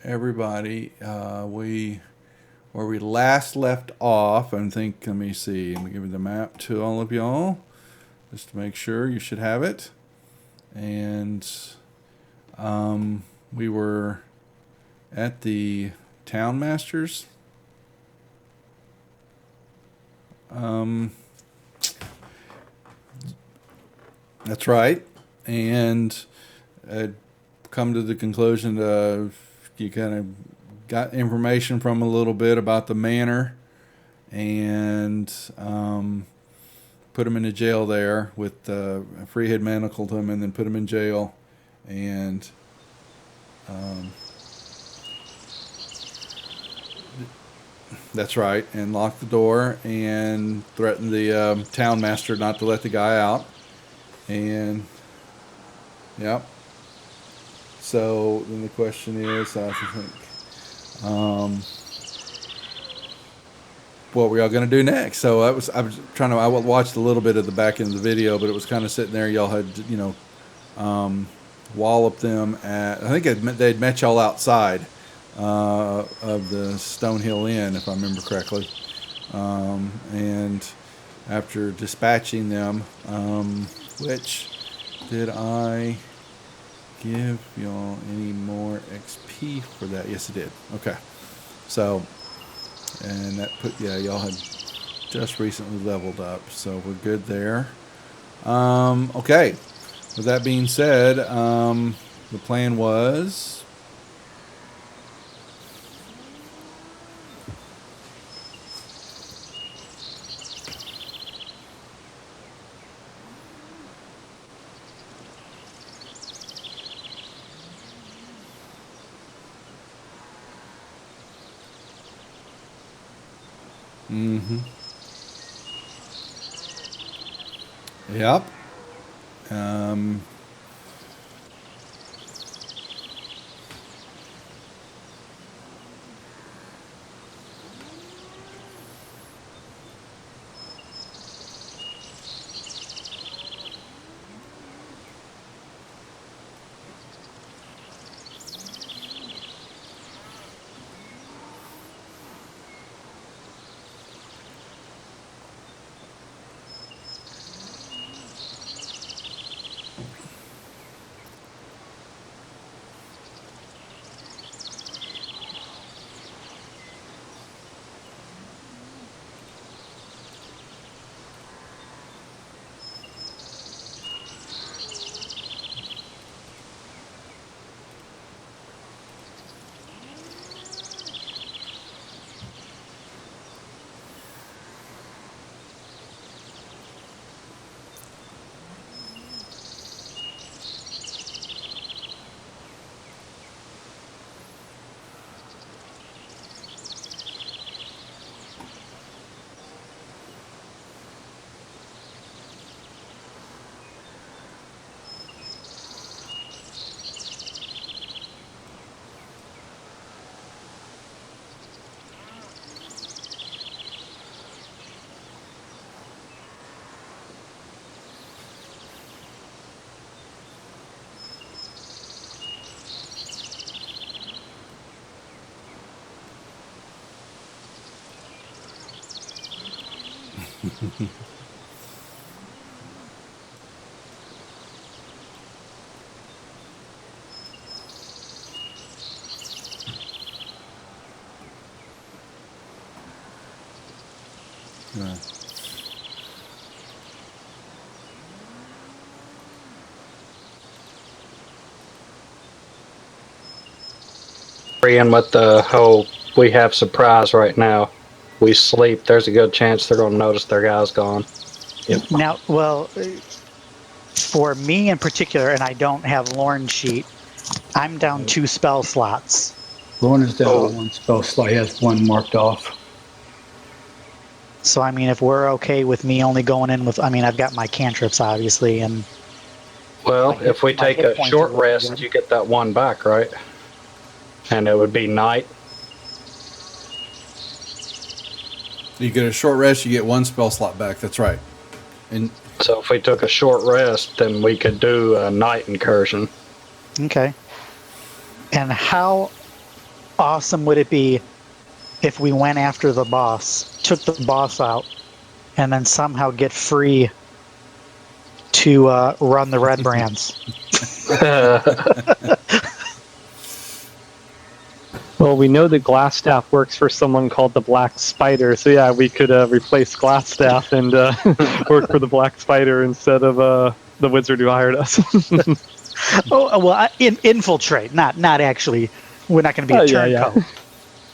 everybody, where we last left off, let me see. Let me give you the map to all of y'all, just to make sure you should have it. And we were at the Town Masters. That's right. And I'd come to the conclusion of you kind of got information from a little bit about the manor and put him in a jail there with Freehead manacled him and then put him in jail. And that's right. And locked the door and threatened the town master not to let the guy out. And, yep. So then the question is, I think, what were y'all going to do next? So I was trying to, I watched a little bit of the back end of the video, but it was kind of sitting there. Y'all had, walloped them at, I think they'd met y'all outside of the Stonehill Inn, if I remember correctly. And after dispatching them, which did I give y'all any more XP for that? Yes, it did. Okay. So, and that y'all had just recently leveled up, so we're good there. Okay. With that being said, the plan was... Yep. And with the whole, we have surprise right now. We sleep. There's a good chance they're going to notice their guy's gone. Yep. Now, well, for me in particular, and I don't have Lorne's sheet, I'm down 2 spell slots. Lorne is down 1 spell slot. He has 1 marked off. So, I mean, if we're okay with me only going in with, I mean, I've got my cantrips, obviously, and... Well, if we take a short rest, you get that 1 back, right? And it would be night. You get a short rest, you get 1 spell slot back. That's right. And so if we took a short rest, then we could do a night incursion. Okay. And how awesome would it be if we went after the boss, took the boss out, and then somehow get free to run the red brands? Well, we know that Glassstaff works for someone called the Black Spider, so yeah, we could replace Glassstaff and work for the Black Spider instead of the wizard who hired us. Infiltrate, not actually. We're not going to be a turncoat.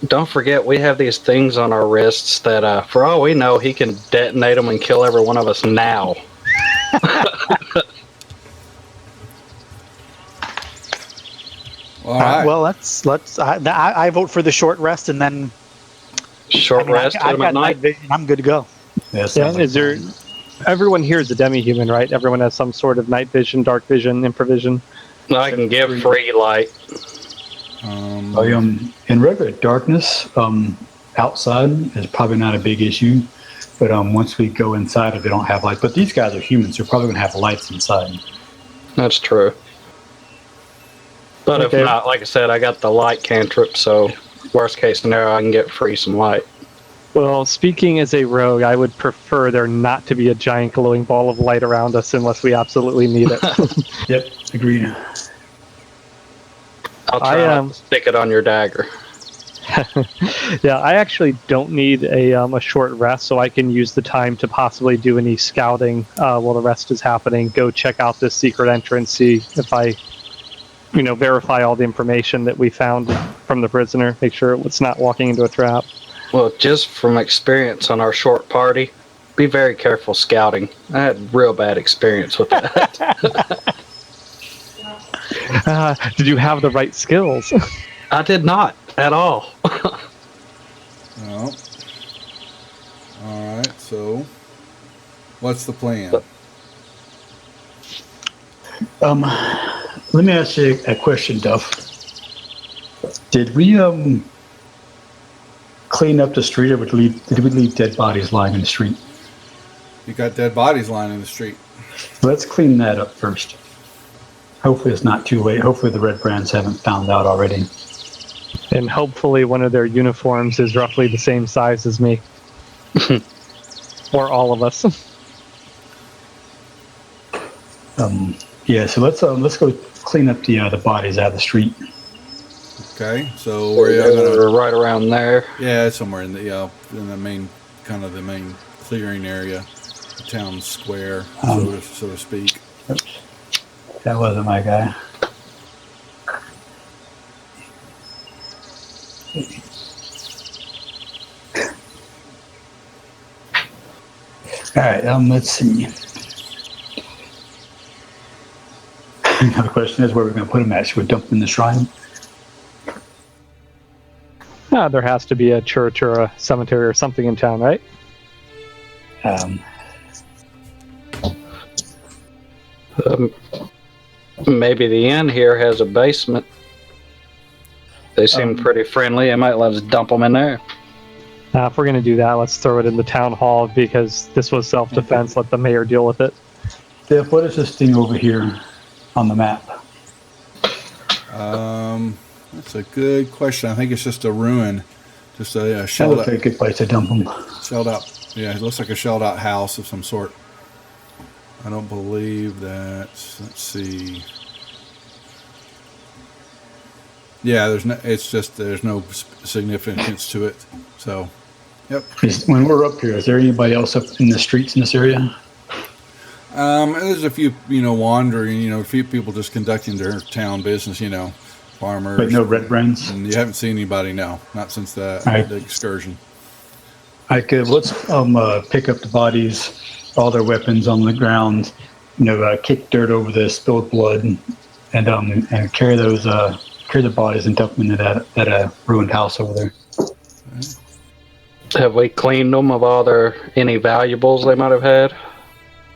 Don't forget, we have these things on our wrists that, for all we know, he can detonate them and kill every one of us now. All right. Well, let's. I vote for the short rest, and then Rest. I've got night vision. I'm good to go. Yes. Yeah, is there? Everyone here is a demi-human, right? Everyone has some sort of night vision, dark vision, improvision. I can give free light. In regular darkness, outside is probably not a big issue. But once we go inside, they don't have light. But these guys are humans. They're probably going to have lights inside. That's true. But Okay. if not, like I said, I got the light cantrip, so worst case scenario, I can get free some light. Well, speaking as a rogue, I would prefer there not to be a giant glowing ball of light around us unless we absolutely need it. Yep, agreed. I'll try not to stick it on your dagger. Yeah, I actually don't need a short rest, so I can use the time to possibly do any scouting while the rest is happening. Go check out this secret entrance, see if I, verify all the information that we found from the prisoner. Make sure it's not walking into a trap. Well, just from experience on our short party, be very careful scouting. I had real bad experience with that. Did you have the right skills? I did not at all. No. All right. So, what's the plan? Let me ask you a question, Duff. Did we clean up the street, or did we leave dead bodies lying in the street? You got dead bodies lying in the street. Let's clean that up first. Hopefully it's not too late. Hopefully the red brands haven't found out already. And hopefully one of their uniforms is roughly the same size as me. Or all of us. Yeah, so let's go clean up the bodies out of the street. Okay. So where are you gonna? We're right around there. Yeah, somewhere in the main clearing area, the town square, so to speak. That wasn't my guy. All right, let's see. Now the question is where we're going to put him at. Should we dump him in the shrine? There has to be a church or a cemetery or something in town, right? Maybe the inn here has a basement. They seem pretty friendly. I might let us dump them in there. If we're going to do that, let's throw it in the town hall because this was self-defense. Let the mayor deal with it. Dave, what is this thing over here on the map? That's a good question. I think it's just a ruin, just a That shelled looks like a good place to dump them. shelled out. Yeah, it looks like a shelled out house of some sort. I don't believe that. Let's see. Yeah, there's no significance to it. So, yep. When we're up here, is there anybody else up in the streets in this area? There's a few, wandering, a few people just conducting their town business, farmers. But no red brands? And you haven't seen anybody, no, not since the excursion. Let's pick up the bodies, all their weapons on the ground, kick dirt over the spilled blood, and carry the bodies and dump them into that ruined house over there. Have we cleaned them of any valuables they might have had?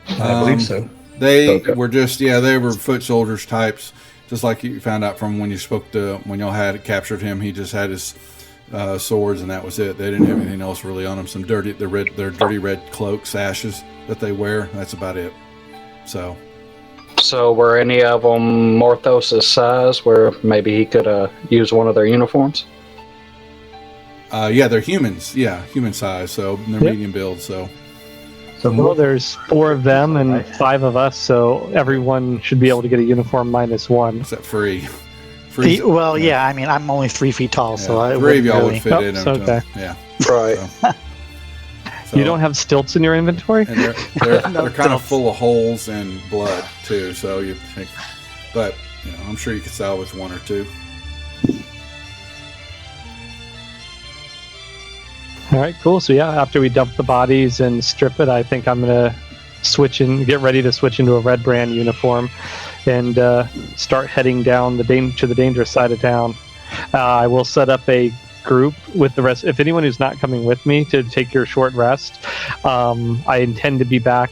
I believe so. They were they were foot soldiers types, just like you found out from when y'all had captured him. He just had his swords and that was it. They didn't have anything else really on them. Some their dirty red cloak sashes that they wear. That's about it. So were any of them Morthos' size where maybe he could use one of their uniforms? Yeah, they're humans. Yeah, human size. So they're Yep. medium build. So Well, there's 4 of them and 5 of us, so everyone should be able to get a uniform -1. except Free. Free's, Well, yeah. I mean, I'm only 3 feet tall, so I 3 of y'all really... would fit Oh, in. so okay. Yeah. Right. So, You don't have stilts in your inventory? And they're No kind of stilts. full of holes and blood too. So you think, but I'm sure you could salvage 1 or 2. All right, cool. So yeah, after we dump the bodies and strip it, I think I'm gonna get ready to switch into a red brand uniform, and start heading down to the dangerous side of town. I will set up a group with the rest. If anyone who's not coming with me to take your short rest, I intend to be back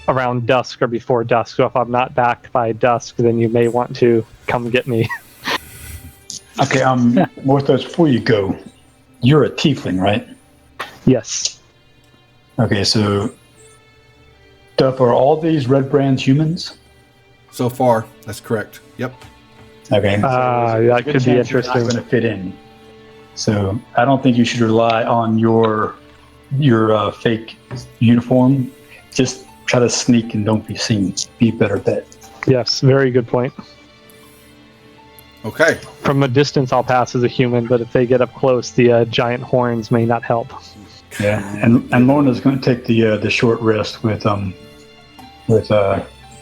around dusk or before dusk. So if I'm not back by dusk, then you may want to come get me. Okay, Morthos, before you go, you're a tiefling, right? Yes. Okay, so Duff, are all these red brands humans? So far, that's correct. Yep. Okay. That could be interesting. Not going to fit in. So I don't think you should rely on your fake uniform. Just try to sneak and don't be seen. Be a better bet. Yes, very good point. Okay. From a distance, I'll pass as a human, but if they get up close, the giant horns may not help. Yeah, and Lorna's going to take the short rest with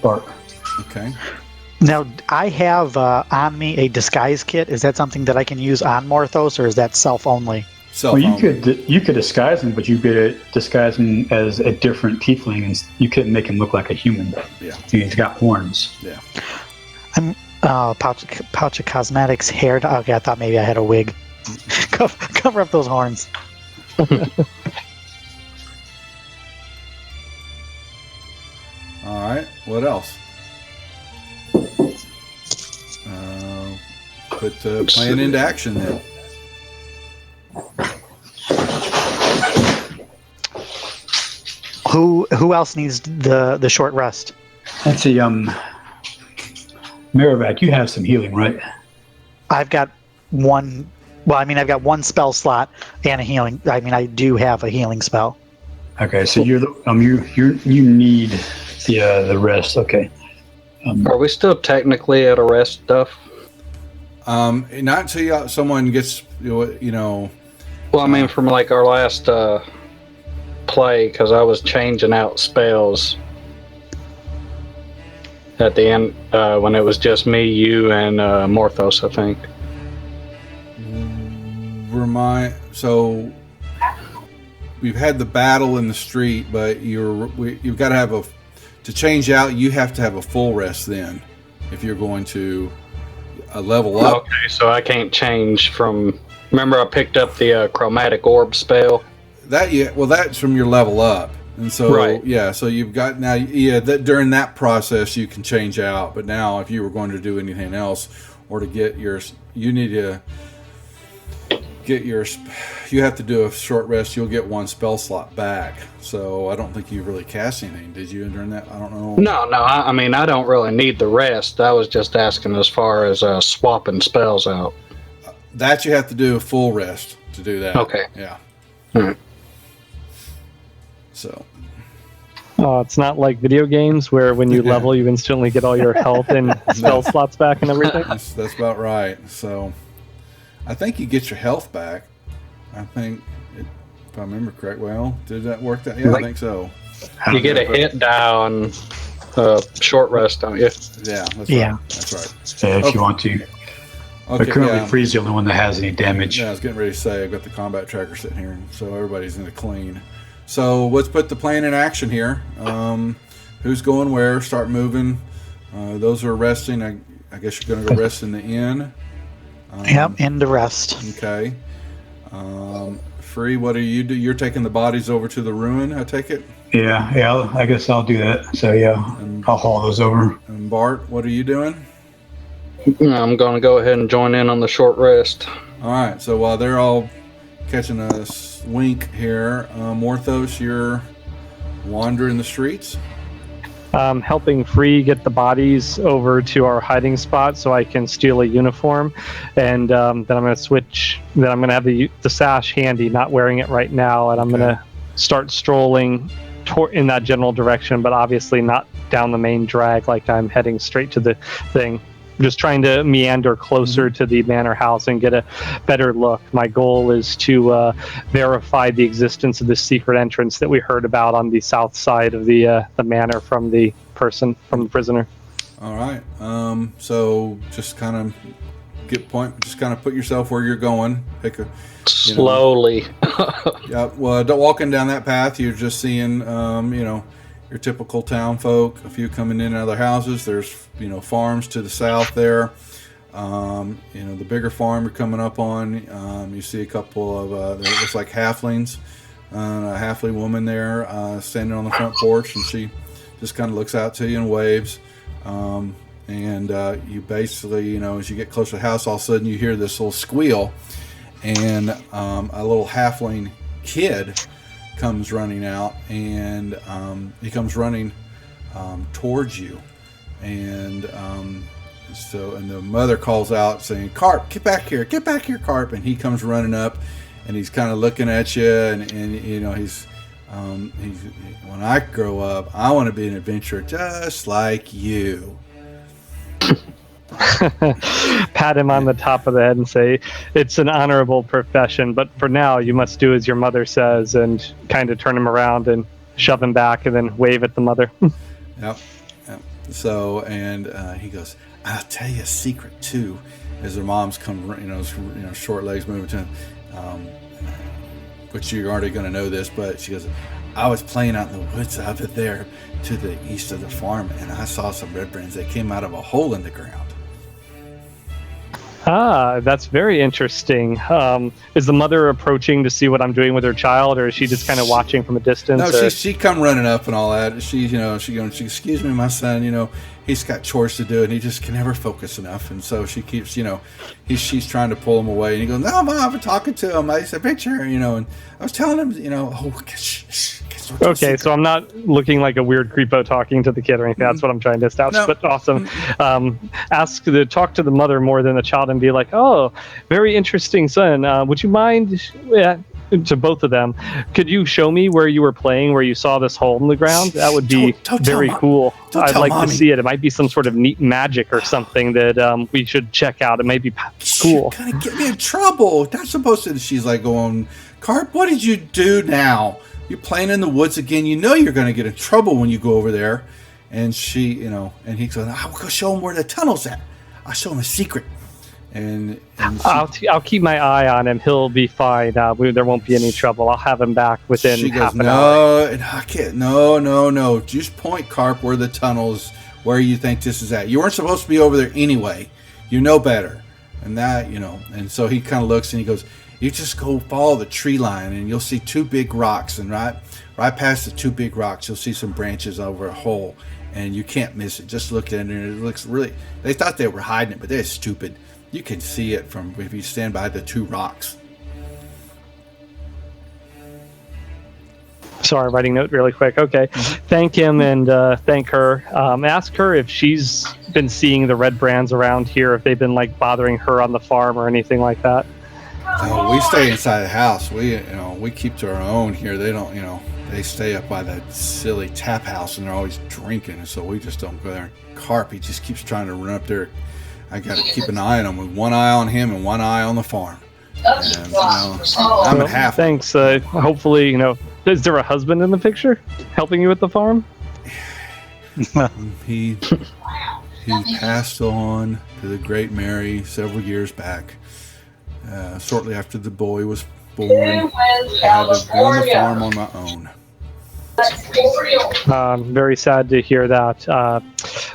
Bart. Okay. Now, I have on me a disguise kit. Is that something that I can use on Morthos, or is that self only? Cell Well, phone. you could disguise him, but you could disguise him as a different tiefling, and you couldn't make him look like a human. Yeah. He's got horns. Yeah. Pouch of cosmetics, hair. Okay, I thought maybe I had a wig. Cover up those horns. All right. What else? Put the plan into action then. Who else needs the short rest? Let's see. Maravac, you have some healing, right? I've got one. Well, I mean, I've got 1 spell slot and a healing. I mean, I do have a healing spell. Okay, so you need the rest. Okay. Are we still technically at a rest stuff? Not until someone gets you know. Well, I mean, from like our last play, because I was changing out spells at the end when it was just me, you, and Morthos, I think. So we've had the battle in the street, but you've got to have to change out. You have to have a full rest then, if you're going to level up. Okay, so I can't change from. Remember, I picked up the chromatic orb spell. That's from your level up, and so Right. yeah. So you've got now. Yeah, during that process you can change out, but now if you were going to do anything else or to get yours, you need to. You have to do a short rest. You'll get 1 spell slot back. So I don't think you really cast anything, did you? During that, I don't know. No. I mean, I don't really need the rest. I was just asking as far as swapping spells out. That you have to do a full rest to do that. Okay. Yeah. Alright. So It's not like video games where when you Yeah. level, you instantly get all your health and spell slots back and everything. that's about right. So I think you get your health back. I think, if I remember correct. Well, did that work? Yeah, I think so. You get a hit die on short rest, don't you? Yeah. That's Yeah. Right. That's right. If Okay. you want to. Okay. But currently, Yeah. Free's the only one that has any damage. Yeah, I was getting ready to say I've got the combat tracker sitting here, so everybody's in the clean. So let's put the plan in action here. Who's going where? Start moving. Those who are resting, I guess you're going to go rest in the inn. Yep, and the rest. Okay. Free, what do you do? You're taking the bodies over to the ruin, I take it? Yeah. I guess I'll do that. So yeah, I'll haul those over. And Bart, what are you doing? I'm going to go ahead and join in on the short rest. All right, so while they're all catching a wink here, Morthos, you're wandering the streets? Helping Free get the bodies over to our hiding spot so I can steal a uniform, and then I'm going to switch. Then I'm going to have the sash handy, not wearing it right now, and I'm going to start strolling in that general direction, but obviously not down the main drag like I'm heading straight to the thing. Just trying to meander closer to the manor house and get a better look. My goal is to verify the existence of this secret entrance that we heard about on the south side of the manor from the prisoner. All right. So just kind of just kind of put yourself where you're going. Pick a slowly. Yeah. Well, walking down that path, you're just seeing, your typical town folk, a few coming in and out of their houses. There's, farms to the south there. The bigger farm you're coming up on, you see a couple of, it looks like halflings, a halfling woman there standing on the front porch, and she just kind of looks out to you and waves. And you basically, as you get close to the house, all of a sudden you hear this little squeal, and a little halfling kid comes running out, and he comes running towards you, and the mother calls out saying, "Carp, get back here, Carp!" And he comes running up, and he's kind of looking at you, and he's when I grow up, I want to be an adventurer just like you. Pat him on the top of the head and say, "It's an honorable profession, but for now you must do as your mother says," and kind of turn him around and shove him back and then wave at the mother. Yep. So, and he goes, "I'll tell you a secret too," as their moms come, short legs moving to him, which you're already going to know this, but she goes, "I was playing out in the woods over there to the east of the farm, and I saw some red brands that came out of a hole in the ground." Ah, that's very interesting. Is the mother approaching to see what I'm doing with her child, or is she just kind of watching from a distance? No, she come running up and all that. She going, "Excuse me, my son, he's got chores to do and he just can never focus enough." And so she keeps, she's trying to pull him away, and he goes, "No, Mom, I've been talking to him. I said, picture, and I was telling him, shh. Okay, so I'm not looking like a weird creepo talking to the kid or anything. That's what I'm trying to establish. No. But awesome. Talk to the mother more than the child and be like, "Oh, very interesting, son. Would you mind?" To both of them, could you show me where you were playing, where you saw this hole in the ground? That would be very cool. I'd like to see it. It might be some sort of neat magic or something that we should check out. It might be cool. You're gonna get me in trouble. Not supposed to. She's like going, "Carp, what did you do now? You're playing in the woods again. You're going to get in trouble when you go over there." And she, and he goes, "I'll go show him where the tunnel's at. I'll show him a secret." And I'll keep my eye on him. He'll be fine. There won't be any trouble. I'll have him back within half an hour. And I can't. No. Just point, Carp, where the tunnel's, where you think this is at. You weren't supposed to be over there anyway. You know better. And that, and so he kind of looks and he goes, "You just go follow the tree line and you'll see two big rocks, and right past the two big rocks, you'll see some branches over a hole, and you can't miss it. Just look at it, and it looks really." They thought they were hiding it, but they're stupid. You can see it from if you stand by the two rocks. Sorry, writing note really quick. Okay. Thank him and thank her. Ask her if she's been seeing the red brands around here, if they've been bothering her on the farm or anything like that. No, we stay inside the house. We keep to our own here. They don't, they stay up by that silly tap house, and they're always drinking, and so we just don't go there. Carp, he just keeps trying to run up there. I got to keep an eye on him, with one eye on him and one eye on the farm. And, I'm at half. Thanks. Hopefully, is there a husband in the picture helping you with the farm? He passed on to the great Mary several years back. Shortly after the boy was born, I had to go on the farm on my own. Very sad to hear that.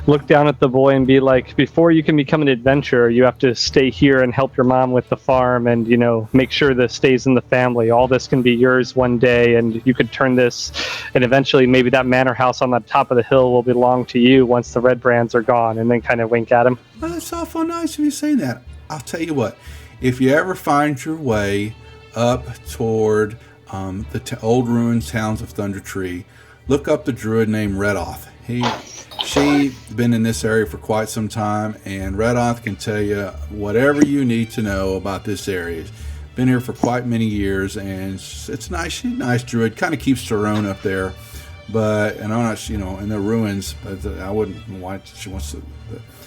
Look down at the boy and be like, before you can become an adventurer, you have to stay here and help your mom with the farm and, make sure this stays in the family. All this can be yours one day, and you could turn this, and eventually maybe that manor house on the top of the hill will belong to you once the red brands are gone, and then kind of wink at him. Well, that's awful nice of you saying that. I'll tell you what, if you ever find your way up toward the old ruined towns of Thunder Tree, look up the druid named Redoth. She been in this area for quite some time, and Red Oth can tell you whatever you need to know about this area. Been here for quite many years, and it's nice. She's a nice druid. Kind of keeps her own up there, and I'm not, in the ruins. But I wouldn't why she wants to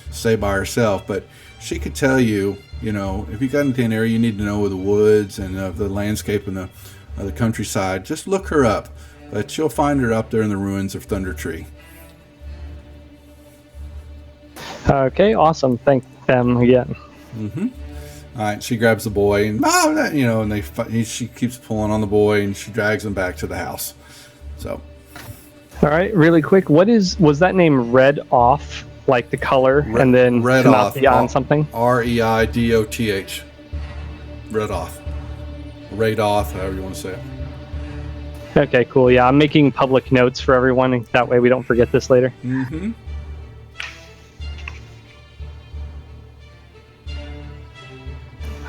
stay by herself. But she could tell you, if you got into an area you need to know the woods and the landscape and the countryside, just look her up. But you'll find her up there in the ruins of Thunder Tree. Okay, awesome. Thank them again. Mm-hmm. All right, she grabs the boy, and she keeps pulling on the boy, and she drags him back to the house. So, all right, really quick, was that name Red Off, like the color, and then Red not Off on something? Reidoth. Red Off. Reidoth, however you want to say it. Okay, cool. Yeah, I'm making public notes for everyone, and that way we don't forget this later. Mm-hmm.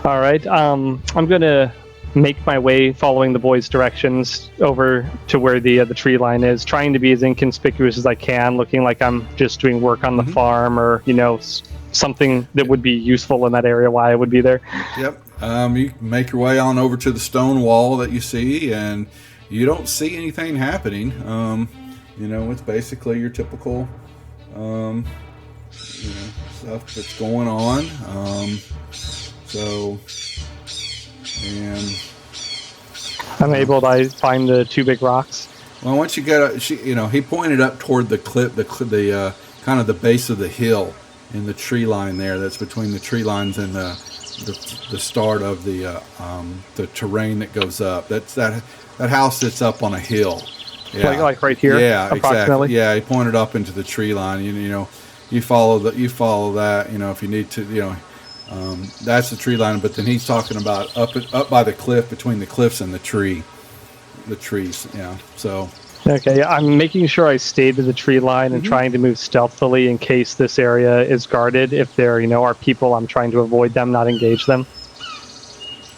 All right. I'm gonna make my way, following the boys' directions, over to where the tree line is, trying to be as inconspicuous as I can, looking like I'm just doing work on the farm, or something that would be useful in that area. Why I would be there. Yep. You make your way on over to the stone wall that you see, and you don't see anything happening. It's basically your typical, stuff that's going on. And I'm able to find the two big rocks. Well, once you get, he pointed up toward the cliff, the kind of the base of the hill in the tree line there. That's between the tree lines and the start of the terrain that goes up. That house sits up on a hill. Yeah. Like right here. Yeah, approximately. Exactly. Yeah, he pointed up into the tree line. You follow that. If you need to. That's the tree line, but then he's talking about up by the cliff, between the cliffs and the trees. Yeah. So. Okay, I'm making sure I stay to the tree line and trying to move stealthily in case this area is guarded. If there, are people, I'm trying to avoid them, not engage them.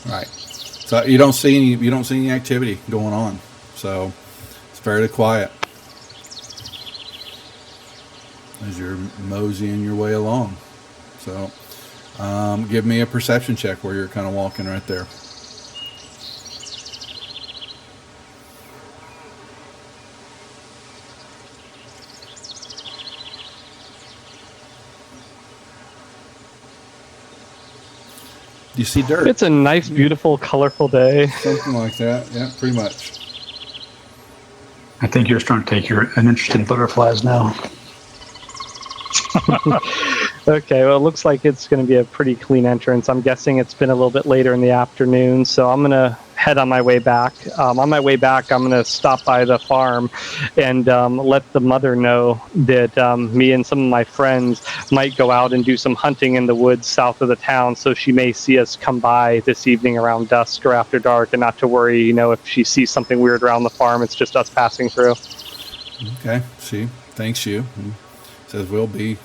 Right. So you don't see any activity going on. So it's fairly quiet as you're moseying your way along. So. Give me a perception check where you're kind of walking right there. You see dirt. It's a nice, beautiful, colorful day. Something like that. Yeah, pretty much. I think you're starting to take an interest in butterflies now. Okay, well, it looks like it's going to be a pretty clean entrance. I'm guessing it's been a little bit later in the afternoon, so I'm going to head on my way back. On my way back, I'm going to stop by the farm and let the mother know that me and some of my friends might go out and do some hunting in the woods south of the town, so she may see us come by this evening around dusk or after dark, and not to worry, if she sees something weird around the farm, it's just us passing through. Okay, she thanks you. And says we'll be,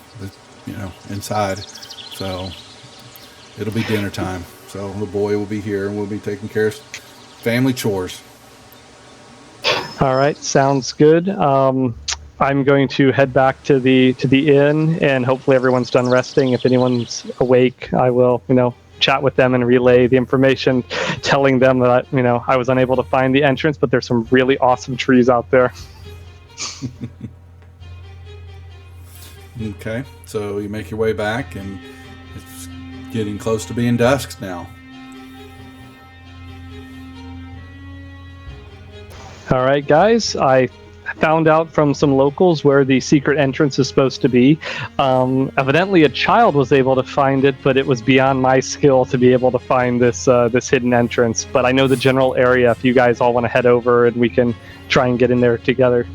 inside, so it'll be dinner time. So the boy will be here, and we'll be taking care of family chores. All right, sounds good. I'm going to head back to the inn, and hopefully everyone's done resting. If anyone's awake, I will, chat with them and relay the information, telling them that I was unable to find the entrance, but there's some really awesome trees out there. Okay, so you make your way back, and it's getting close to being dusk now. All right, guys, I found out from some locals where the secret entrance is supposed to be. Evidently, a child was able to find it, but it was beyond my skill to be able to find this hidden entrance. But I know the general area if you guys all want to head over, and we can try and get in there together.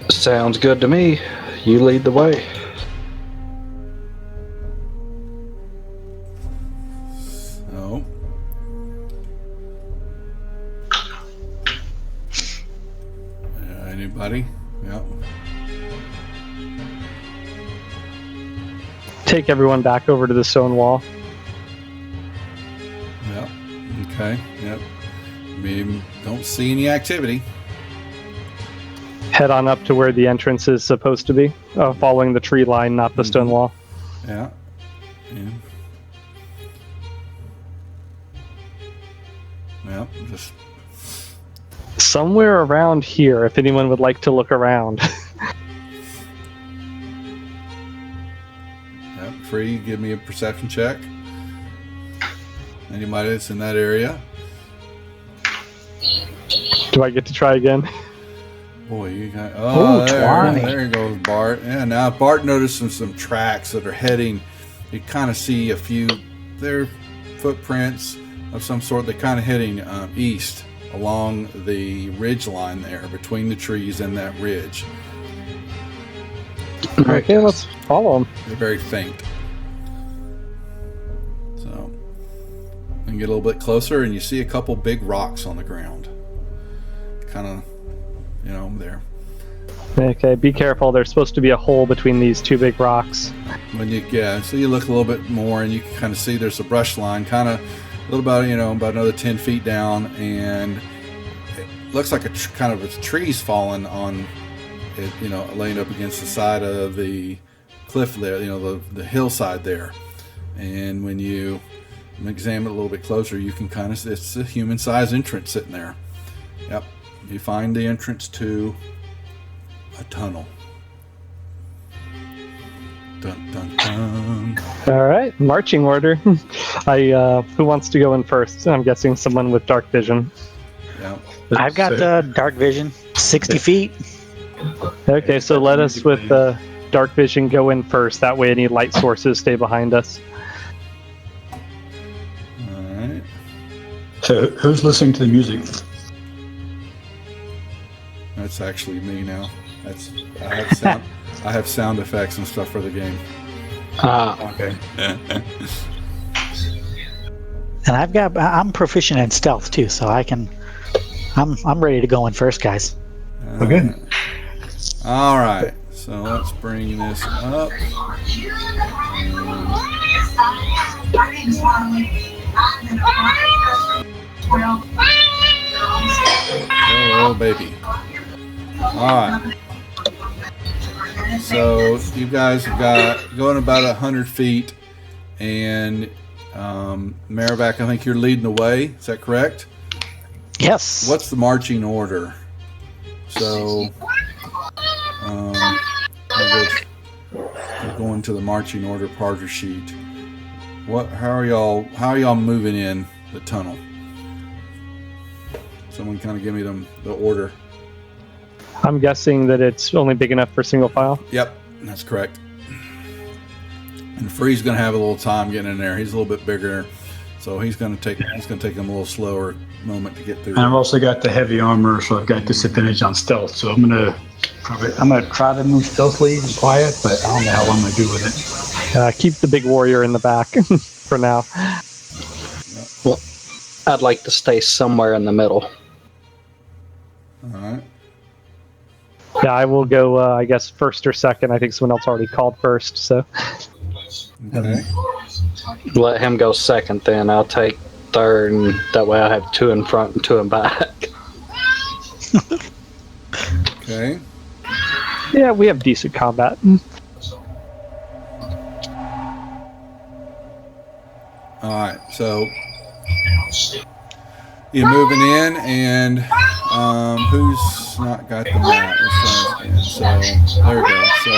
Sounds good to me. You lead the way. So, anybody? Yep. Take everyone back over to the stone wall. Yep. Okay. Yep. don't see any activity. Head on up to where the entrance is supposed to be, following the tree line, not the stone wall. Yeah. Yeah, just Somewhere around here, if anyone would like to look around. Free, give me a perception check. Anybody that's in that area. Do I get to try again? Boy, you got... Ooh, 20. There goes Bart. Yeah, now Bart noticed some tracks that are heading... You kind of see a few... They're footprints of some sort. They're kind of heading east along the ridge line there between the trees and that ridge. Okay, let's follow them. They're very faint. So, and get a little bit closer, and you see a couple big rocks on the ground. Kind of, there. Okay, be careful. There's supposed to be a hole between these two big rocks. So you look a little bit more, and you can kind of see there's a brush line, kind of a little about about another 10 feet down, and it looks like kind of a tree's fallen on it, laying up against the side of the cliff there, the hillside there. And when you examine it a little bit closer, you can kind of, it's a human-sized entrance sitting there. Yep. You find the entrance to a tunnel. Dun, dun, dun. All right, marching order. Who wants to go in first? I'm guessing someone with dark vision. Yep. I've got dark vision, 60 feet. Okay, so let us with dark vision go in first. That way any light sources stay behind us. All right. So who's listening to the music? That's actually me now. I have sound effects and stuff for the game. Okay. And I'm proficient in stealth too, so I'm ready to go in first, guys. Okay. All right. So let's bring this up. Oh, baby. All right. So you guys have got going about 100 feet, and Maravac, I think you're leading the way. Is that correct? Yes. What's the marching order? So we're going to the marching order parter sheet. How are y'all moving in the tunnel? Someone kind of give me the order. I'm guessing that it's only big enough for single file. Yep, that's correct. And Free's going to have a little time getting in there. He's a little bit bigger, so he's going to take him a little slower moment to get through. And I've also got the heavy armor, so I've got disadvantage on stealth. So I'm gonna try to move stealthily and quiet, but I don't know how I'm gonna do with it. Keep the big warrior in the back for now. Well, I'd like to stay somewhere in the middle. All right. Yeah, I will go, I guess, first or second. I think someone else already called first, so. Okay. Let him go second, then I'll take third, and that way I have two in front and two in back. Okay. Yeah, we have decent combat. All right. So you're moving in, and who's not got the map? Let's try again. So there we go. So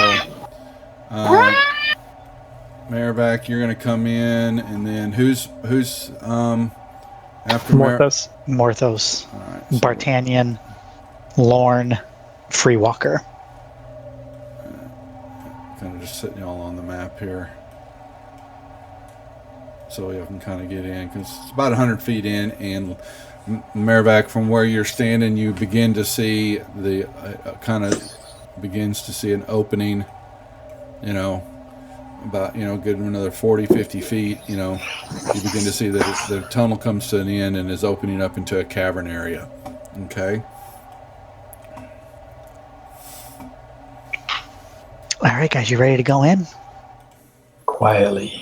Maravac, you're going to come in, and then who's after Morthos. Morthos, All right. So Bartanian, Lorne, Freewalker. kind of just sitting y'all on the map here, so y'all can kind of get in, because it's about 100 feet in, and Maravac, from where you're standing, you begin to see the begins to see an opening, about good another 40-50 feet. You begin to see that the tunnel comes to an end and is opening up into a cavern area. Okay. All right, guys, you ready to go in? Quietly.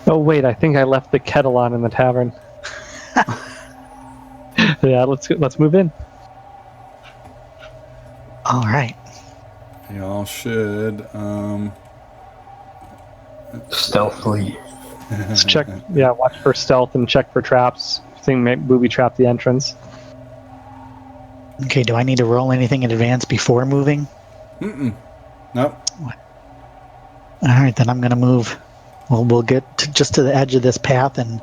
Oh, wait, I think I left the kettle on in the tavern. Yeah, let's move in. All right. Y'all should. Stealthily. Let's check. Yeah, watch for stealth and check for traps. Thing may booby trap the entrance. Okay, do I need to roll anything in advance before moving? Nope. All right, then I'm going to move. We'll get just to the edge of this path and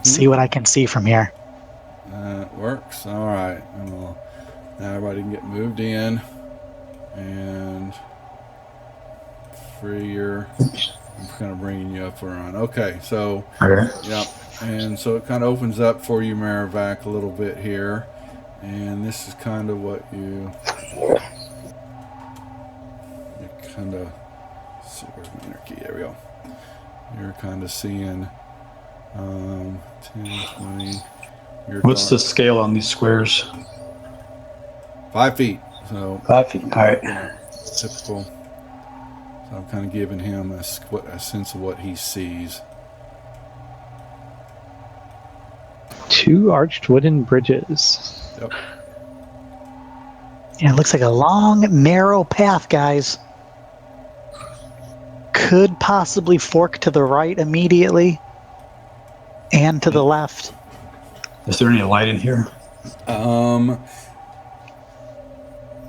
see what I can see from here. That works. All right. And now everybody can get moved in and free your. I'm kind of bringing you up around. Okay, so Okay. yep, and so it kind of opens up for you, Marivac, a little bit here, and this is kind of what you kind of see. Where's my enter key? There we go. You're kind of seeing 10, 20. What's the scale on these squares? 5 feet. So 5 feet. All right. typical. So I'm kind of giving him a sense of what he sees. 2 arched wooden bridges. Yep. Yeah, it looks like a long, narrow path, guys. Could possibly fork to the right immediately and to the left. Is there any light in here?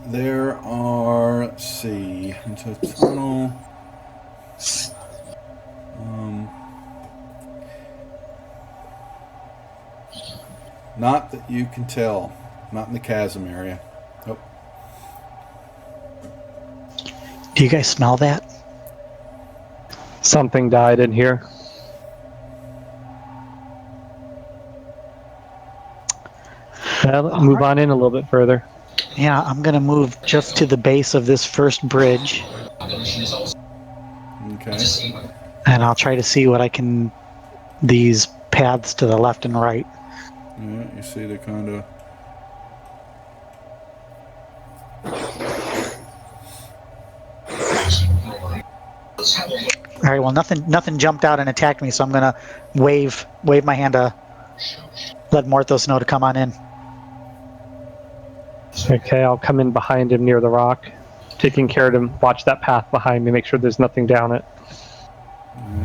There are, let's see, into a tunnel. Not that you can tell. Not in the chasm area. Nope. Do you guys smell that? Something died in here. Move on in a little bit further. Yeah, I'm going to move just to the base of this first bridge. Okay. And I'll try to see what I can. These paths to the left and right. Yeah, you see the kind of. All right. Well, nothing jumped out and attacked me, so I'm gonna wave my hand to let Morthos know to come on in. Okay, I'll come in behind him near the rock, taking care of him. Watch that path behind me. Make sure there's nothing down it.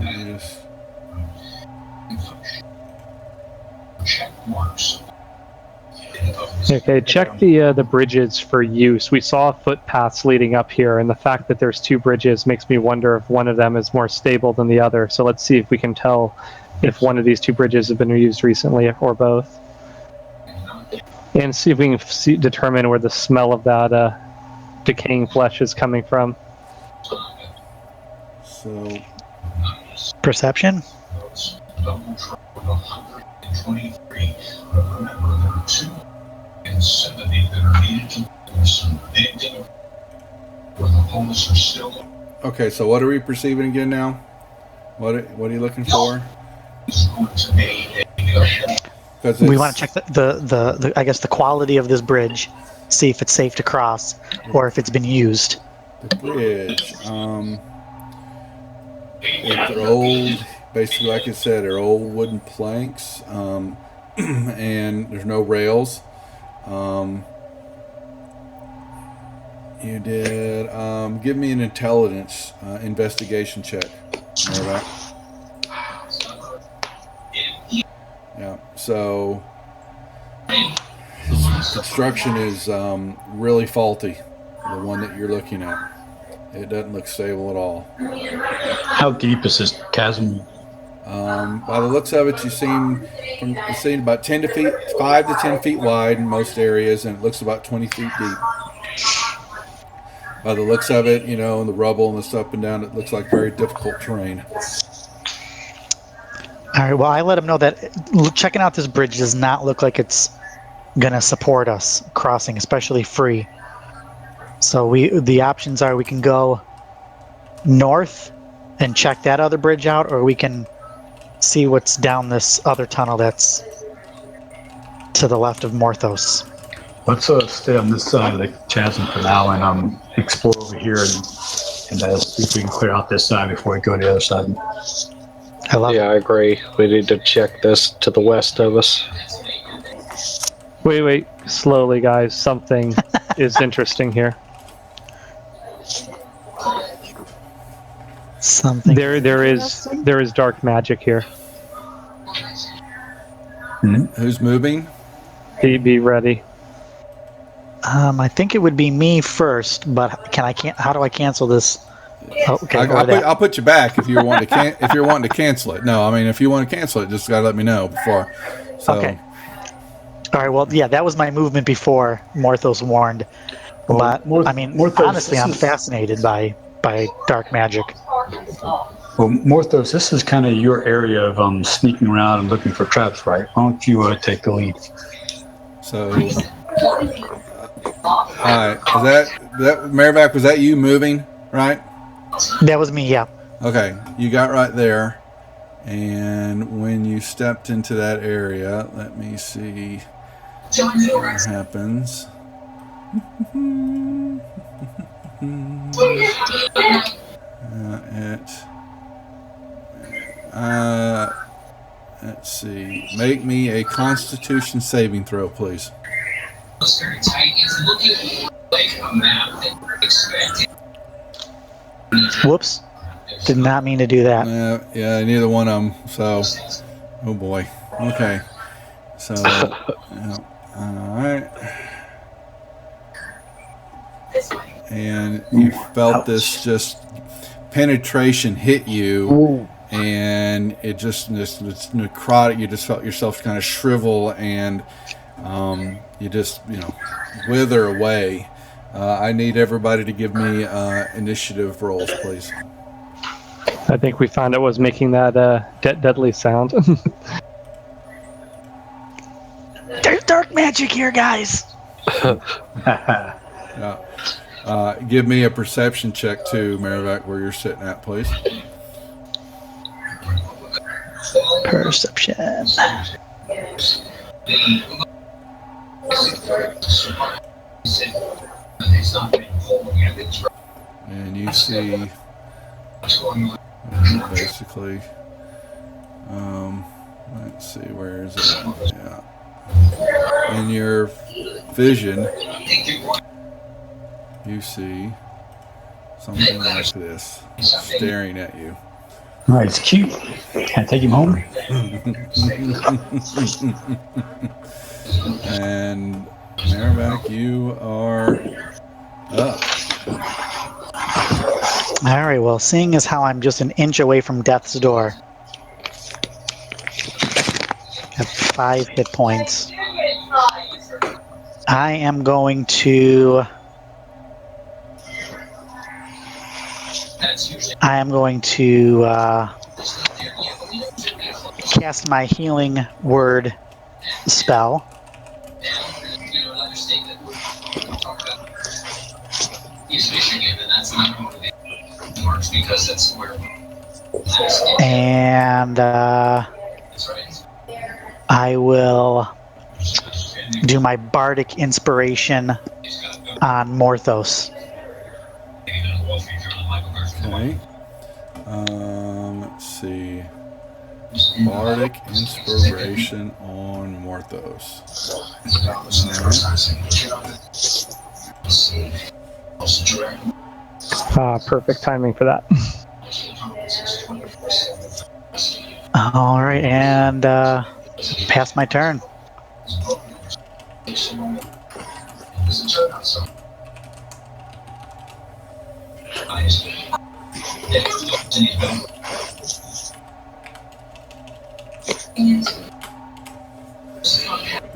Yes. Okay, check the bridges for use. We saw footpaths leading up here, and the fact that there's 2 bridges makes me wonder if one of them is more stable than the other. So let's see if we can tell if one of these 2 bridges have been used recently or both. And see if we can determine where the smell of that decaying flesh is coming from. So. Perception? Okay, so what are we perceiving again now? What are you looking for? We want to check the I guess the quality of this bridge, see if it's safe to cross or if it's been used. The bridge. If they're old, basically, like I said, they're old wooden planks, and there's no rails. You did. Give me an intelligence investigation check. All right. Yeah. So his construction is really faulty. The one that you're looking at, it doesn't look stable at all. How deep is this chasm? By the looks of it, you seem about 5 to 10 feet wide in most areas, and it looks about 20 feet deep. By the looks of it, and the rubble and the stuff up and down, it looks like very difficult terrain. All right. Well, I let him know that checking out this bridge does not look like it's gonna support us crossing, especially free. So the options are we can go north and check that other bridge out, or we can see what's down this other tunnel that's to the left of Morthos. Let's stay on this side of the chasm for now and explore over here and see if we can clear out this side before we go to the other side. I love it. Yeah, I agree. We need to check this to the west of us. Wait. Slowly, guys. Something is interesting here. Something. There is dark magic here. Who's moving? Be ready. I think it would be me first, but how do I cancel this? Oh, okay. I'll put you back if you're wanting to cancel it. No, I mean if you want to cancel it, just gotta let me know before. So, okay. All right. Well, yeah, that was my movement before Morthos warned. But I mean, Morthos, honestly, I'm fascinated by dark magic. Well, Morthos, this is kind of your area of sneaking around and looking for traps, right? Why don't you take the lead? So, all right. Is that Marivac? Was that you moving? Right. That was me. Yeah. Okay. You got right there, and when you stepped into that area, let me see what happens. Let's see. Make me a Constitution saving throw, please. Whoops. Did not mean to do that. Yeah, neither one of them. So, oh boy. Okay. So, all right. And you felt this just penetration hit you, and it just this necrotic. You just felt yourself kind of shrivel, and you just wither away. I need everybody to give me initiative rolls, please. I think we found out what was making that deadly sound. There's dark magic here, guys. Give me a perception check too, Marivac, where you're sitting at, please. Perception. And you see basically, let's see, where is it? Yeah. In your vision, you see something like this staring at you. All right, it's cute. Can I take him home? And Marivac, you are up. All right. Well, seeing as how I'm just an inch away from death's door, have 5 hit points. I am going to cast my healing word spell. And I will do my bardic inspiration on Morthos. Okay. Let's see. Bardic inspiration on Morthos. Perfect timing for that. All right, and pass my turn.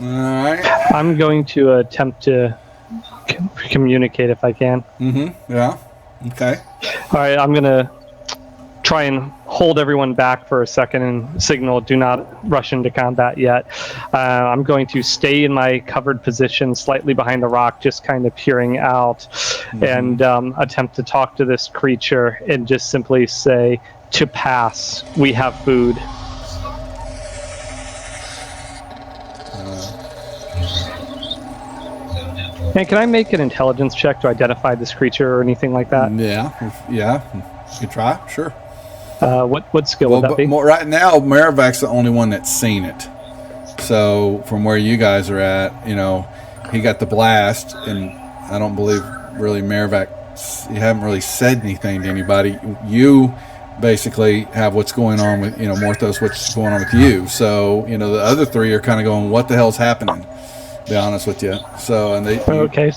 Alright. I'm going to attempt to communicate if I can. Yeah. Okay. All right, I'm going to try and hold everyone back for a second and signal do not rush into combat yet. I'm going to stay in my covered position slightly behind the rock, just kind of peering out, and attempt to talk to this creature and just simply say, "To pass, we have food." And can I make an intelligence check to identify this creature or anything like that? Yeah. You can try, sure. What skill would that be? Right now, Maravac's the only one that's seen it. So from where you guys are at, you know, he got the blast, and I don't believe really Merrivac. You haven't really said anything to anybody. You basically have what's going on with, you know, Morthos, what's going on with you. So, you know, the other three are kind of going, what the hell's happening? To be honest with you. So, and Okay.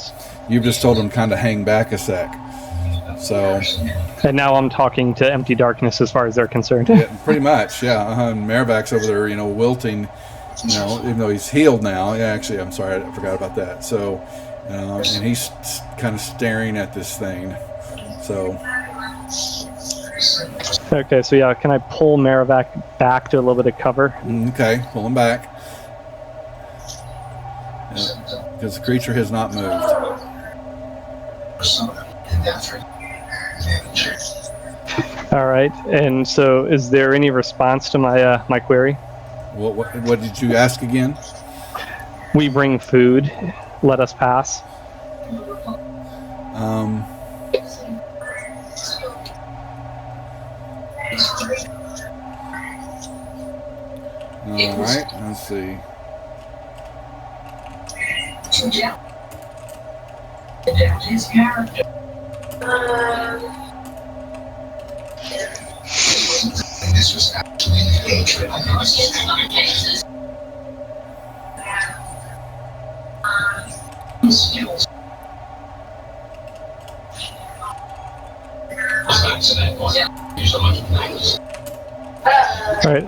you've just told them kind of hang back a sec. So, And now I'm talking to empty darkness as far as they're concerned. yeah, pretty much, yeah. And Merrivac's over there, you know, wilting, you know, even though he's healed now. Yeah, actually, I'm sorry, I forgot about that. So, and he's kind of staring at this thing. So, Okay, so yeah, can I pull Merrivac back to a little bit of cover? okay, pull him back. Because the creature has not moved. All right, and so is there any response to my my query? What did you ask again? We bring food. Let us pass. All right, let's see. His character. This was actually hatred. All right,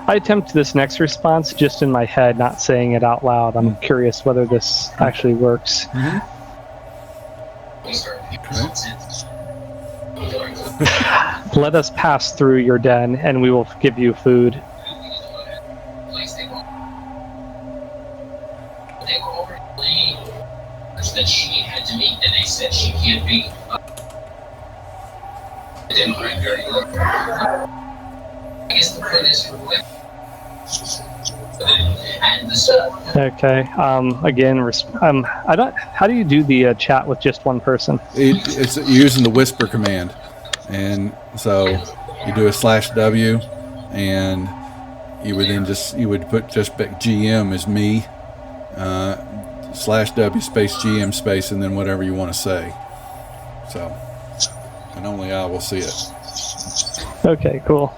I attempt this next response just in my head, not saying it out loud. I'm curious whether this actually works. Let us pass through your den, and we will give you food. That she had to meet, and they said she can't be. It didn't write very well. I guess the point is, and the Okay. Again, I don't. How do you do the chat with just one person? It's using the whisper command, and so you do a /W, and you would then you would put just GM as me, /W space GM space, and then whatever you want to say. So, and only I will see it. Okay. Cool.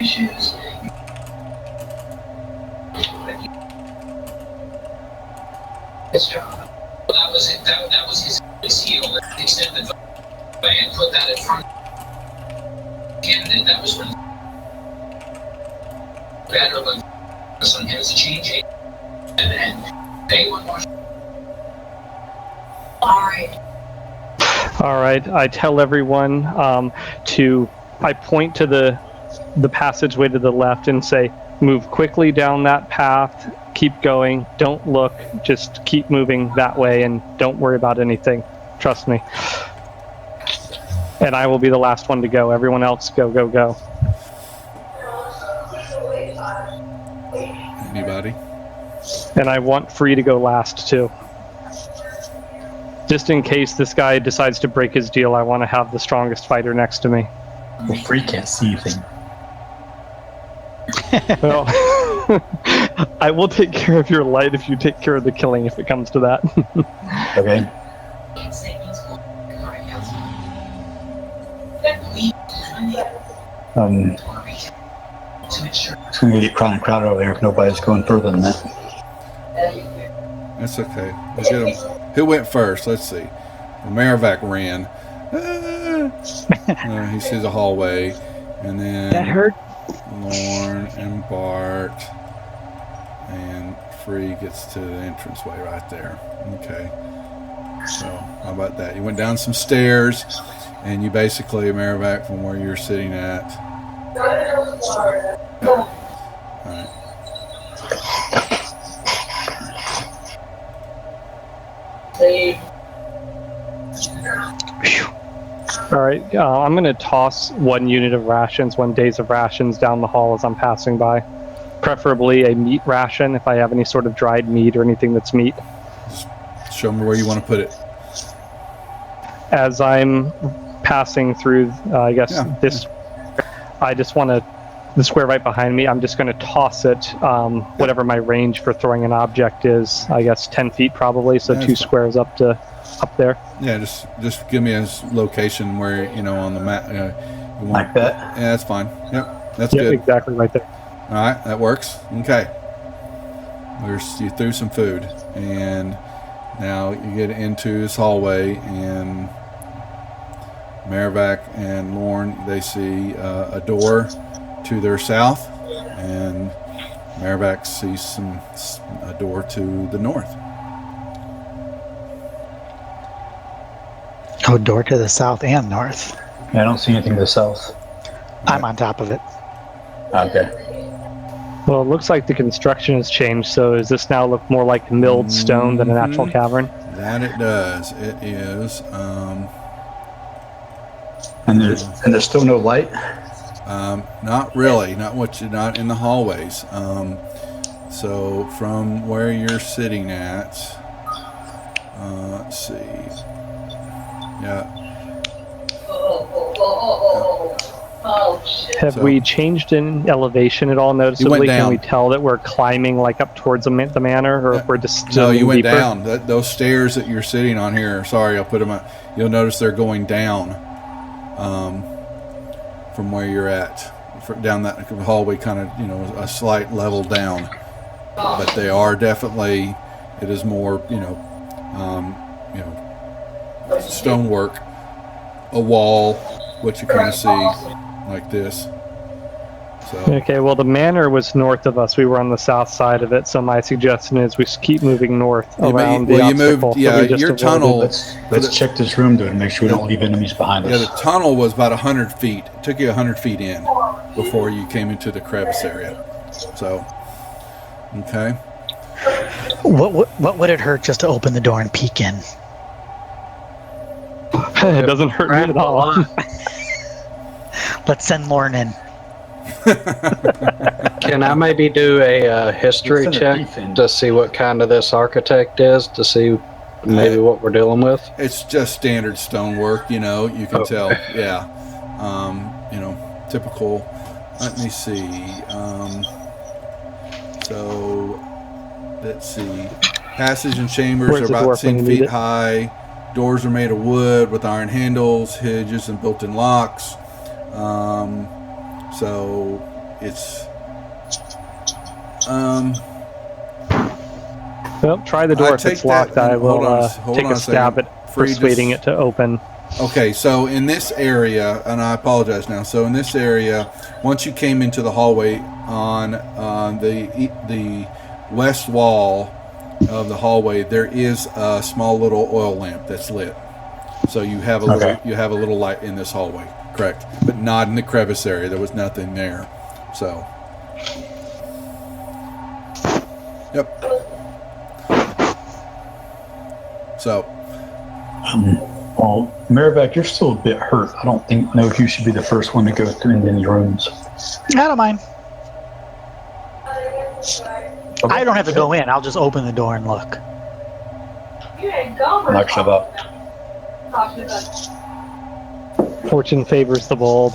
issues. His job. Well, that was it. That was his heel. Extended. I had put that in front. Candidate. That was when. Better than on him as a change agent. And then they would watch. All right. I tell everyone I point to the passageway to the left and say, move quickly down that path, keep going, don't look, just keep moving that way and don't worry about anything. Trust me. And I will be the last one to go. Everyone else, go, go, go. Anybody? And I want Free to go last, too. Just in case this guy decides to break his deal, I want to have the strongest fighter next to me. Well, Free can't see anything. Well, I will take care of your light if you take care of the killing, if it comes to that. Okay. It's going to get crowded over there if nobody's going further than that. That's okay. We'll get him. Who went first? Let's see. Well, Merrivac ran. He sees a hallway, and then That hurt. Lorne and Bart and Free gets to the entranceway right there. Okay. So how about that? You went down some stairs, and you basically Merrivac from where you're sitting at. All right. All right, I'm going to toss 1 unit of rations, 1 days of rations down the hall as I'm passing by. Preferably a meat ration if I have any sort of dried meat or anything that's meat. Just show me where you want to put it. As I'm passing through, I guess, Yeah, this. I just want to, the square right behind me, I'm just going to toss it, whatever my range for throwing an object is, I guess 10 feet probably, so That's 2 fine. squares up there. Yeah, just give me a location where on the map. You want, Like that? Yeah, that's fine. Yep, that's Yep, good. exactly right there. All right, that works. Okay. You threw some food, and now you get into this hallway, and Merrivac and Lorne, they see a door to their south, and Merrivac sees a door to the north. Oh, door to the south and north. Yeah, I don't see anything to the south. I'm on top of it. Okay. Well, it looks like the construction has changed, so does this now look more like milled stone than a natural cavern? That it does. It is. And there's still no light. Not really. Not in the hallways. So from where you're sitting at, let's see. Yeah. Oh, shit. Have we changed in elevation at all noticeably? Can we tell that we're climbing like up towards the manor, or if we're just No, you went deeper? down. Those stairs that you're sitting on here. Sorry, I'll put them. You'll notice they're going down, from where you're at, down that hallway, kind of a slight level down. But they are definitely. It is more stonework, a wall, what you kind of see like this. So Okay, well, the manor was north of us. We were on the south side of it, so my suggestion is we keep moving north around the obstacle. moved. Yeah, your tunnel. Let's check this room to make sure we don't leave enemies behind Yeah, us. the tunnel was about 100 feet. It took you 100 feet in before you came into the crevice area. So, okay. What would it hurt just to open the door and peek in? It doesn't hurt me at all. Let's send Lorne in. Can I maybe do a history Let's check send a thief in. to see what kind of this architect is, to see maybe what we're dealing with? It's just standard stonework, you can Okay. tell. Yeah. Typical. Let me see. So, let's see. Passage and chambers Where's are the about dwarf when 10 you need feet it? high. Doors are made of wood with iron handles, hinges, and built-in locks. So, it's... Well, try the door. If take it's locked, that I and- will hold take on a a stab second. at Free persuading just- it to open. Okay, so in this area, and I apologize now. So in this area, once you came into the hallway on the west wall of the hallway, there is a small little oil lamp that's lit. So you have a little light in this hallway, correct? But not in the crevice area. There was nothing there. So, yep. So. Well, Merrivac, you're still a bit hurt. I don't know if you should be the first one to go through in any rooms. I don't mind. I don't have to go in. I'll just open the door and look. You ain't gone. Knock shut up. Fortune favors the bold.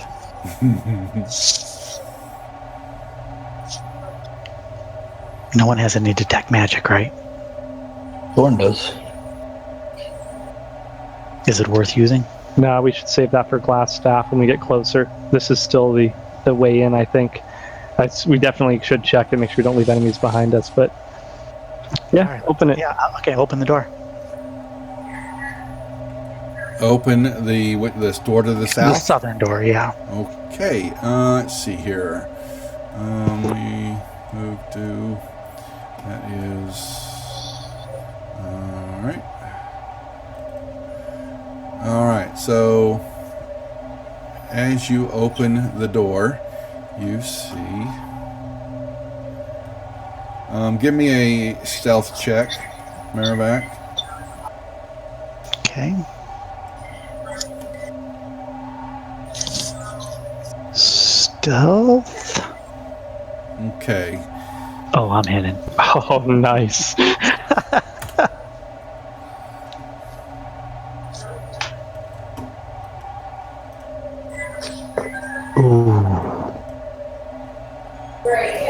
No one has any detect magic, right? Thorn does. Is it worth using? No, we should save that for glass staff when we get closer. This is still the way in, I think. We definitely should check and make sure we don't leave enemies behind us, but yeah, All right. open it. Yeah, okay, open the door. Open this door to the The south. southern door, yeah. Okay, let's see here. We move to, that is, alright. Alright, so as you open the door, you see, give me a stealth check, Merrivac. Okay. Stealth. Okay. Oh, I'm hidden. Oh, nice. Ooh.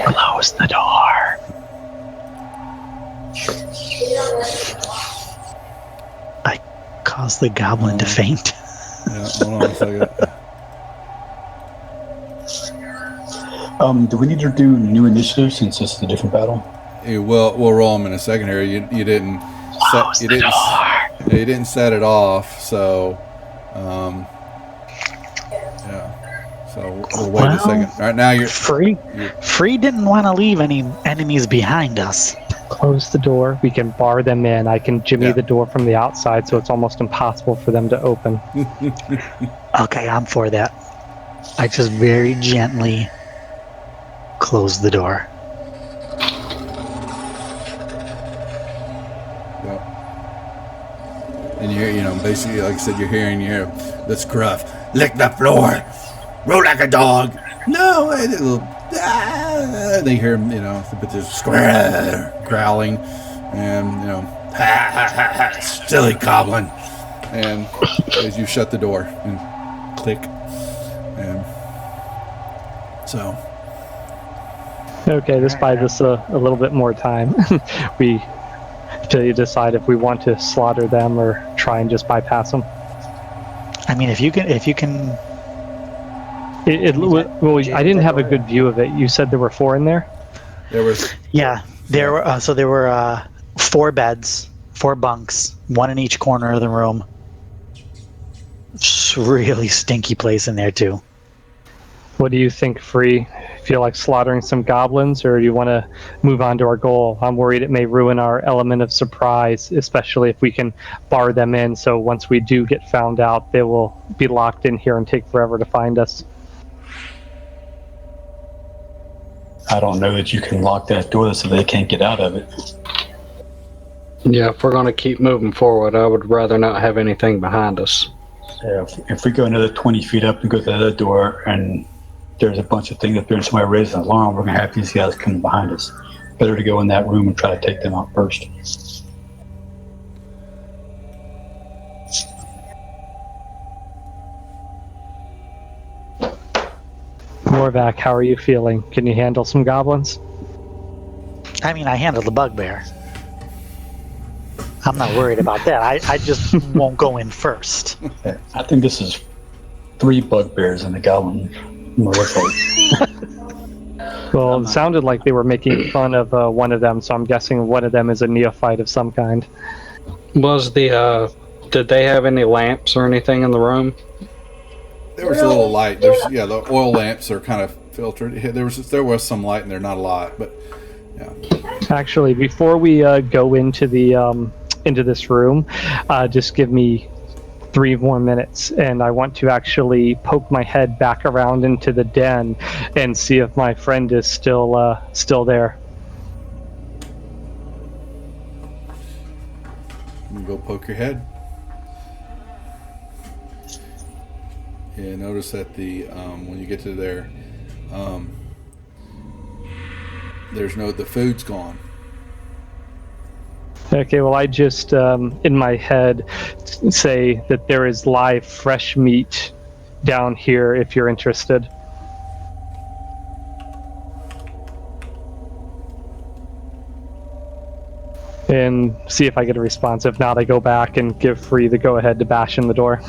Close the door. I caused the goblin to faint. Yeah, hold on a second. Do we need to do new initiative since this is a different battle? We'll roll them in a second here. You didn't set you didn't set it off, so yeah. So we'll wait a second. All right, now you're Free didn't want to leave any enemies behind us. Close the door. We can bar them in. I can jimmy Yeah. the door from the outside, so it's almost impossible for them to open. Okay, I'm for that. I just very gently close the door. Yep. And basically, like I said, you hear this gruff, lick the floor, roll like a dog. No, they hear the just growling, and ha ha ha ha, silly goblin. And as you shut the door and click, and so. Okay, this buys us a little bit more time. Till you decide if we want to slaughter them or try and just bypass them. I mean, if you can, Well, I didn't have a good view of it. You said there were 4 in there? There was yeah, there were. So there were 4 beds, 4 bunks, 1 in each corner of the room. Just really stinky place in there too. What do you think, Free? Feel like slaughtering some goblins, or do you want to move on to our goal? I'm worried it may ruin our element of surprise, especially if we can bar them in. So once we do get found out, they will be locked in here and take forever to find us. I don't know that you can lock that door so they can't get out of it. Yeah, if we're going to keep moving forward, I would rather not have anything behind us. Yeah, if we go another 20 feet up and go to the other door and there's a bunch of things up there and somebody raises an alarm, we're going to have these guys coming behind us. Better to go in that room and try to take them out first. Morvac, how are you feeling? Can you handle some goblins? I mean, I handled the bugbear. I'm not worried about that. I just won't go in first. I think this is 3 bugbears and a goblin. Well, it sounded like they were making fun of one of them, so I'm guessing one of them is a neophyte of some kind. Did they have any lamps or anything in the room? There was a little light. The oil lamps are kind of filtered. There was some light in there, not a lot, but yeah. Actually, before we go into this room, just give me 3 more minutes, and I want to actually poke my head back around into the den and see if my friend is still there. You can go poke your head. Yeah, notice that when you get to there, the food's gone. Okay, well, I just, in my head, say that there is live, fresh meat down here if you're interested. And see if I get a response. If not, I go back and give Free the go-ahead to bash in the door.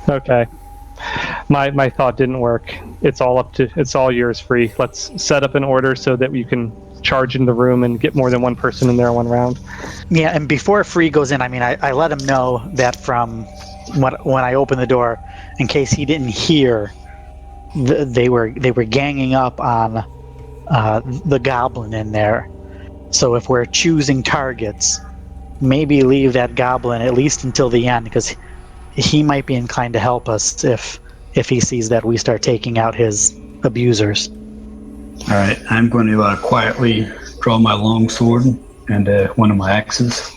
Okay. My thought didn't work. It's all yours, Free. Let's set up an order so that you can charge in the room and get more than one person in there one round. Yeah, and before Free goes in, I mean, I let him know that from when I opened the door, in case he didn't hear, they were ganging up on the goblin in there. So if we're choosing targets, maybe leave that goblin at least until the end, because he might be inclined to help us if he sees that we start taking out his abusers. All right, I'm going to quietly draw my long sword and one of my axes,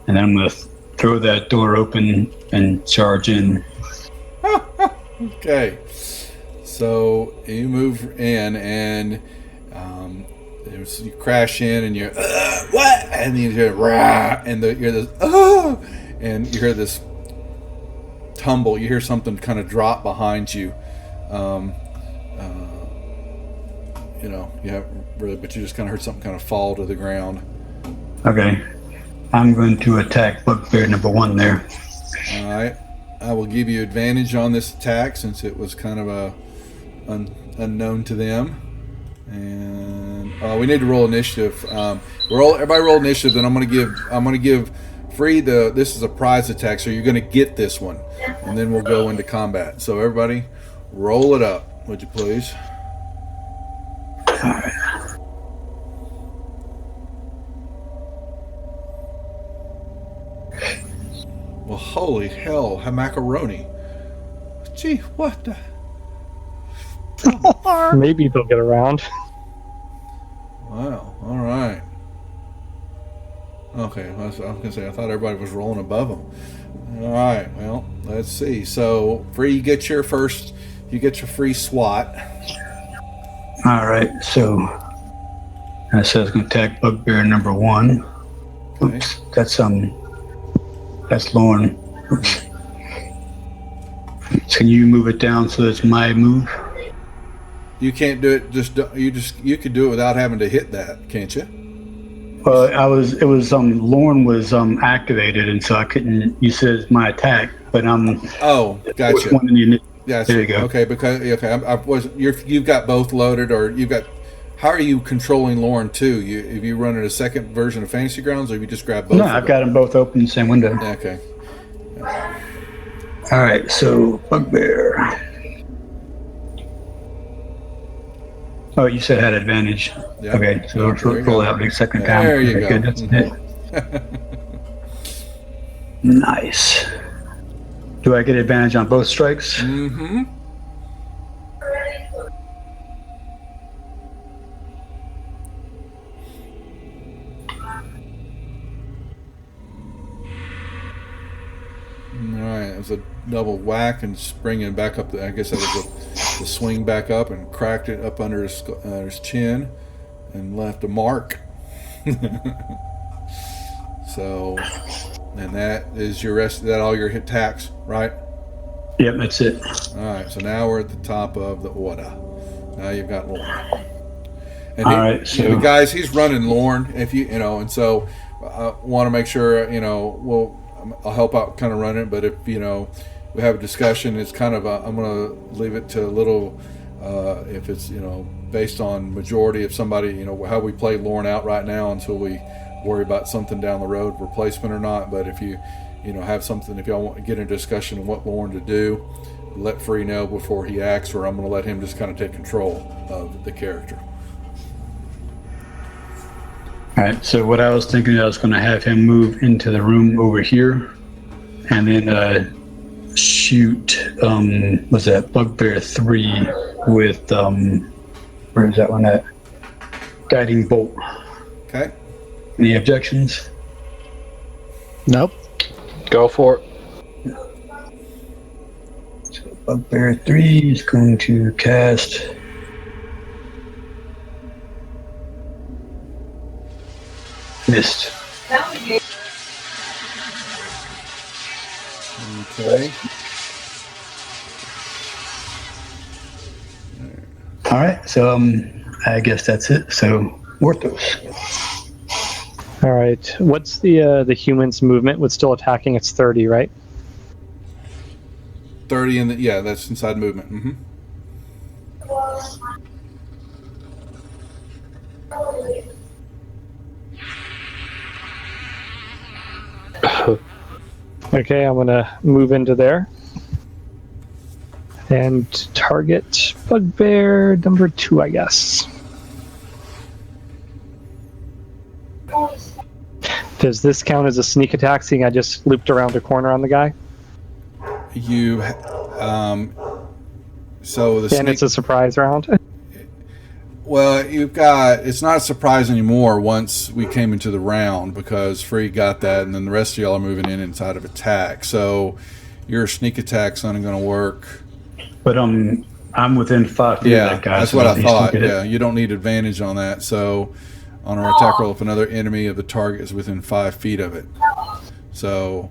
and then I'm going to throw that door open and charge in. Okay, so you move in, and you crash in, and you're what? And you hear rah, and you hear this and you hear this tumble. You hear something kind of drop behind you. You haven't really, but you just kind of heard something kind of fall to the ground. Okay. I'm going to attack bugbear number 1 there. All right. I will give you advantage on this attack since it was kind of unknown to them. And we need to roll initiative. Everybody roll initiative. Then I'm going to give Free this is a prize attack, so you're going to get this one, and then we'll go into combat. So everybody, roll it up, would you please? All right. Well, holy hell, macaroni. Gee, what the? Maybe they'll get around. Wow, all right. Okay, I was going to say, I thought everybody was rolling above them. All right, well, let's see. So, Free, you get your free SWAT. All right, so I said I was going to attack bugbear number 1. Okay. Oops, that's Lauren. Oops. Can you move it down so it's my move? You can't do it. You could do it without having to hit that, can't you? Well, Lauren was activated, and so I couldn't. You said it's my attack, but Oh, gotcha. One in the, Gotcha. there you go. Okay, because you've got both loaded, or you've got. How are you controlling Lauren too? Have you running a second version of Fantasy Grounds, or have you just grabbed both? No, I've got them both open in the same window. Okay. All right, so bugbear. Oh, you said had advantage. Yep. Okay, so Yep, there you roll go. out the second time. There you Okay, go. good, that's it. Nice. Do I get advantage on both strikes? Mm-hmm. All right, it was a double whack and springing back up. I guess that was the swing back up and cracked it up under his chin and left a mark. So, and that is your rest. That all your hit attacks, right? Yep, that's it. All right. So now we're at the top of the order. Now you've got Lorne. And All right, so guys, he's running Lorne. If and so I want to make sure I'll help out kind of run it, but if we have a discussion, it's kind of I'm going to leave it to a little if it's based on majority of somebody how we play Lorne out right now until we worry about something down the road, replacement or not. But if you have something, if y'all want to get into discussion on what Lorne to do, let Free know before he acts, or I'm going to let him just kind of take control of the character. all right. So what I was thinking, I was going to have him move into the room over here, and then shoot. Was that bugbear 3 with where is that one at? Guiding bolt. Okay. Any objections? Nope. Go for it. So bugbear 3 is going to cast. Missed. Okay. All right. So I guess that's it. So Orthos. All right. What's the human's movement with still attacking? It's 30, right? 30 in that's inside movement. Mm-hmm. Okay, I'm gonna move into there and target bugbear number 2, I guess. Does this count as a sneak attack, seeing I just looped around a corner on the guy? So the And it's a surprise round. Well, it's not a surprise anymore once we came into the round, because Free got that, and then the rest of y'all are moving in inside of attack. So your sneak attack's not going to work. But I'm within 5 feet of that guy. That's so what at I least thought. look at it. Yeah, you don't need advantage on that. So on our attack roll, if another enemy of the target is within 5 feet of it. So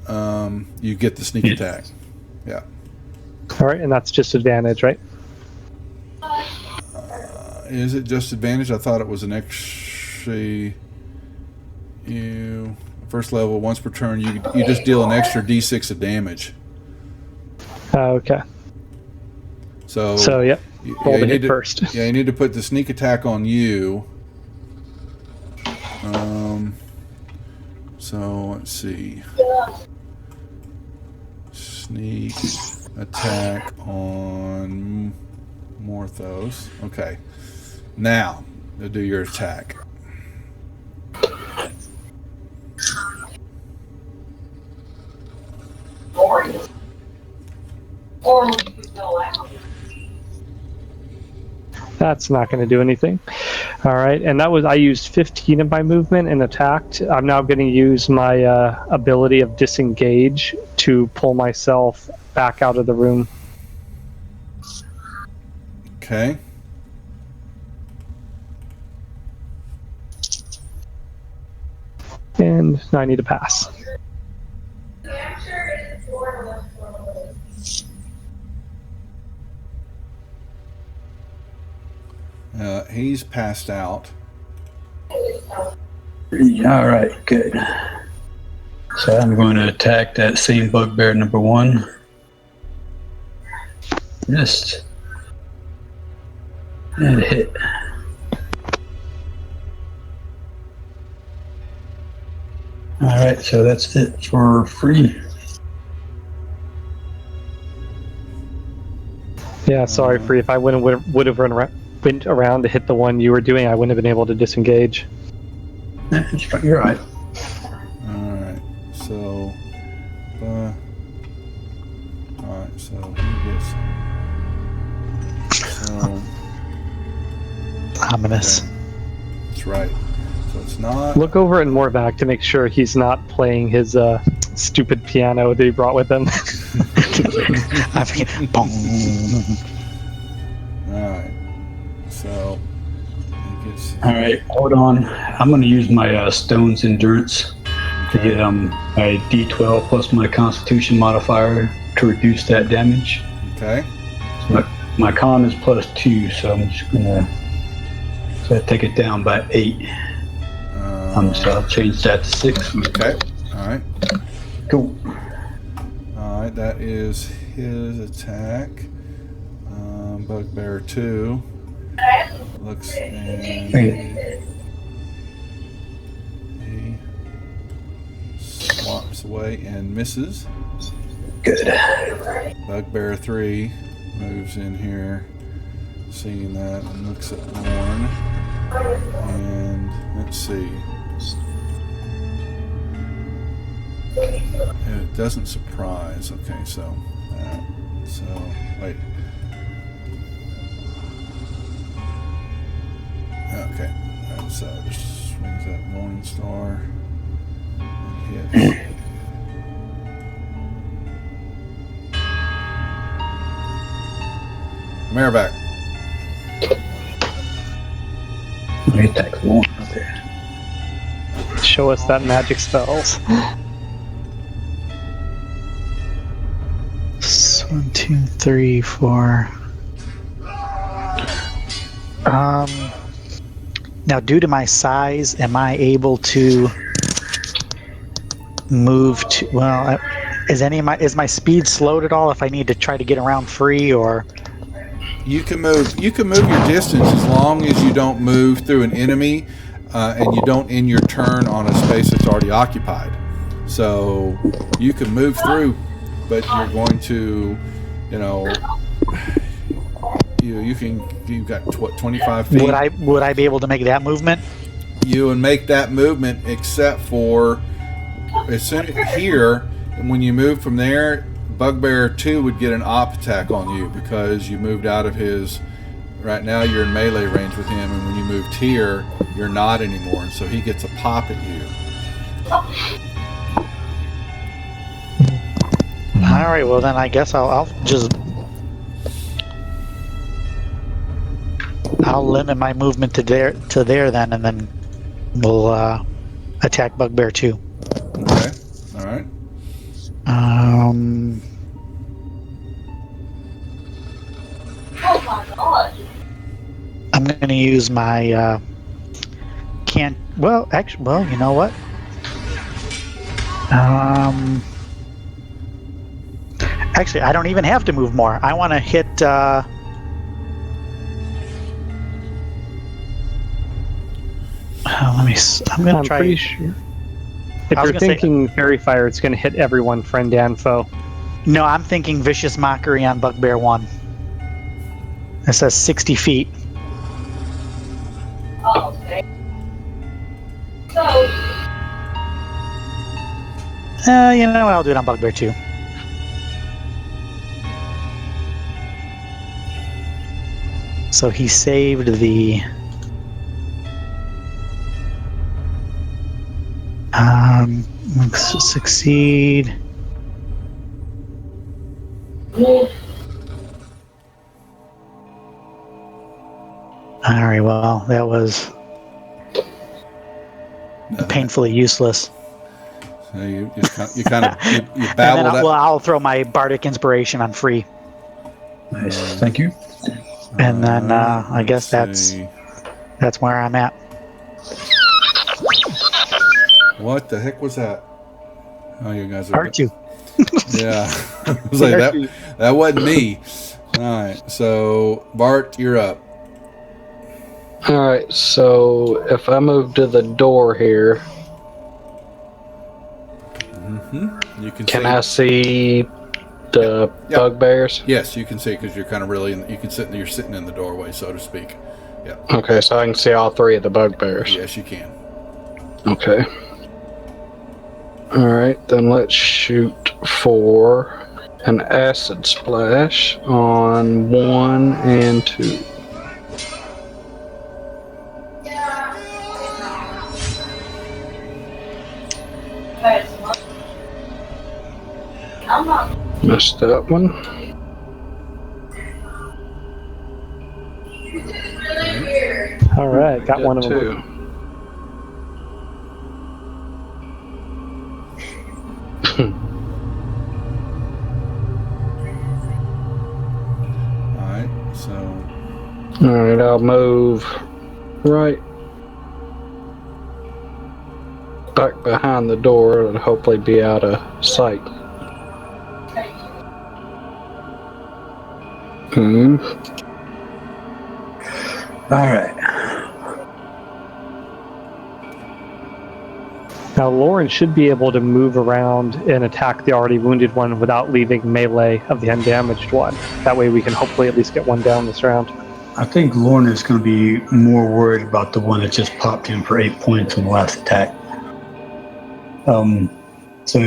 you get the sneak attack. Yeah. All right, and that's just advantage, right? Is it just advantage? I thought it was an extra. You first level once per turn. You just deal an extra d6 of damage. Okay. So yep. Roll the hit first. Yeah, you need to put the sneak attack on you. So let's see. Sneak attack on Morthos. Okay. Now, to do your attack. That's not going to do anything. All right, and I used 15 of my movement and attacked. I'm now going to use my ability of disengage to pull myself back out of the room. Okay. And now I need to pass. He's passed out. All right, good. So I'm going to attack that same bugbear number 1. Missed. And hit. All right, so that's it for free. Yeah, sorry, Free. If I would have went around to hit the one you were doing, I wouldn't have been able to disengage. You're right. Alright, so alright, so he gets Ominous. Okay. That's right. So it's not Look over at Morvac to make sure he's not playing his stupid piano that he brought with him. I forget. Boom. alright. So he gets All right, hold on. I'm going to use my Stone's Endurance to get my D12 plus my Constitution modifier to reduce that damage. okay. So my con is +2, so I'm just going to take it down by 8. So I'll change that to 6. Okay. Alright. Cool. Alright, that is his attack. Bugbear 2. Looks and he swaps away and misses. Good. Bugbear 3 moves in here, seeing that, and looks at Lorne. And let's see. It doesn't surprise. Okay, so wait. Okay, so just swings that Morning Star and hits. Mariback. Let me attack the one up there. Show us that magic spells. 1, 2, 3, 4. Now, due to my size, am I able to move to? Well, is my speed slowed at all if I need to try to get around free, or? You can move your distance as long as you don't move through an enemy and you don't end your turn on a space that's already occupied. So you can move through, but you're going to, you've got 25 feet. Would I be able to make that movement? You would make that movement, except for as soon here, when you move from there, Bugbear 2 would get an op attack on you because you moved out of his. Right now you're in melee range with him, and when you moved here, you're not anymore, and so he gets a pop at you. All right. Well, then I guess I'll limit my movement to there then, and then we'll attack Bugbear 2. Okay. All right. Um, Oh my god. I'm going to use my can't. Well, actually, well, you know what? Actually, I don't even have to move more. I want to hit. Let me. I'm going to I'm try. pretty sure. If I was you're gonna say- thinking Fairy Fire, it's going to hit everyone, friend and foe. No, I'm thinking Vicious Mockery on Bugbear 1. It says 60 feet. Oh, okay. So, You know what? I'll do it on Bugbear 2. So he saved the. Succeed. All right. Well, that was painfully useless. So you kind of you And then babbled out. I'll throw my Bardic Inspiration on free, Nice. Thank you. and then I guess let's see. that's where I'm at. What the heck was that? Oh, you guys are. Part 2. Yeah, I was like that wasn't me. All right, so Bart, you're up. Alright, so if I move to the door here, You can can see. I see the Yeah. bugbears? Yes, you can see because you're kind of really. You can sit. You're sitting in the doorway, so to speak. Yeah. Okay, so I can see all three of the bugbears. Yes, you can. Okay. Alright, then let's shoot for an acid splash on 1 and 2. I'm not. Missed that one. All right, got one of them. Two. All right, so Alright, I'll move right back behind the door and hopefully be out of sight. All right. Now, Lauren should be able to move around and attack the already wounded one without leaving melee of the undamaged one. That way we can hopefully at least get one down this round. I think Lorna's going to be more worried about the one that just popped him for 8 points in the last attack. So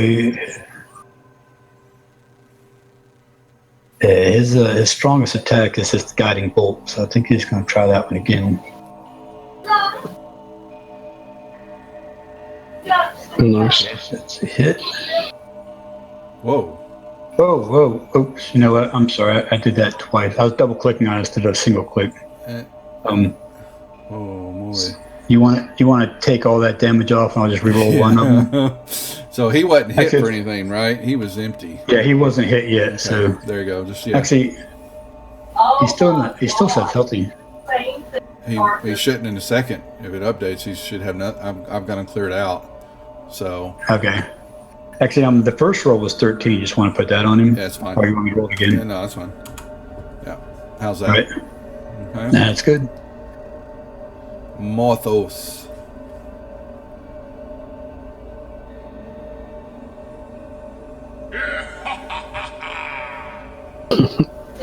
his strongest attack is his guiding bolt. So I think he's going to try that one again. Nice. That's a hit. whoa. Whoa. Oops. You know what? I'm sorry. I did that twice. I was double clicking on it instead of single click. Eh, Um, Oh, boy. you want to take all that damage off, and I'll just reroll one of them. So he wasn't hit Actually- for anything, right? He was empty. Yeah, he wasn't hit yet. So Okay, there you go. Just yeah. actually, he's still says healthy. He shouldn't in a second. If it updates, he should have not. I've got him cleared out. So Okay. Actually, the first roll was 13. Just want to put that on him. yeah, it's fine. Or you want me to roll it again? Yeah, no, that's fine. Yeah. How's that? All right. Okay. That's good. Morthos.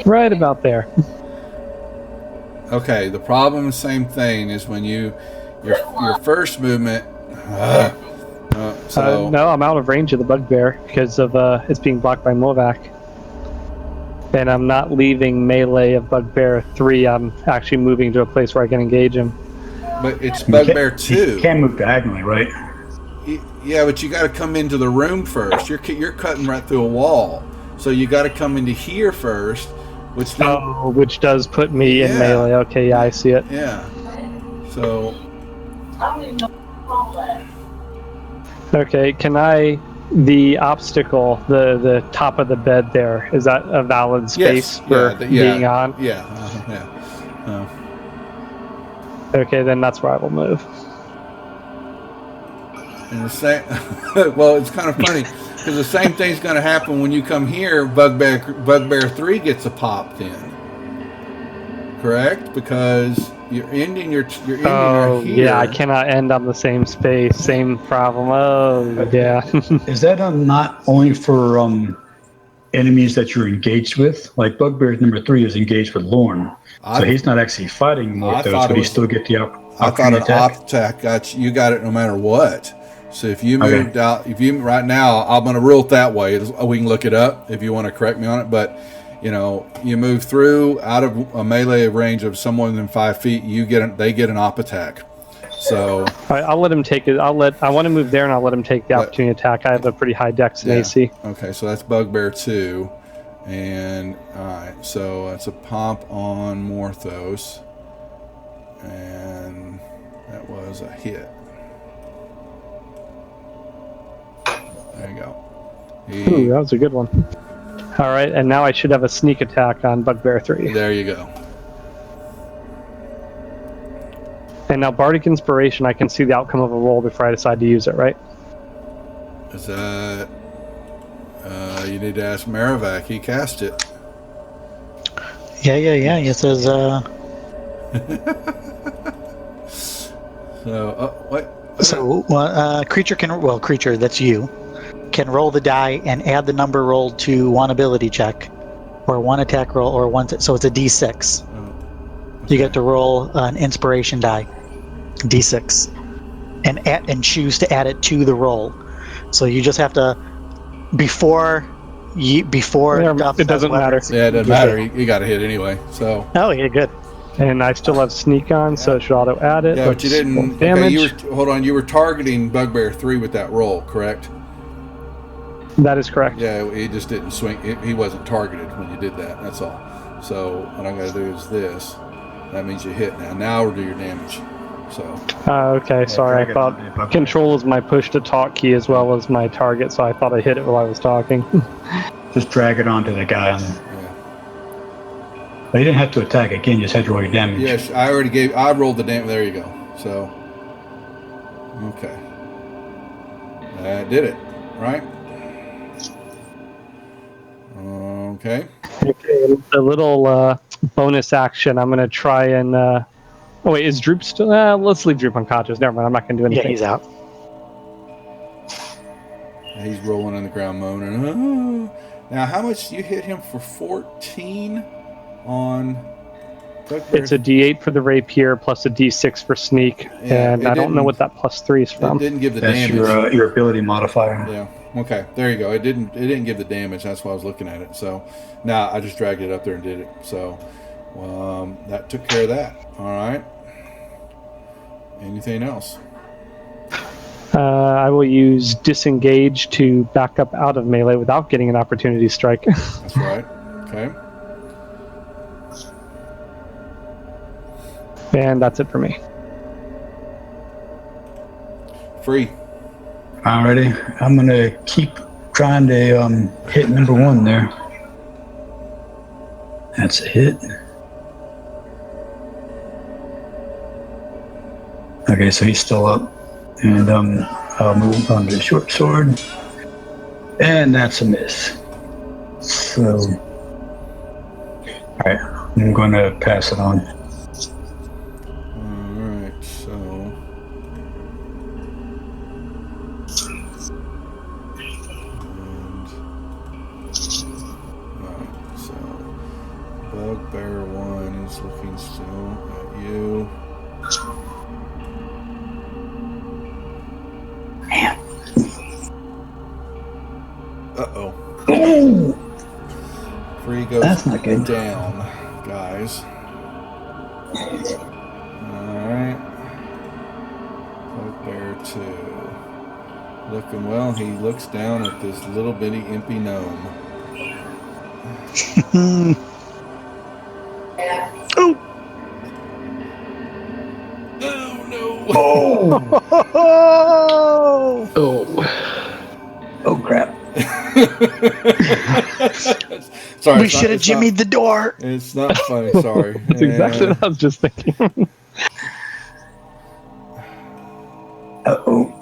Right about there. Okay, the problem, same thing, is when your first movement. So No, I'm out of range of the bugbear because of it's being blocked by Movac. And I'm not leaving melee of bugbear 3. I'm actually moving to a place where I can engage him. but it's Bugbear You 2. can move diagonally, right? Yeah, but you got to come into the room first. You're cutting right through a wall, so you got to come into here first, which Which does put me in Yeah. melee. Okay, yeah, I see it. yeah. So I don't even know what to call that. Okay, can I The obstacle, the top of the bed there, is that a valid space for being on? Yeah. Okay, then that's where I will move. And the same. Well, it's kind of funny because the same thing's going to happen when you come here. Bugbear 3 gets a pop then, correct? Because you're ending right here. Yeah, I cannot end on the same space, same problem. Oh, yeah. Is that not only for enemies that you're engaged with? Like Bugbear number 3 is engaged with Lorne, so he's not actually fighting Morthos, but he still get the I thought an op attack got you got it no matter what. So if you moved out, right now, I'm going to rule it that way. We can look it up if you want to correct me on it, but you move through out of a melee range of someone within 5 feet, they get an op attack. So I'll let him take it. I want to move there, and I'll let him take the opportunity attack. I have a pretty high dex and AC. Okay, so that's Bugbear 2, and all right, so that's a pop on Morthos, and that was a hit. There you go. Ooh, that was a good one. All right, and now I should have a sneak attack on Bugbear 3. There you go. And now Bardic Inspiration, I can see the outcome of a roll before I decide to use it, right? Is that... you need to ask Maravac. He cast it. Yeah. It says, So, what? So, creature, that's you, can roll the die and add the number rolled to one ability check, or one attack roll, or one. So it's a D6. Oh, okay. You get to roll an inspiration die, D6, and choose to add it to the roll. So you just have to before. It doesn't matter. Yeah, it doesn't matter. You got to hit anyway. So. Oh, yeah, good. And I still have sneak on, so it should auto add it. Yeah, but you didn't. Damage. Okay, hold on. You were targeting Bugbear 3 with that roll, correct? That is correct. Yeah, he just didn't swing. He wasn't targeted when you did that. That's all. So what I'm going to do is this. That means you hit now. Now do your damage. So. Okay, sorry. I thought control is my push to talk key as well as my target, so I thought I hit it while I was talking. Just drag it onto the guy. Yeah. But you didn't have to attack again. You just had to roll your damage. Yes, I rolled the damage. There you go. So. Okay. That did it. Right? Okay. Okay, a little bonus action. I'm going to try and... oh, wait, is Droop still... let's leave Droop unconscious. Never mind, I'm not going to do anything. Yeah, he's out. He's rolling on the ground moaning. Oh. Now, how much you hit him for 14 on... It's a D8 for the rapier plus a D6 for sneak, and I don't know what that plus 3 is from. It didn't give the That's damage. your ability modifier. Yeah. Okay. There you go. It didn't give the damage. That's why I was looking at it. So now I just dragged it up there and did it. So that took care of that. All right. Anything else? I will use disengage to back up out of melee without getting an opportunity strike. That's right. Okay. And that's it for me. Free. Alrighty, I'm gonna keep trying to hit number 1 there. That's a hit. Okay, so he's still up, and I'll move on to the short sword, and that's a miss. So, all right, I'm going to pass it on. Alright, so... Alright, so... Bugbear 1 is looking still at you. Uh-oh. Free goes That's not good. down, guys. Alright. Bugbear 2. Looking well, he looks down at this little bitty impy gnome. Oh! Oh no! Oh! Oh. Oh crap. Sorry, We should have jimmied the door. It's not funny. Sorry. That's exactly what I was just thinking. Uh-oh.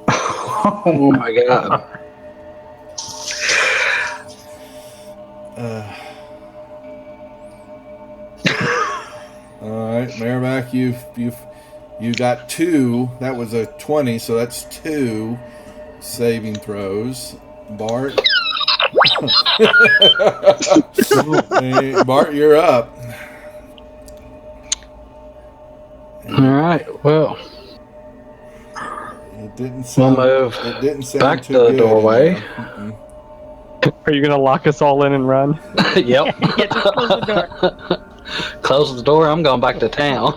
Oh my god. All right, Merrimack, you got 2. That was a 20, so that's 2 saving throws. Bart. Hey, Bart, you're up. All right. Well, It didn't we'll sound. move It didn't sound back too to the good, doorway. Mm-mm. Are you gonna lock us all in and run? Yep. Yeah, just close the door. Close the door. I'm going back to town.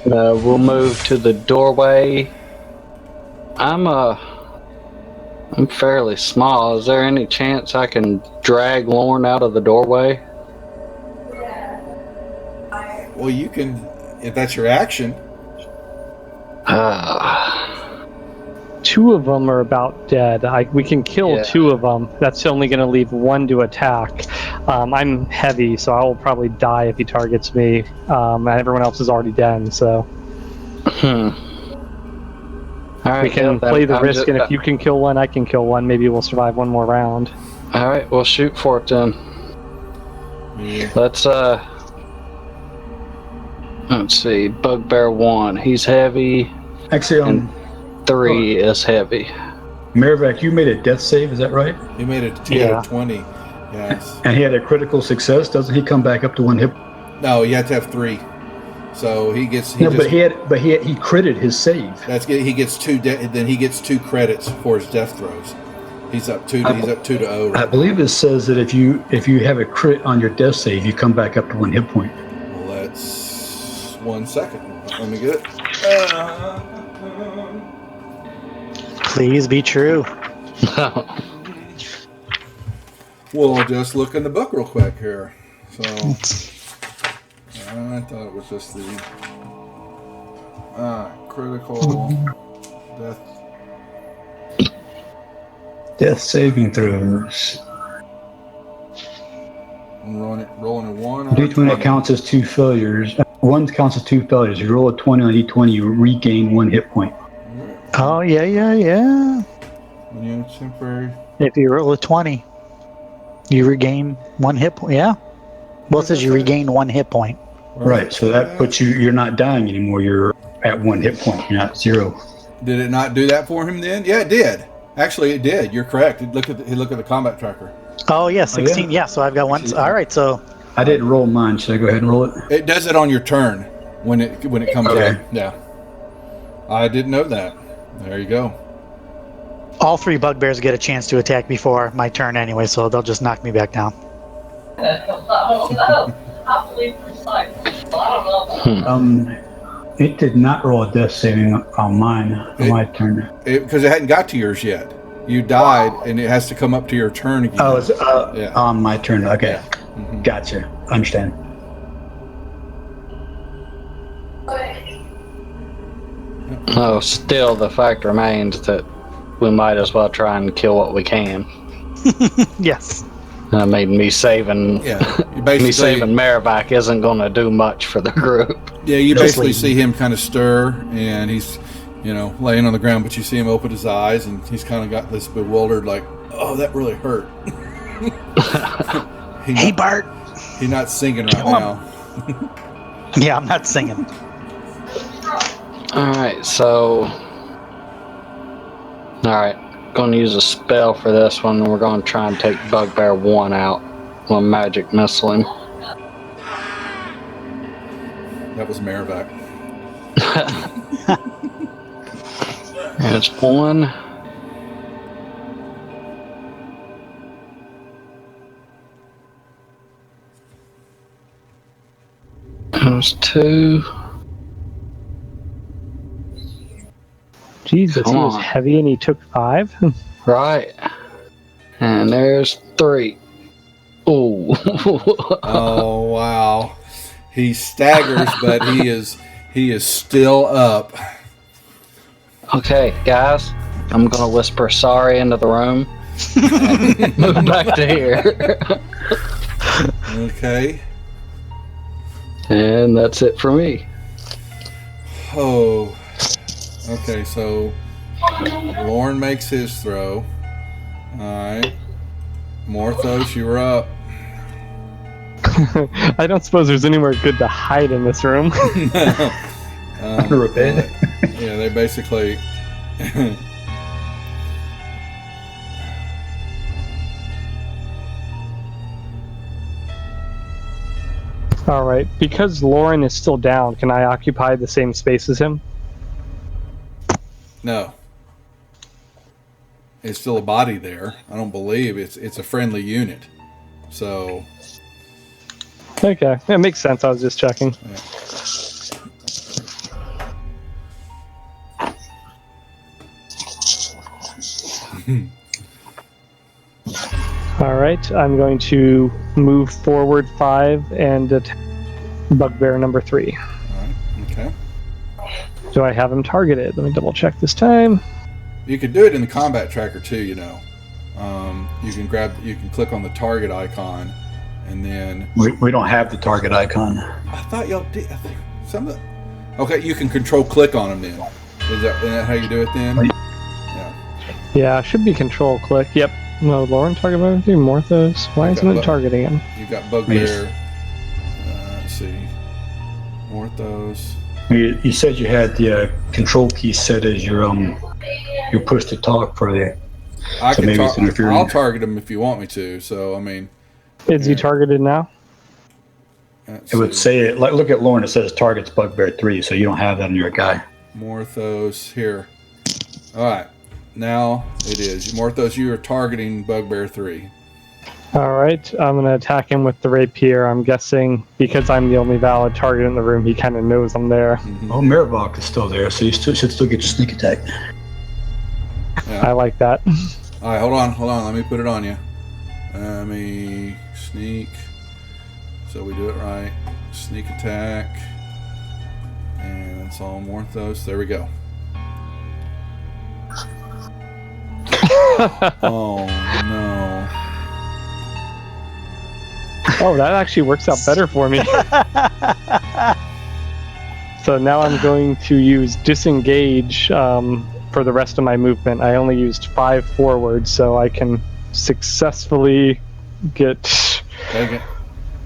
We'll move to the doorway. I'm fairly small. Is there any chance I can drag Lorne out of the doorway? Well, you can, if that's your action. 2 of them are about dead. We can kill Yeah. 2 of them. That's only going to leave 1 to attack. I'm heavy, so I will probably die if he targets me. And everyone else is already dead, so All right. we can yeah, play the I'm risk. just- And if you can kill 1, I can kill 1. Maybe we'll survive 1 more round. All right. We'll shoot for it then. Yeah. Let's see. Bugbear 1. He's heavy. Actually, 3 is heavy. Merrivac, you made a death save, is that right? He made it to Yeah. 20. Yes. And he had a critical success. Doesn't he come back up to 1 hit? No, you have to have 3. So he gets. No, but he critted his save. That's good. He gets 2. Then he gets 2 credits for his death throws. He's up 2. He's up 2 to 0. I believe it says that if you have a crit on your death save, you come back up to 1 hit point. Well, let's 1 second. Let me get it. Please be true. We'll just look in the book real quick here. So I thought it was just the critical death. Death saving throws. I'm rolling a 1. D20 counts as 2 failures. 1 counts as 2 failures. You roll a 20 on D20, you regain 1 hit point. Oh, yeah. When you temporary. If you roll a 20, you regain 1 hit point. Yeah. Well, it says you regain 1 hit point. Right, so that puts you're not dying anymore. You're at 1 hit point. You're not 0. Did it not do that for him then? Yeah, it did. Actually, it did. You're correct. Look at the combat tracker. Oh, yeah, 16. Yeah, so I've got 1. All right, so I didn't roll mine. Should I go ahead and roll it? It does it on your turn when it comes Okay. up. Yeah. I didn't know that. There you go. all 3 bugbears get a chance to attack before my turn anyway, so they'll just knock me back down. It did not roll a death saving on mine on my turn. Because it hadn't got to yours yet. You died, and it has to come up to your turn again. Oh, it's Yeah. on my turn. Okay, Yeah. Mhm. gotcha. Understand. Oh, still the fact remains that we might as well try and kill what we can. Yes. I mean, me saving Yeah. You basically, me saving Merrivac isn't going to do much for the group. Yeah, you Just basically leave. see him kind of stir, and he's, laying on the ground, but you see him open his eyes, and he's kind of got this bewildered, like, oh, that really hurt. Hey, Bart. He's not singing right Kill him. now. Yeah, I'm not singing. Alright, so... Alright, going to use a spell for this one. We're going to try and take Bugbear 1 out. We'll magic missile him. That was Merrivac. There's 1. There's 2. Jesus, Come he was on. heavy and he took 5. Right. And there's 3. Ooh. Oh, wow. He staggers, but he is still up. Okay, guys, I'm gonna whisper sorry into the room and move back to here. Okay. And that's it for me. Oh. Okay, so Lauren makes his throw. Alright. Morthos, you were up. I don't suppose there's anywhere good to hide in this room. Under a bed. Yeah, they basically. All right, because Lauren is still down, can I occupy the same space as him? No. It's still a body there. I don't believe it's a friendly unit. So. Okay, that makes sense. I was just checking. All right, I'm going to move forward 5 and attack bugbear number 3. All right. Okay. Do I have him targeted? Let me double check this time. You could do it in the combat tracker too. You know, you can click on the target icon, and then We don't have the target icon. I thought y'all did. I think some of the. Okay, you can control click on them then. Is that how you do it then? Yeah. Yeah, should be control click. Yep. No, Lauren target bugbear 3. Morthos. Why isn't it targeting him? You got bugbear. Let's see. Morthos. You said you had the control key set as your push to talk for the. I So can maybe it's interfering. I'll target him if you want me to. So I mean, Is he targeted now? let's It would see. say it. Like, look at Lauren. It says targets bugbear 3, so you don't have that on your guy. Morthos here. All right. Now it is Morthos. You are targeting bugbear 3. All right, I'm going to attack him with the rapier. I'm guessing because I'm the only valid target in the room, he kind of knows I'm there. Oh, Marivok is still there, so you should still get your sneak attack. I like that. All right, hold on. Let me put it on you. Let me sneak. So we do it right. Sneak attack. And it's all Morthos. There we go. Oh, no. Oh, that actually works out better for me. So now I'm going to use disengage for the rest of my movement. I only used 5 forward, so I can successfully get Take it.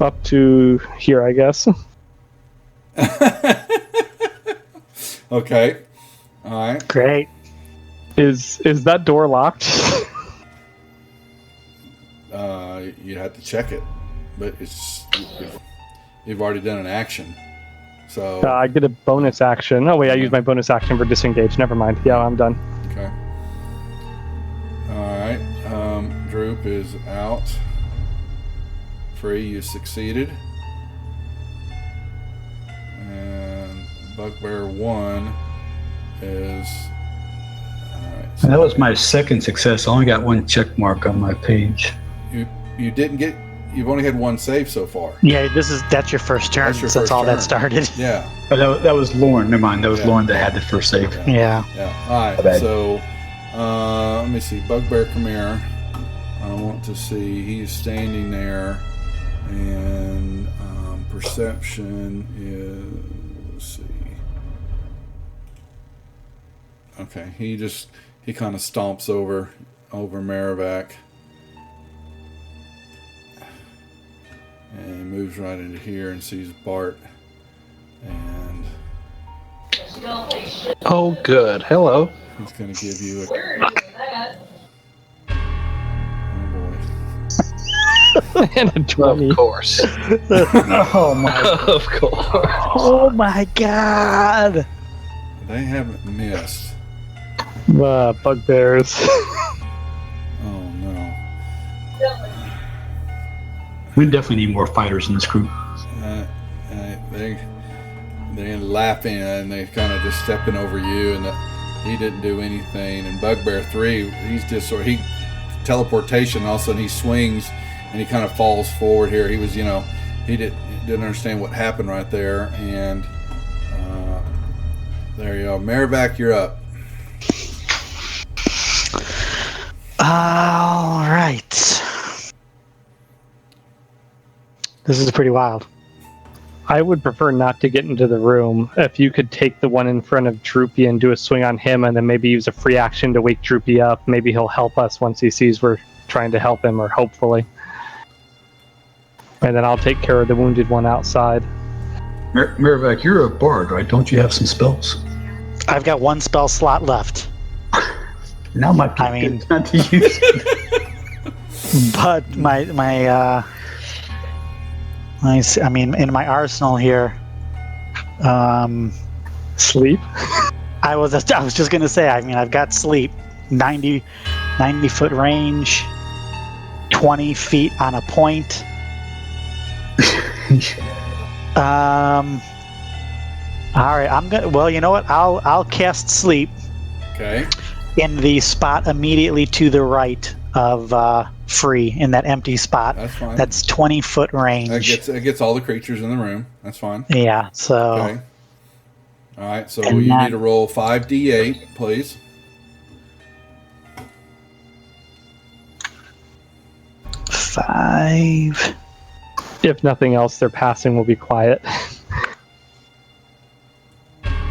up to here, I guess. Okay. All right. Great. Is that door locked? You have to check it, but you've already done an action. So I get a bonus action. Oh wait, I used my bonus action for disengage. Never mind. Yeah, I'm done. okay. All right. Droop is out. Free, you succeeded. And Bugbear 1 is. Alright, so And that was my second success. I only got 1 check mark on my page. you didn't get. You've only had 1 save so far. Yeah, that's your first turn That's your since first all that turn. started. Yeah. Oh, that was Lauren. Never mind. That was Yeah. Lauren that had the first save. Yeah. Yeah. All right. bad. So, let me see. Bugbear, come here. I want to see. He's standing there, and perception is. Let's see. Okay. He kind of stomps over Marivac, and moves right into here and sees Bart, and Oh, good. Hello. he's going to give you a. Oh boy. And a 20. Of course. Oh my. Of course. Oh my God. They haven't missed. Bugbears. Oh no. We definitely need more fighters in this group. They're laughing and they're kind of just stepping over you, and he didn't do anything. And Bugbear 3, he's just he teleportation. All of a sudden he swings and he kind of falls forward here. He was, he didn't understand what happened right there. And there you go, Marivac, you're up. All right. This is pretty wild. I would prefer not to get into the room. If you could take the one in front of Droopy and do a swing on him, and then maybe use a free action to wake Droopy up. Maybe he'll help us once he sees we're trying to help him, or hopefully. And then I'll take care of the wounded one outside. Miravac, you're a bard, right? Don't you have some spells? I've got one spell slot left. Now might be I good mean- time to use it. But I mean, in my arsenal here, Sleep? I was just gonna say. I mean, I've got sleep, 90 foot range, 20 feet on a point. All right, I'm gonna. Well, you know what? I'll cast sleep Okay. in the spot immediately to the right of free, in that empty spot. That's fine. That's 20 foot range. It gets all the creatures in the room. That's fine. Yeah. So. Okay. All right. So And you that- need to roll 5d8, please. Five. If nothing else, their passing will be quiet.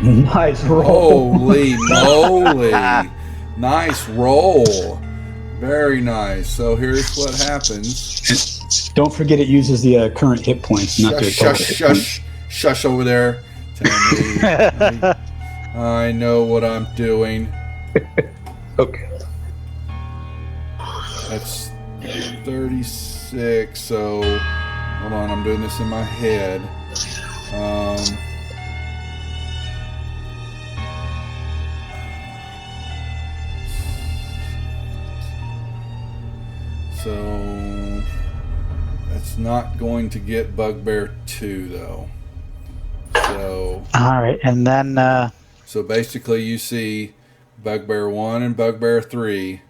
Nice roll. Holy moly! Nice roll. Very nice. So here's what happens. Don't forget it uses the current hit points, not their total hit points. Shush over there. Tammy. I know what I'm doing. Okay. That's 36. So hold on, I'm doing this in my head. So that's not going to get Bugbear 2 though. So All right, and then so basically you see Bugbear 1 and Bugbear 3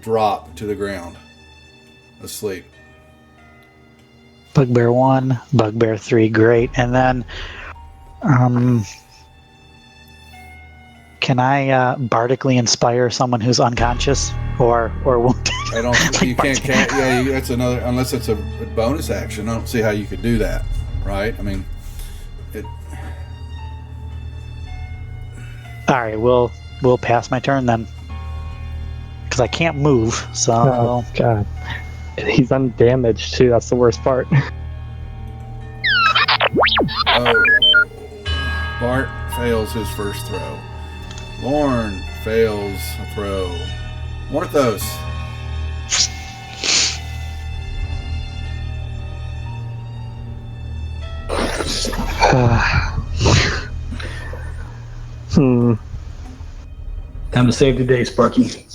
drop to the ground asleep. Bugbear 1, Bugbear 3, great. And then, can I bardically inspire someone who's unconscious or wounded? I don't. You can't. Yeah, that's another. Unless it's a bonus action. I don't see how you could do that. Right? I mean, it. All right, we'll pass my turn then, because I can't move. So Oh, God. He's undamaged, too. That's the worst part. Oh, Bart fails his first throw. Lorne fails a throw. Morthos. Time to save the day, Sparky.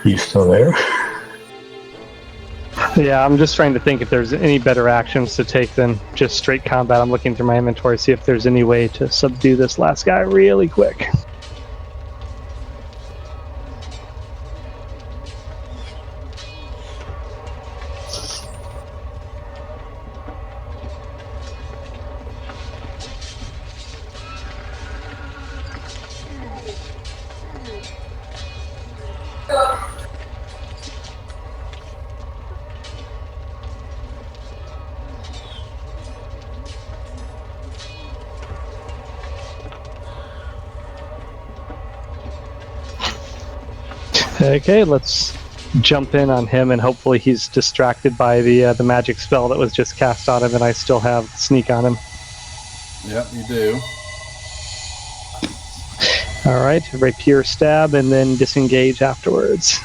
You still there? Yeah, I'm just trying to think if there's any better actions to take than just straight combat. I'm looking through my inventory to see if there's any way to subdue this last guy really quick. Okay, let's jump in on him, and hopefully he's distracted by the magic spell that was just cast on him, and I still have sneak on him. Yep, you do. All right, rapier stab, and then disengage afterwards.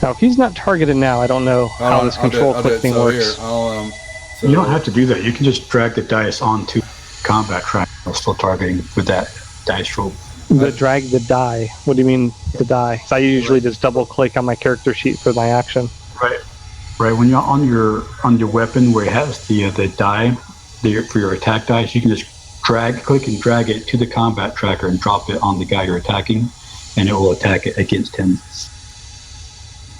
Now, if he's not targeted now, I don't know how this control click thing so works. Here, You don't have to do that. You can just drag the dice onto combat track. I was still targeting with that dice roll. The drag the die. What do you mean the die? 'Cause I usually just double click on my character sheet for my action. Right. Right. When you're on your weapon where it has the die for your attack dice, you can just click and drag it to the combat tracker and drop it on the guy you're attacking, and it will attack it against him.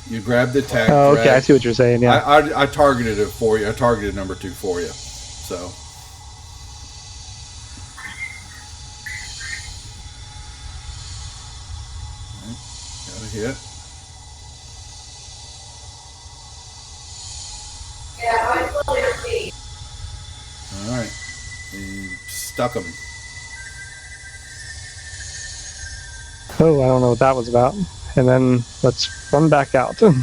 You grab the tag. Oh, okay, drag. I see what you're saying. Yeah. I targeted it for you. I targeted number 2 for you. So. Got a hit. All right. You stuck him. Oh, I don't know what that was about. And then let's run back out. Who's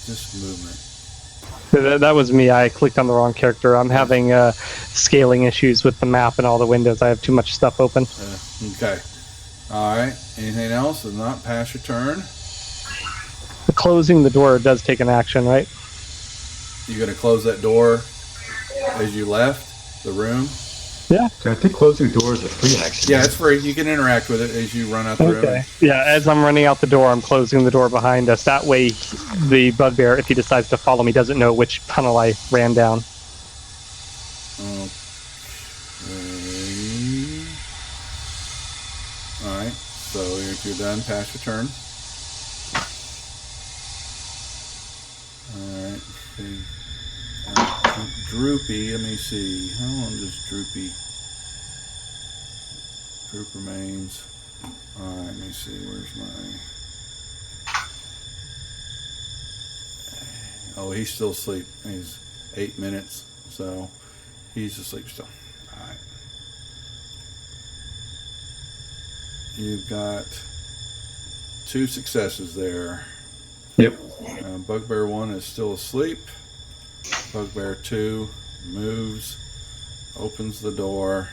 this movement? That was me. I clicked on the wrong character. I'm having scaling issues with the map and all the windows. I have too much stuff open. Okay. All right. Anything else? If not, pass your turn. Closing the door does take an action, right? You gonna close that door as you left the room? Yeah. So I think closing the door is a free action. Yeah, it's free. You can interact with it as you run out the room. Okay. Yeah, as I'm running out the door, I'm closing the door behind us. That way, the bugbear, if he decides to follow me, doesn't know which tunnel I ran down. Okay. All right. So if you're done, pass your turn. All right. See. Droopy. Let me see. How long does Droopy? Droop remains. All right. Let me see. Where's my? Oh, he's still asleep. He's 8 minutes, so he's asleep still. All right. You've got 2 successes there. Yep. Bugbear 1 is still asleep. Bugbear 2 moves, opens the door,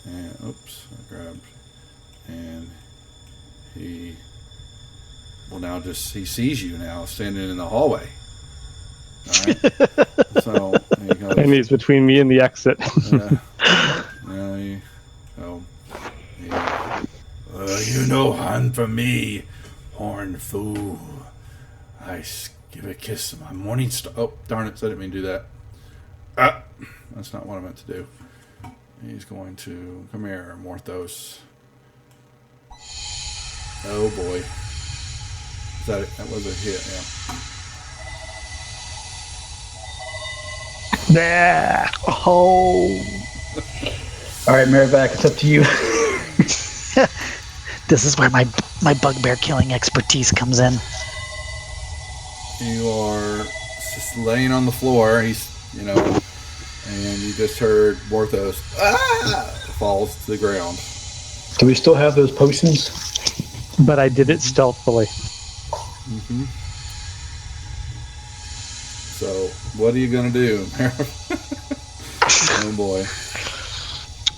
and oops, I grabbed, and he will now he sees you now standing in the hallway. All right. So he goes, And he's between me and the exit. You know, hunt for me, horned fool. Give a kiss to my morning star. Oh, darn it, I didn't mean to do that. That's not what I meant to do. He's going to, come here, Morthos. Oh boy. Is that it? That was a hit, yeah. Yeah. Oh. All right, Marivac, it's up to you. This is where my bugbear killing expertise comes in. You are just laying on the floor. He's, and you just heard Morthos falls to the ground. Do we still have those potions? But I did it stealthily. Mm-hmm. So, what are you going to do? Oh boy.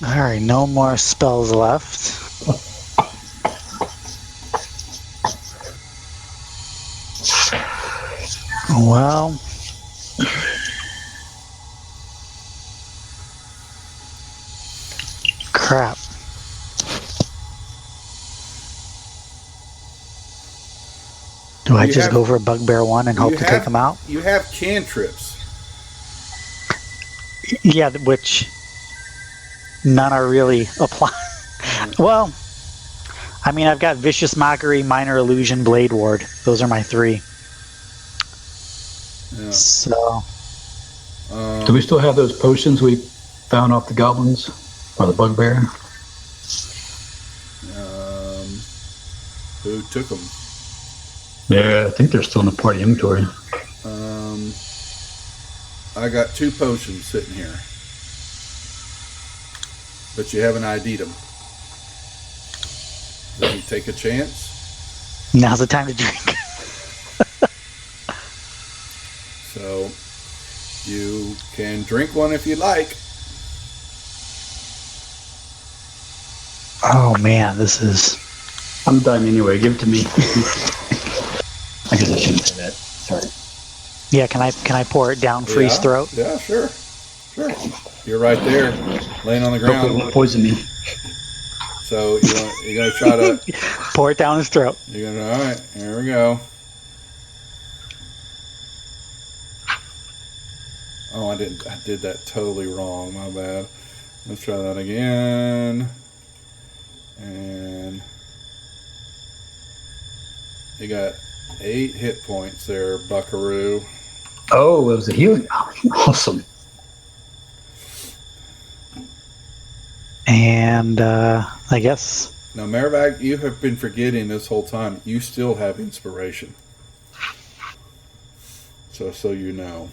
Alright, no more spells left. Well, crap. Do I just go for Bugbear 1 and hope to take him out? You have cantrips. Yeah, which none are really applied. Well, I mean, I've got Vicious Mockery, Minor Illusion, Blade Ward. Those are my 3. Yeah. So, do we still have those potions we found off the goblins or the bugbear? Who took them? Yeah, I think they're still in the party inventory. I got 2 potions sitting here, but you haven't ID'd them. Did you take a chance? now's the time to drink. So you can drink one if you like. Oh man, this is... I'm done anyway. Give it to me. I guess I shouldn't say that. Sorry. Yeah, can I pour it down Free's Yeah. throat? Yeah, sure. Sure. You're right there, laying on the Hopefully it ground. won't poison me. So you're gonna try to. Pour it down his throat. You're gonna. All right. Here we go. Oh, I did that totally wrong. My bad. Let's try that again. And you got 8 hit points there, Buckaroo. Oh, it was a healing. Awesome. And I guess Now, Merrivac, you have been forgetting this whole time. You still have inspiration. So you know.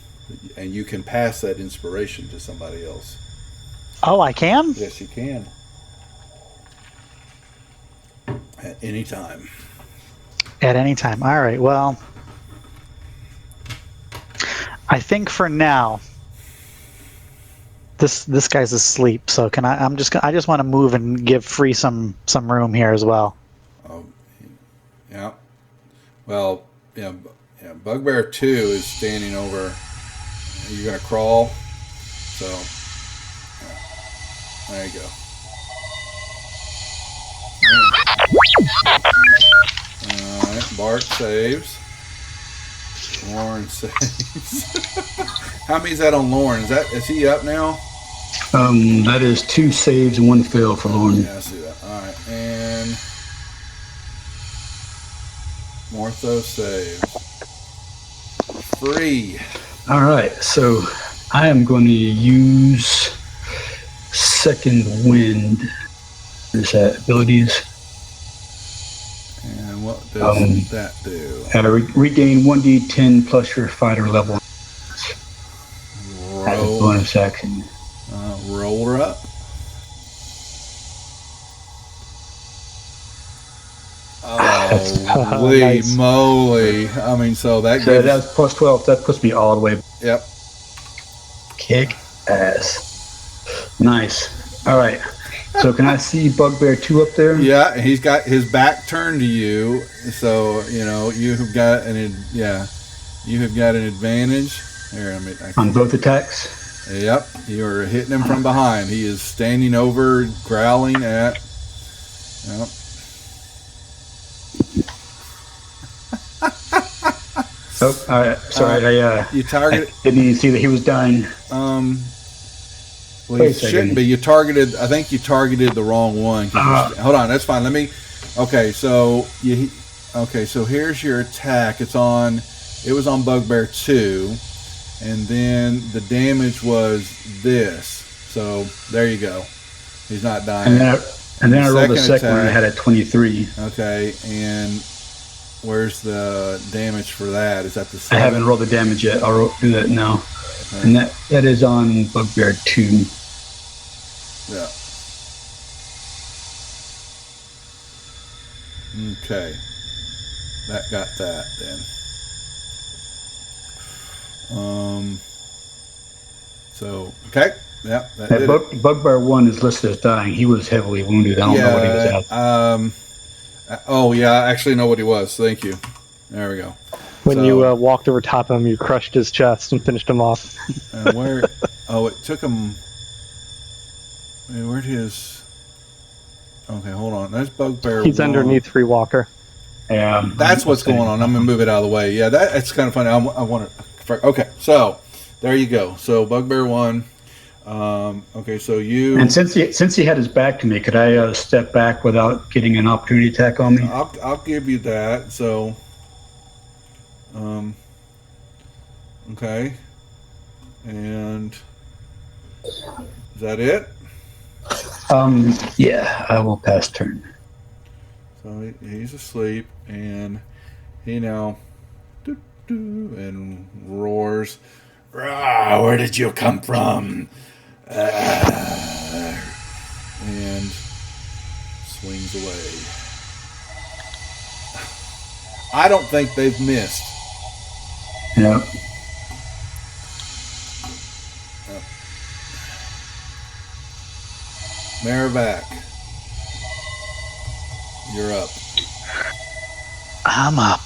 And you can pass that inspiration to somebody else. oh, I can. Yes, you can. At any time. At any time. All right. Well, I think for now, this guy's asleep. So can I? I just want to move and give Free some room here as well. Oh, yeah. Well, yeah. Bugbear 2 is standing over. You're gonna crawl. So there you go. All right. Bart saves. Lauren saves. How many is that on Lauren? Is he up now? That is 2 saves and 1 fail for Lauren. Yeah, I see that. All right, and Mortho saves. Free. All right, so I am going to use Second Wind. There's that abilities. And what does that do? Regain 1d10 plus your fighter level. As a Roll. bonus action. Roll her up. Holy Nice. moly. I mean, so that So gives... that's plus 12. That puts me all the way. Yep. Kick ass. Nice. All right. So can I see Bugbear 2 up there? Yeah, and he's got his back turned to you, so you have got you have got an advantage. Here, On both attacks? Yep, you are hitting him from behind. He is standing over, growling at. Yep. Oh, all right. Sorry, You target. I didn't even see that he was dying. Well, Wait you a second. shouldn't be. You targeted. I think you targeted the wrong one. Hold on, that's fine. Let me. Okay, so so here's your attack. It was on Bugbear 2, and then the damage was this. So there you go. He's not dying. And then I rolled the Second second one and I had a 23. Okay, and where's the damage for that? Is that the I 7? haven't rolled the damage yet. I'll do that now. Okay. And that is on Bugbear 2. Yeah. Okay. That got that then. So okay. Yeah, that did it. Bugbear 1 is listed as dying. He was heavily wounded. I don't know what he was out. Oh yeah, I actually know what he was. Thank you. There we go. When you walked over top of him, you crushed his chest and finished him off. Where? Oh, it took him. Where'd his? Okay, hold on. That's Bugbear. He's 1. underneath Free Walker. Yeah, That's what's going on. I'm gonna move it out of the way. Yeah, it's kind of funny. I want to. Okay, so there you go. So Bugbear 1. Okay, so you. And since he had his back to me, could I step back without getting an opportunity attack on me? I'll give you that. So. Okay. And is that it? Yeah, I will pass turn. So he's asleep, and he now and roars, "Rah, where did you come from?" And swings away. I don't think they've missed. Yeah. Merrivac, you're up. I'm up.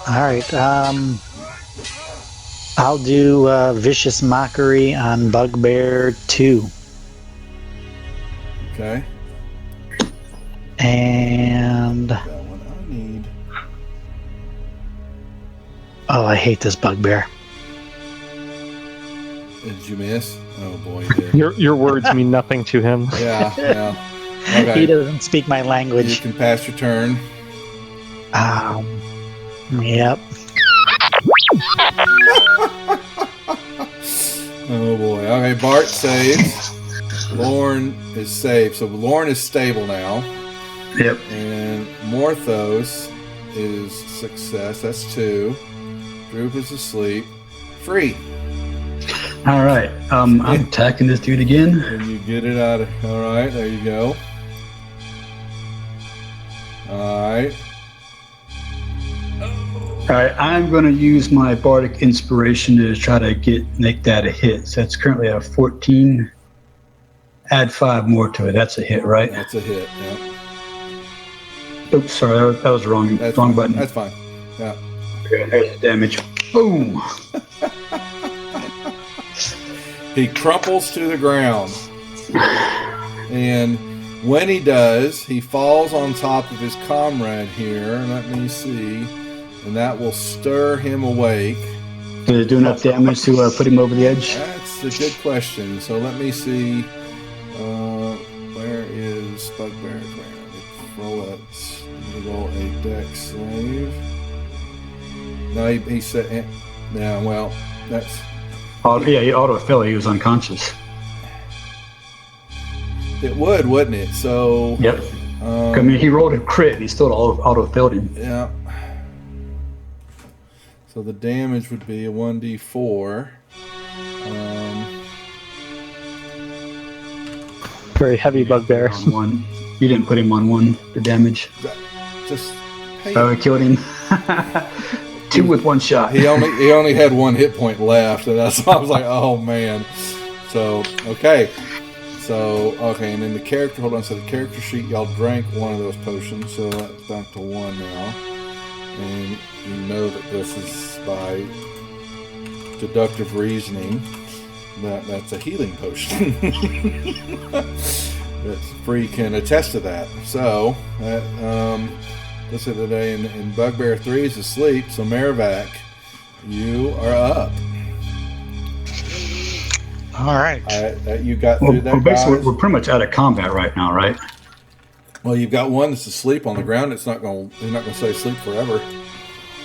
All right. I'll do Vicious Mockery on Bugbear 2. Okay. And That one I need. oh, I hate this Bugbear. Did you miss? Oh boy, you did. Your words mean nothing to him. Yeah, yeah. Okay. He doesn't speak my You language. can pass your turn. Yep. Oh boy. Okay, Bart saves. Lorne is saved. So Lorne is stable now. Yep. And Morthos is success. That's 2. Droop is asleep. Free. All right. I'm attacking this dude again. And you get it out of. All right, there you go. All right. All right. I'm going to use my bardic inspiration to try to make that a hit. So it's currently at 14. Add 5 more to it. That's a hit, right? That's a hit. Yeah. Oops, sorry, that was wrong. That's Wrong fine. button. That's fine. Yeah. Okay, there's the damage. Boom. He crumples to the ground. And when he does, he falls on top of his comrade here. Let me see. And that will stir him awake. Did it do enough damage to put him over the edge? That's a good question. So let me see. Where is Bugbear? Roll it. Roll a dex save. No, he said. Yeah, well, that's. Oh, yeah, he auto-filled. He was unconscious. It would, wouldn't it? So. Yep. I mean, he rolled a crit. He still auto-filled him. Yeah. So the damage would be a 1d4. Very heavy Bugbear. On 1. You didn't put him on 1, the damage. Just pay Oh, it killed him. 2 with 1 shot. He only had 1 hit point left, and that's why I was like, oh man. So okay, and then the character. Hold on. So the character sheet, y'all drank one of those potions, so that's back to 1 now. And you know that this is by deductive reasoning. That's a healing potion. That's Free can attest to that. So this is today, and Bugbear 3 is asleep. So Merrivac, you are up. All right. You got through that. Well, basically, guys. we're pretty much out of combat right now, right? Well, you've got one that's asleep on the ground. He's not going to stay asleep forever.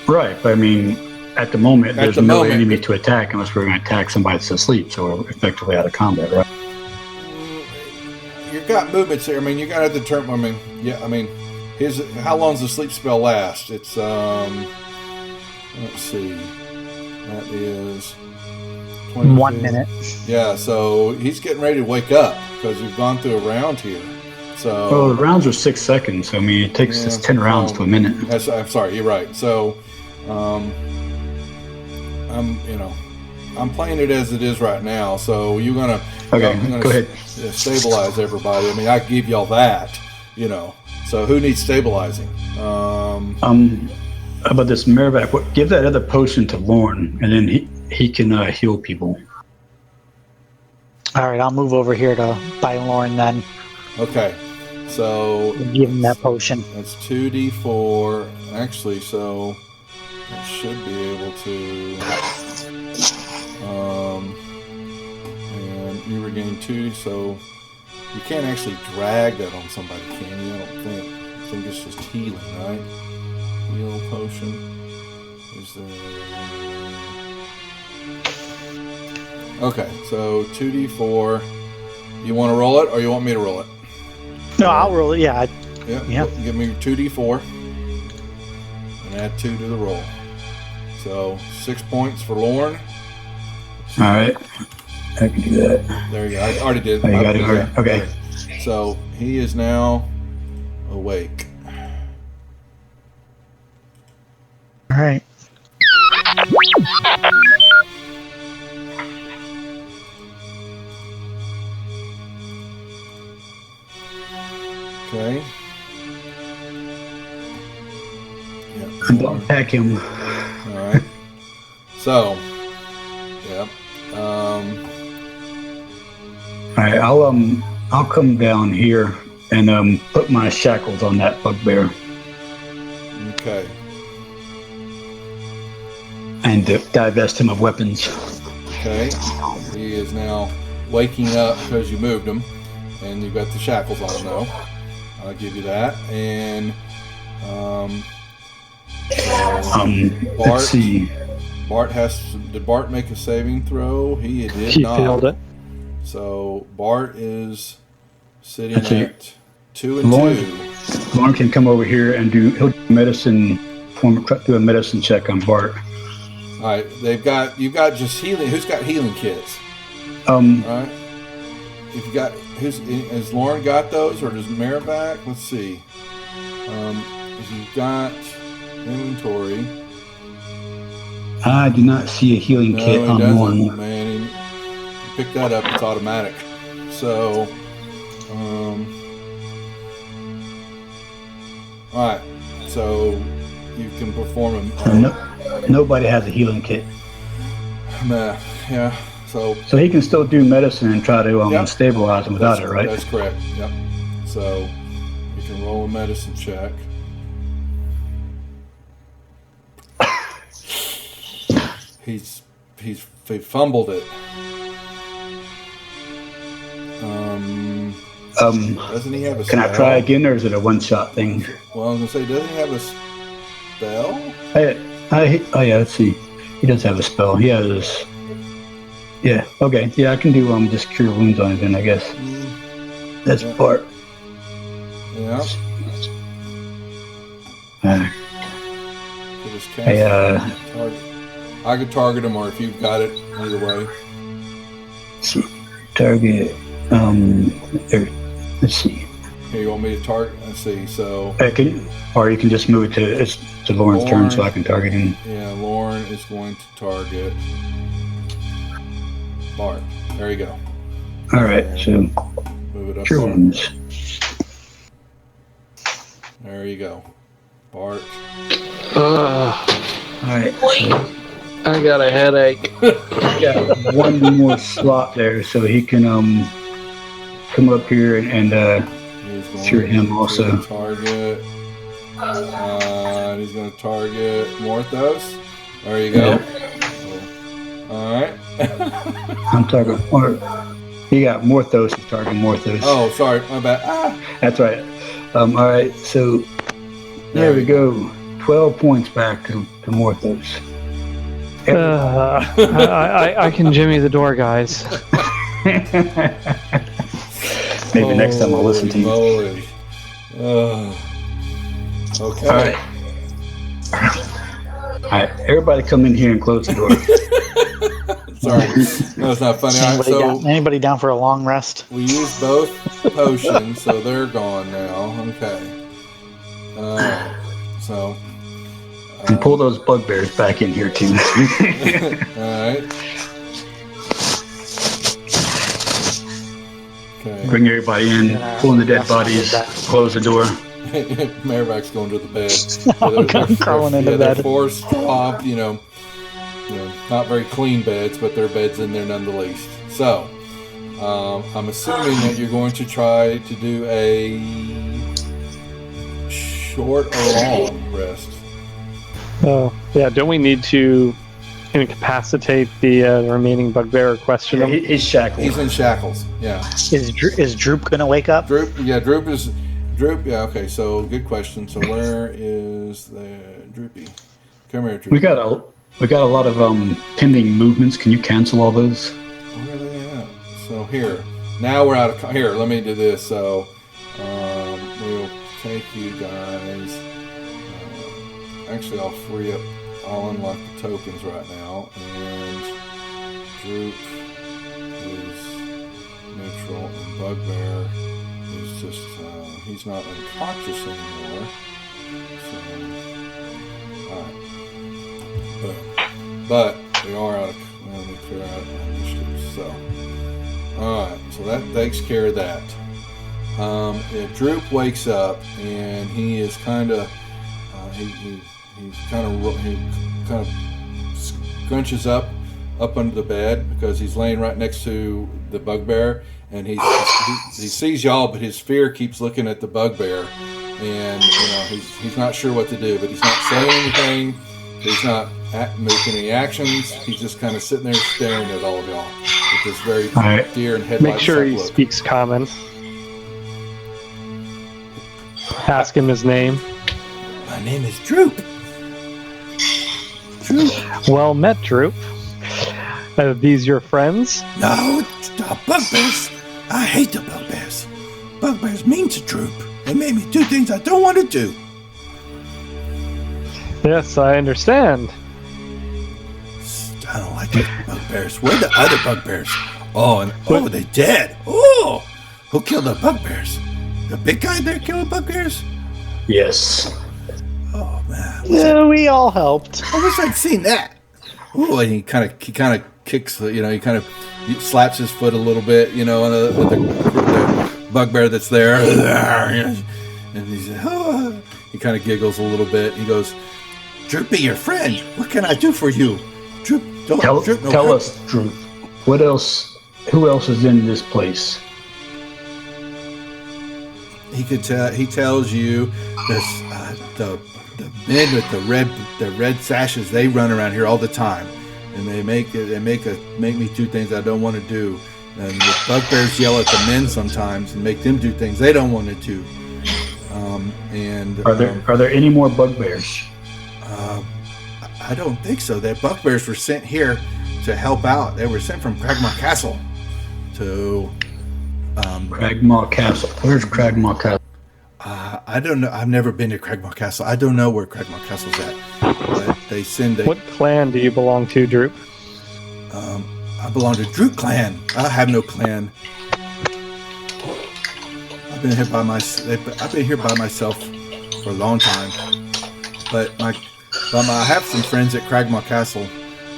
Right, but I mean, at the moment, there's the no moment, enemy to attack unless we're going to attack somebody that's asleep. So we're effectively out of combat, right? You've got movements here. I mean, you got to determine. How long does the sleep spell last? It's let's see, that is 1 minute. Yeah, so he's getting ready to wake up because you've gone through a round here. So Well, the rounds are 6 seconds. So, I mean, it takes us 10 rounds to a minute. I'm sorry, you're right. So I'm playing it as it is right now. So you're gonna Okay, go ahead. Stabilize everybody. I mean, I give y'all that. So who needs stabilizing? How about this Merrivac? Give that other potion to Lorne, and then he can heal people. All right, I'll move over here to by Lauren then. Okay, so Give him that potion. that's 2d4. Actually, so I should be able to. And you regain 2, so you can't actually drag that on somebody, can you? I don't think. I think it's just healing, right? Heal potion. Is there? Okay, so 2d4. You want to roll it, or you want me to roll it? No, I'll roll it. Yeah. Yeah. Give me your 2d4 and add 2 to the roll. So 6 points for Lorne. All right. I can do that. There you go. I already did. Oh, you got it. Yeah. Okay. So he is now awake. All right. Okay. Don't attack him. So, yeah. All right, I'll come down here and put my shackles on that bugbear Okay. and divest him of weapons. Okay. He is now waking up because you moved him, and you've got the shackles on him, though. I'll give you that. And Bart, Let's see. Bart did Bart make a saving throw? He did He not. failed it. So Bart is sitting Let's see. at 2 and Lauren, 2. Lauren can come over here and do a medicine check on Bart. All right, you've got just healing. Who's got healing kits? All right. If you got has Lauren got those, or does Marivac? Let's see. If you've got inventory. I do not see a healing No, kit he on doesn't. Lauren. Man, you pick that up. It's automatic. So, all right. So you can perform Nobody has a healing kit. Yeah. So he can still do medicine and try to Yep. stabilize him without it, right? That's correct. Yep. So you can roll a medicine check. He fumbled it. Doesn't he have a Can spell? I try again, or is it a one-shot thing? Well, I was gonna say, doesn't he have a spell? Oh yeah, let's see. He does have a spell. He has. Yeah. Okay. Yeah, I can do just cure wounds on it then, I guess. That's Yeah. Bart. Yeah. So just cast target. I could target him, or if you've got it, either way. See, target. There. Let's see. Here, you want me to target? Let's see. So Or you can just move it to Lauren's turn, so I can target him. yeah, Lauren is going to target Bart. There you go. All right. So Move it up cure there. wounds. There you go. Bart. All right. So I got a headache. got one more slot there, so he can come up here and He's going cure him to also. target. He's going to target Morthos. There you go. All right. I'm targeting. Or he got Morthos. He's targeting Morthos. Oh, sorry. My bad. That's right. All right. So there we go. 12 points back to Morthos. I can jimmy the door, guys. Maybe next time I'll listen to you. Holy moly. Okay. All right. All right. Everybody come in here and close the door. Sorry. No, it's not funny. All right, so Anybody down for a long rest? we used both potions, so they're gone now. Okay. So. And pull those bugbears back in here too. Alright. Okay. Bring everybody in, pulling the dead bodies, close the door. Mayorback's going to the bed. I'm crawling into they're bed. 4 straw, not very clean beds, but they're beds in there nonetheless. So, I'm assuming that you're going to try to do a short or long rest. Oh, yeah. Don't we need to incapacitate the remaining bugbear or question him? He's shackled. He's in shackles. Yeah. Is Droop gonna wake up? Droop. Yeah, Droop. Yeah. Okay. So good question. So where is the Droopy? Come here, Droopy. We got a lot of pending movements. Can you cancel all those? Where are they at? So here. Now we're out of here. Let me do this. So we'll take you guys. Actually, I'll free up. I'll unlock the tokens right now, and Droop is neutral, and Bugbear is just he's not unconscious anymore. So, alright. But we are out of. Let me clear out my initiatives. So, alright. So that takes care of that. If Droop wakes up and he is kind of. He kind of scrunches up under the bed because he's laying right next to the bugbear, and he sees y'all, but his fear keeps looking at the bugbear, and he's not sure what to do, but he's not saying anything. He's not making any actions. He's just kind of sitting there staring at all of y'all with this very deer and headlights. Make sure he look. speaks common. Ask him his name. My name is Droop. Droop. Well met, Droop. Are these your friends? No, the bugbears. I hate the bugbears. Bugbears mean to Droop. They made me do things I don't want to do. Yes, I understand. I don't like the bugbears. Where are the other bugbears? Oh, they're dead. Oh, who killed the bugbears? The big guy there killed bugbears? Yes. Oh man. Yeah, we all helped. I wish I'd seen that. Oh, and he kind of kicks. He kind of slaps his foot a little bit. On the bugbear that's there. And he kind of giggles a little bit. He goes, "Droop, be your friend. What can I do for you?" Droop, don't tell us, Droop. What else? Who else is in this place? He tells you this, the men with the red sashes. They run around here all the time, and they make me do things I don't want to do. And the bugbears yell at the men sometimes and make them do things they don't want to do. Are there any more bugbears? I don't think so. The bugbears were sent here to help out. They were sent from Cragmaw Castle to Cragmaw Castle. Where's Cragmaw Castle? I don't know. I've never been to Cragmaw Castle. I don't know where Cragmaw Castle's at. But they send. What clan do you belong to, Droop? I belong to Droop Clan. I have no clan. I've been here by myself for a long time. But I have some friends at Cragmaw Castle,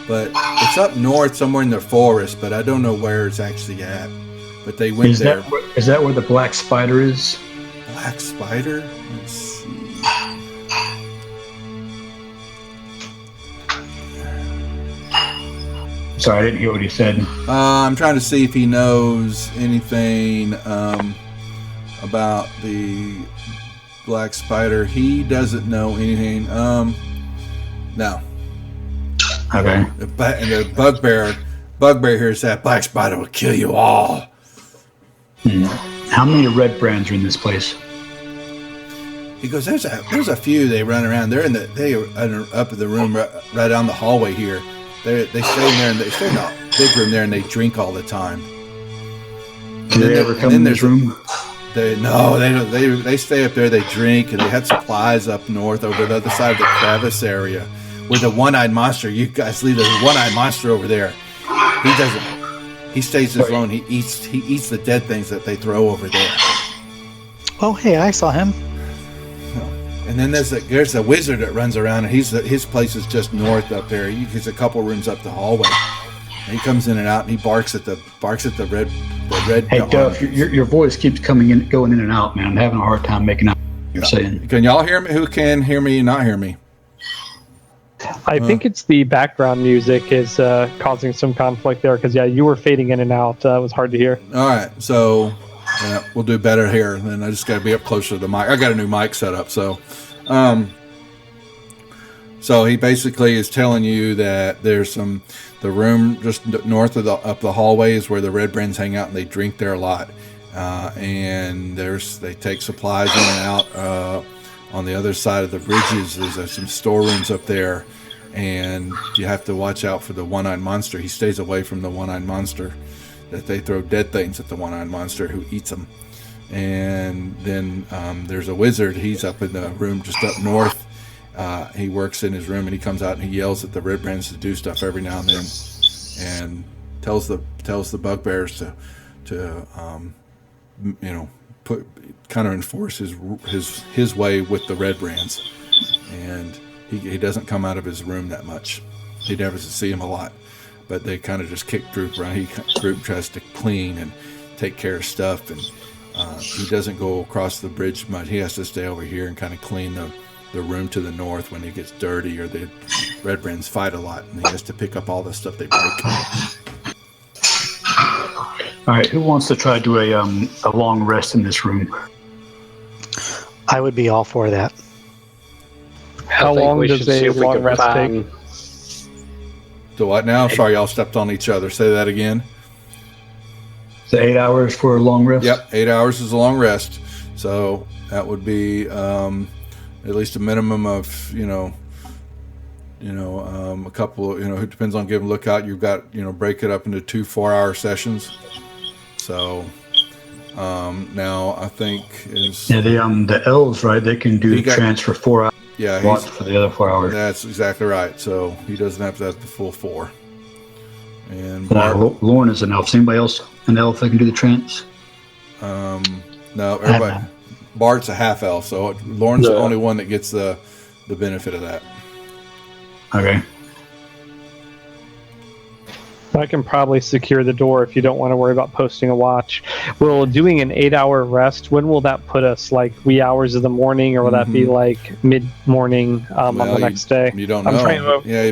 but it's up north somewhere in the forest. But I don't know where it's actually at. But they went there. Is that where the Black Spider is? Black Spider? Let's see. Sorry, I didn't hear what he said. I'm trying to see if he knows anything about the Black Spider. He doesn't know anything. No. Okay. And the bugbear here said that Black Spider will kill you all. How many red brands are in this place? He goes, there's a few. They run around. They are up in the room right down the hallway here. They stay in there, and they stay in the big room there, and they drink all the time. Do they ever come in this room? They don't. They stay up there. They drink, and they had supplies up north over the other side of the crevice area, where the one-eyed monster. You guys leave the one-eyed monster over there. He doesn't. He stays his own. He eats the dead things that they throw over there. Oh, hey, I saw him. And then there's a wizard that runs around, and his place is just north up there. He's a couple rooms up the hallway. And he comes in and out, and he barks at the red. Hey, Duff, your voice keeps going in and out, man. I'm having a hard time making out what you're saying. Can y'all hear me? Who can hear me and not hear me? I think it's the background music is causing some conflict there, because you were fading in and out. It was hard to hear. All right, so we'll do better here. Then I just got to be up closer to the mic. I got a new mic set up, so he basically is telling you that there's the room just north of up the hallway is where the Red Brands hang out, and they drink there a lot. And they take supplies in and out. On the other side of the bridges, there's some storerooms up there, and you have to watch out for the one-eyed monster. He stays away from the one-eyed monster. That they throw dead things at the one-eyed monster who eats them. And then there's a wizard. He's up in the room just up north. He works in his room, and he comes out and he yells at the Red Brands to do stuff every now and then, and tells the bugbears to enforce his way with the Red Brands. And he doesn't come out of his room that much. He never see him a lot. But they kind of just kick Droop around. Droop tries to clean and take care of stuff, and he doesn't go across the bridge much. He has to stay over here and kind of clean the room to the north when it gets dirty, or the red brands fight a lot, and he has to pick up all the stuff they break. All right, who wants to try to do a long rest in this room? I would be all for that. How I think long we does should see a if we long can rest take? find. So what now? Sorry, y'all stepped on each other. Say that again. So 8 hours for a long rest? Yep, 8 hours is a long rest. So that would be at least a minimum of, a couple, it depends on give and lookout. You've got, break it up into 2 4-hour sessions. So now I think is... Yeah, the elves, right? They can do trance for 4 hours. Yeah, Watch for the other 4 hours. That's exactly right. So he doesn't have to have the full 4. And Lauren is an elf. Is anybody else an elf that can do the trance? No, everybody. Bart's a half elf, so Lauren's the only one that gets the benefit of that. Okay. I can probably secure the door if you don't want to worry about posting a watch. Will doing an 8-hour rest, when will that put us? Like wee hours of the morning, or will that be like mid-morning on the next day? You don't know.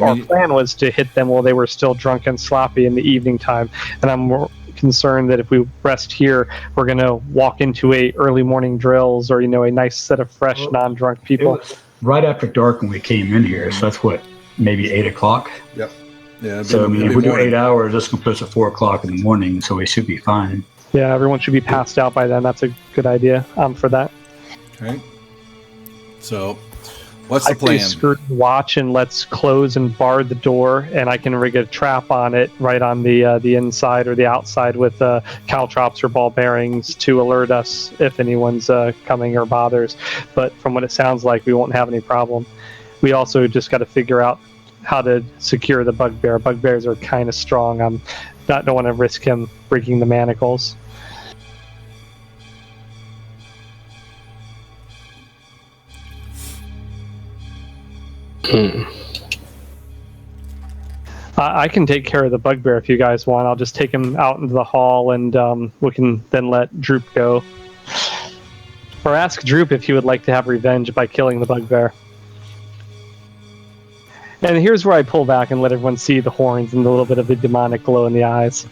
Our plan was to hit them while they were still drunk and sloppy in the evening time, and I'm more concerned that if we rest here, we're going to walk into a early morning drills, or a nice set of fresh, non-drunk people. It was right after dark when we came in here, so that's what, maybe 8 o'clock? Yep. Yeah. So if we do 8 hours, that's going to put us at 4 o'clock in the morning, so we should be fine. Yeah, everyone should be passed out by then. That's a good idea for that. Okay. So, what's the plan? Screw the watch and let's close and bar the door, and I can rig a trap on it right on the inside or the outside with caltrops or ball bearings to alert us if anyone's coming or bothers. But from what it sounds like, we won't have any problem. We also just got to figure out how to secure the bugbear. Bugbears are kind of strong. Don't want to risk him breaking the manacles. I can take care of the bugbear if you guys want. I'll just take him out into the hall, and we can then let Droop go. Or ask Droop if he would like to have revenge by killing the bugbear. And here's where I pull back and let everyone see the horns and a little bit of the demonic glow in the eyes.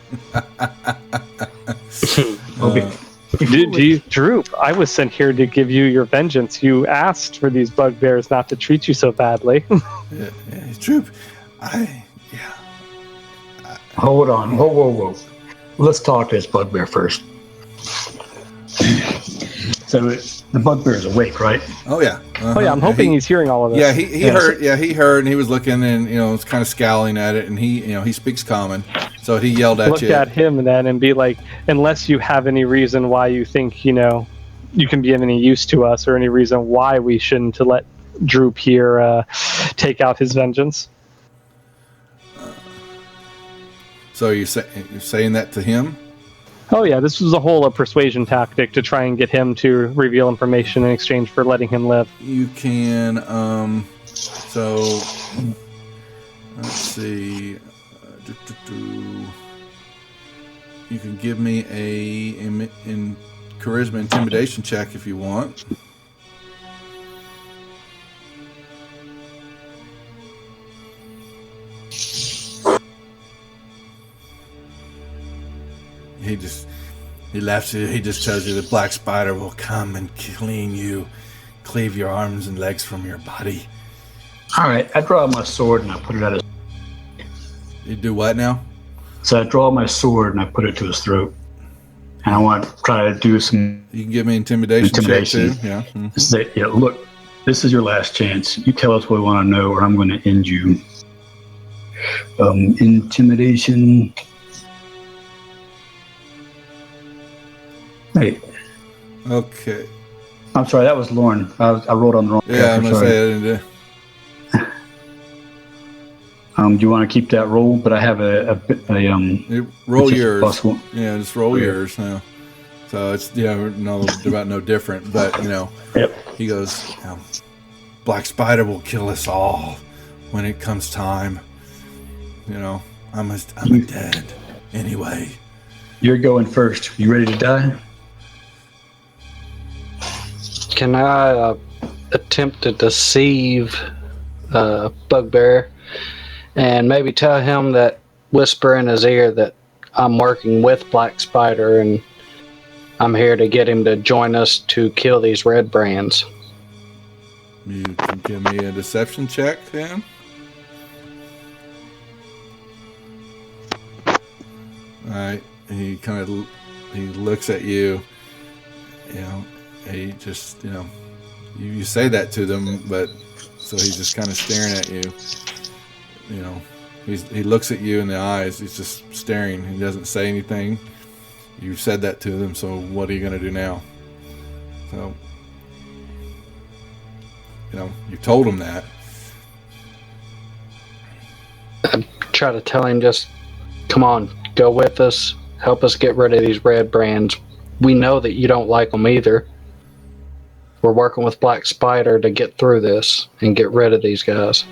Droop, I was sent here to give you your vengeance. You asked for these bugbears not to treat you so badly. Droop, Hold on. Whoa. Let's talk to this bugbear first. So the bugbear is awake, right? Oh yeah. Oh yeah. I'm hoping he's hearing all of this. Yeah, he heard. Yeah, he heard, and he was looking, and was kind of scowling at it, and he speaks common, so he yelled at you. Look at him then and be like, unless you have any reason why you think you can be of any use to us, or any reason why we shouldn't to let Droop here take out his vengeance. So you're saying that to him? Oh yeah, this was a whole persuasion tactic to try and get him to reveal information in exchange for letting him live. You can, so, let's see, you can give me in charisma intimidation check if you want. He laughs at you. He just tells you the black spider will come and cleave your arms and legs from your body. All right, I draw my sword and I put it at his. You do what now? So I draw my sword and I put it to his throat, and I want to try to do some. You can give me intimidation. Check too. Yeah. Mm-hmm. Say, yeah. Look, this is your last chance. You tell us what we want to know, or I'm going to end you. Intimidation. Wait. Okay. I'm sorry, that was Lauren. I rolled on the wrong. Yeah, I'm gonna say it. Do you want to keep that roll? But I have roll yours. +1. Yeah, just roll yours now. So it's no different, but Yep. He goes, Black Spider will kill us all when it comes time. I'm dead anyway. You're going first. You ready to die? Can I attempt to deceive Bugbear and maybe tell him that, whisper in his ear that I'm working with Black Spider and I'm here to get him to join us to kill these red brands. You can give me a deception check, then. All right. He looks at you. You know, he just, you say that to them, but so he's just kind of staring at you. You know, he looks at you in the eyes. He's just staring. He doesn't say anything. You've said that to them, so what are you going to do now? So, you've told him that. I try to tell him, just come on, go with us, help us get rid of these red brands. We know that you don't like them either. We're working with Black Spider to get through this and get rid of these guys.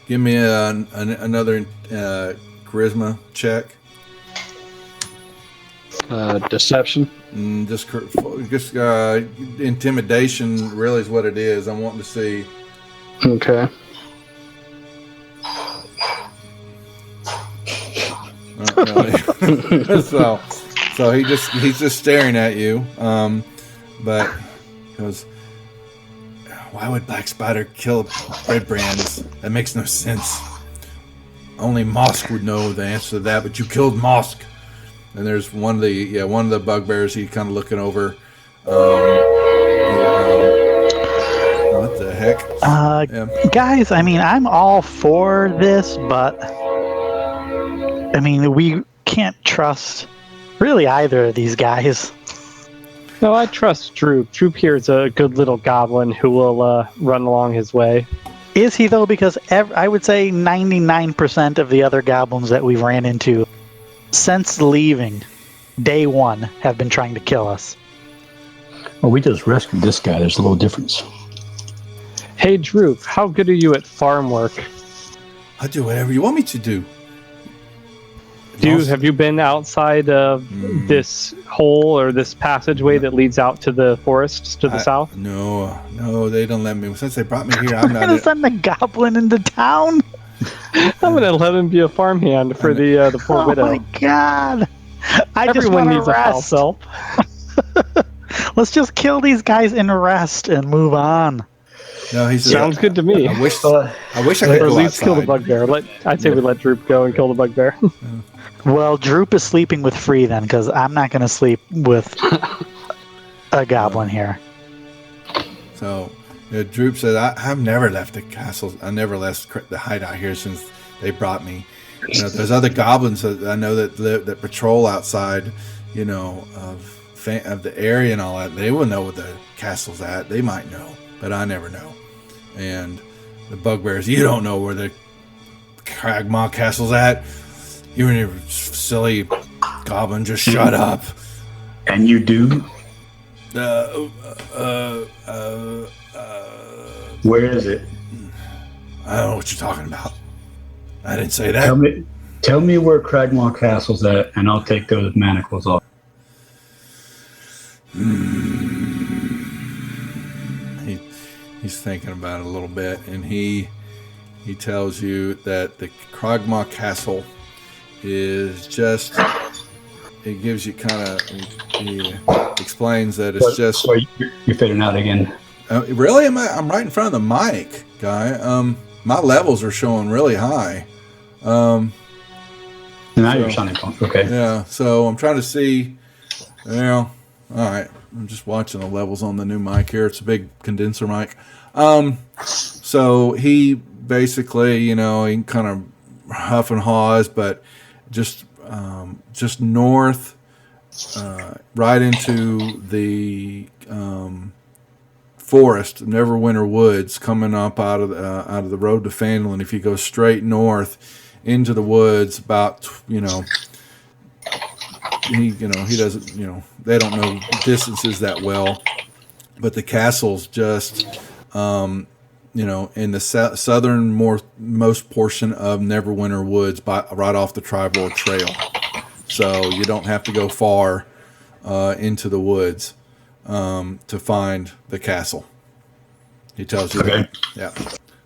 Give me another charisma check. Deception. Just intimidation really is what it is. I'm wanting to see. Okay. So he's just staring at you. But he goes, why would Black Spider kill red brands? That makes no sense. Only Mosk would know the answer to that, but you killed Mosk. And there's one of the bugbears. He's kind of looking over. What the heck? Guys, I mean, I'm all for this, but I mean, we can't trust really either of these guys. No, I trust Droop. Droop here is a good little goblin who will run along his way. Is he, though? Because I would say 99% of the other goblins that we ran into since leaving day one have been trying to kill us. Well, we just rescued this guy. There's a little difference. Hey, Droop, how good are you at farm work? I'll do whatever you want me to do. Have you been outside of this hole or this passageway that leads out to the forests to the south? No, they don't let me. Since they brought me here, I'm not gonna send the goblin into town. I'm gonna let him be a farmhand for the poor widow. Oh my god! Everyone needs a house help. Let's just kill these guys and rest and move on. No, sounds good to me. I wish I could go at least outside. Kill the bugbear. I'd say we let Droop go and kill the bugbear. Well, Droop is sleeping with Free then, because I'm not going to sleep with a goblin here. So, Droop said, I've never left the castle. I never left the hideout here since they brought me. There's other goblins that I know that patrol outside, of the area and all that. They will know where the castle's at. They might know, but I never know. And the bugbears, you don't know where the Cragmaw castle's at. You and your silly goblin, just shut up. And you do? Where is it? I don't know what you're talking about. I didn't say that. Tell me where Cragmaw Castle's at, and I'll take those manacles off. He's thinking about it a little bit, and he tells you that the Cragmaw Castle is just. It gives you kind of. He explains that it's just. Sorry, you're fading out again. Really? I'm right in front of the mic, guy. My levels are showing really high. Now you're sounding okay. Yeah. So I'm trying to see. All right. I'm just watching the levels on the new mic here. It's a big condenser mic. So he basically, he kind of huff and haws, but just north, right into the forest, Neverwinter Woods, coming up out of the road to Fandolin. If you go straight north into the woods, about he doesn't, they don't know distances that well, but the castle's just in the southernmost portion of Neverwinter Woods, right off the Triborough Trail. So you don't have to go far into the woods. to find the castle. He tells you Okay. that. Yeah.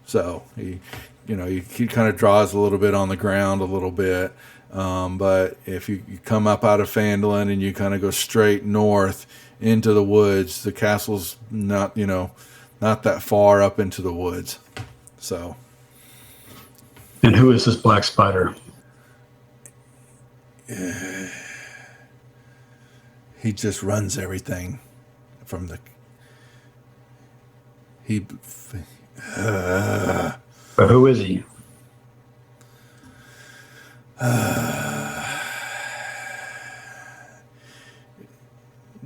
So he kind of draws a little bit on the ground a little bit. But if you come up out of Fandolin and you kind of go straight north into the woods, the castle's not that far up into the woods. So. And who is this black spider? He just runs everything from the. But who is he?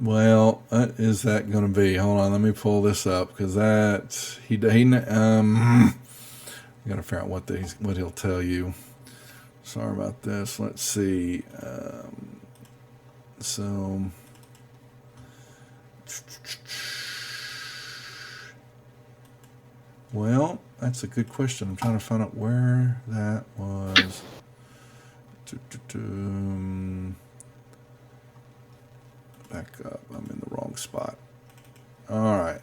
Well, what is that going to be? Hold on, let me pull this up because that I got to figure out what he'll tell you. Sorry about this. Let's see. Well, that's a good question. I'm trying to find out where that was. Back up. I'm in the wrong spot. All right.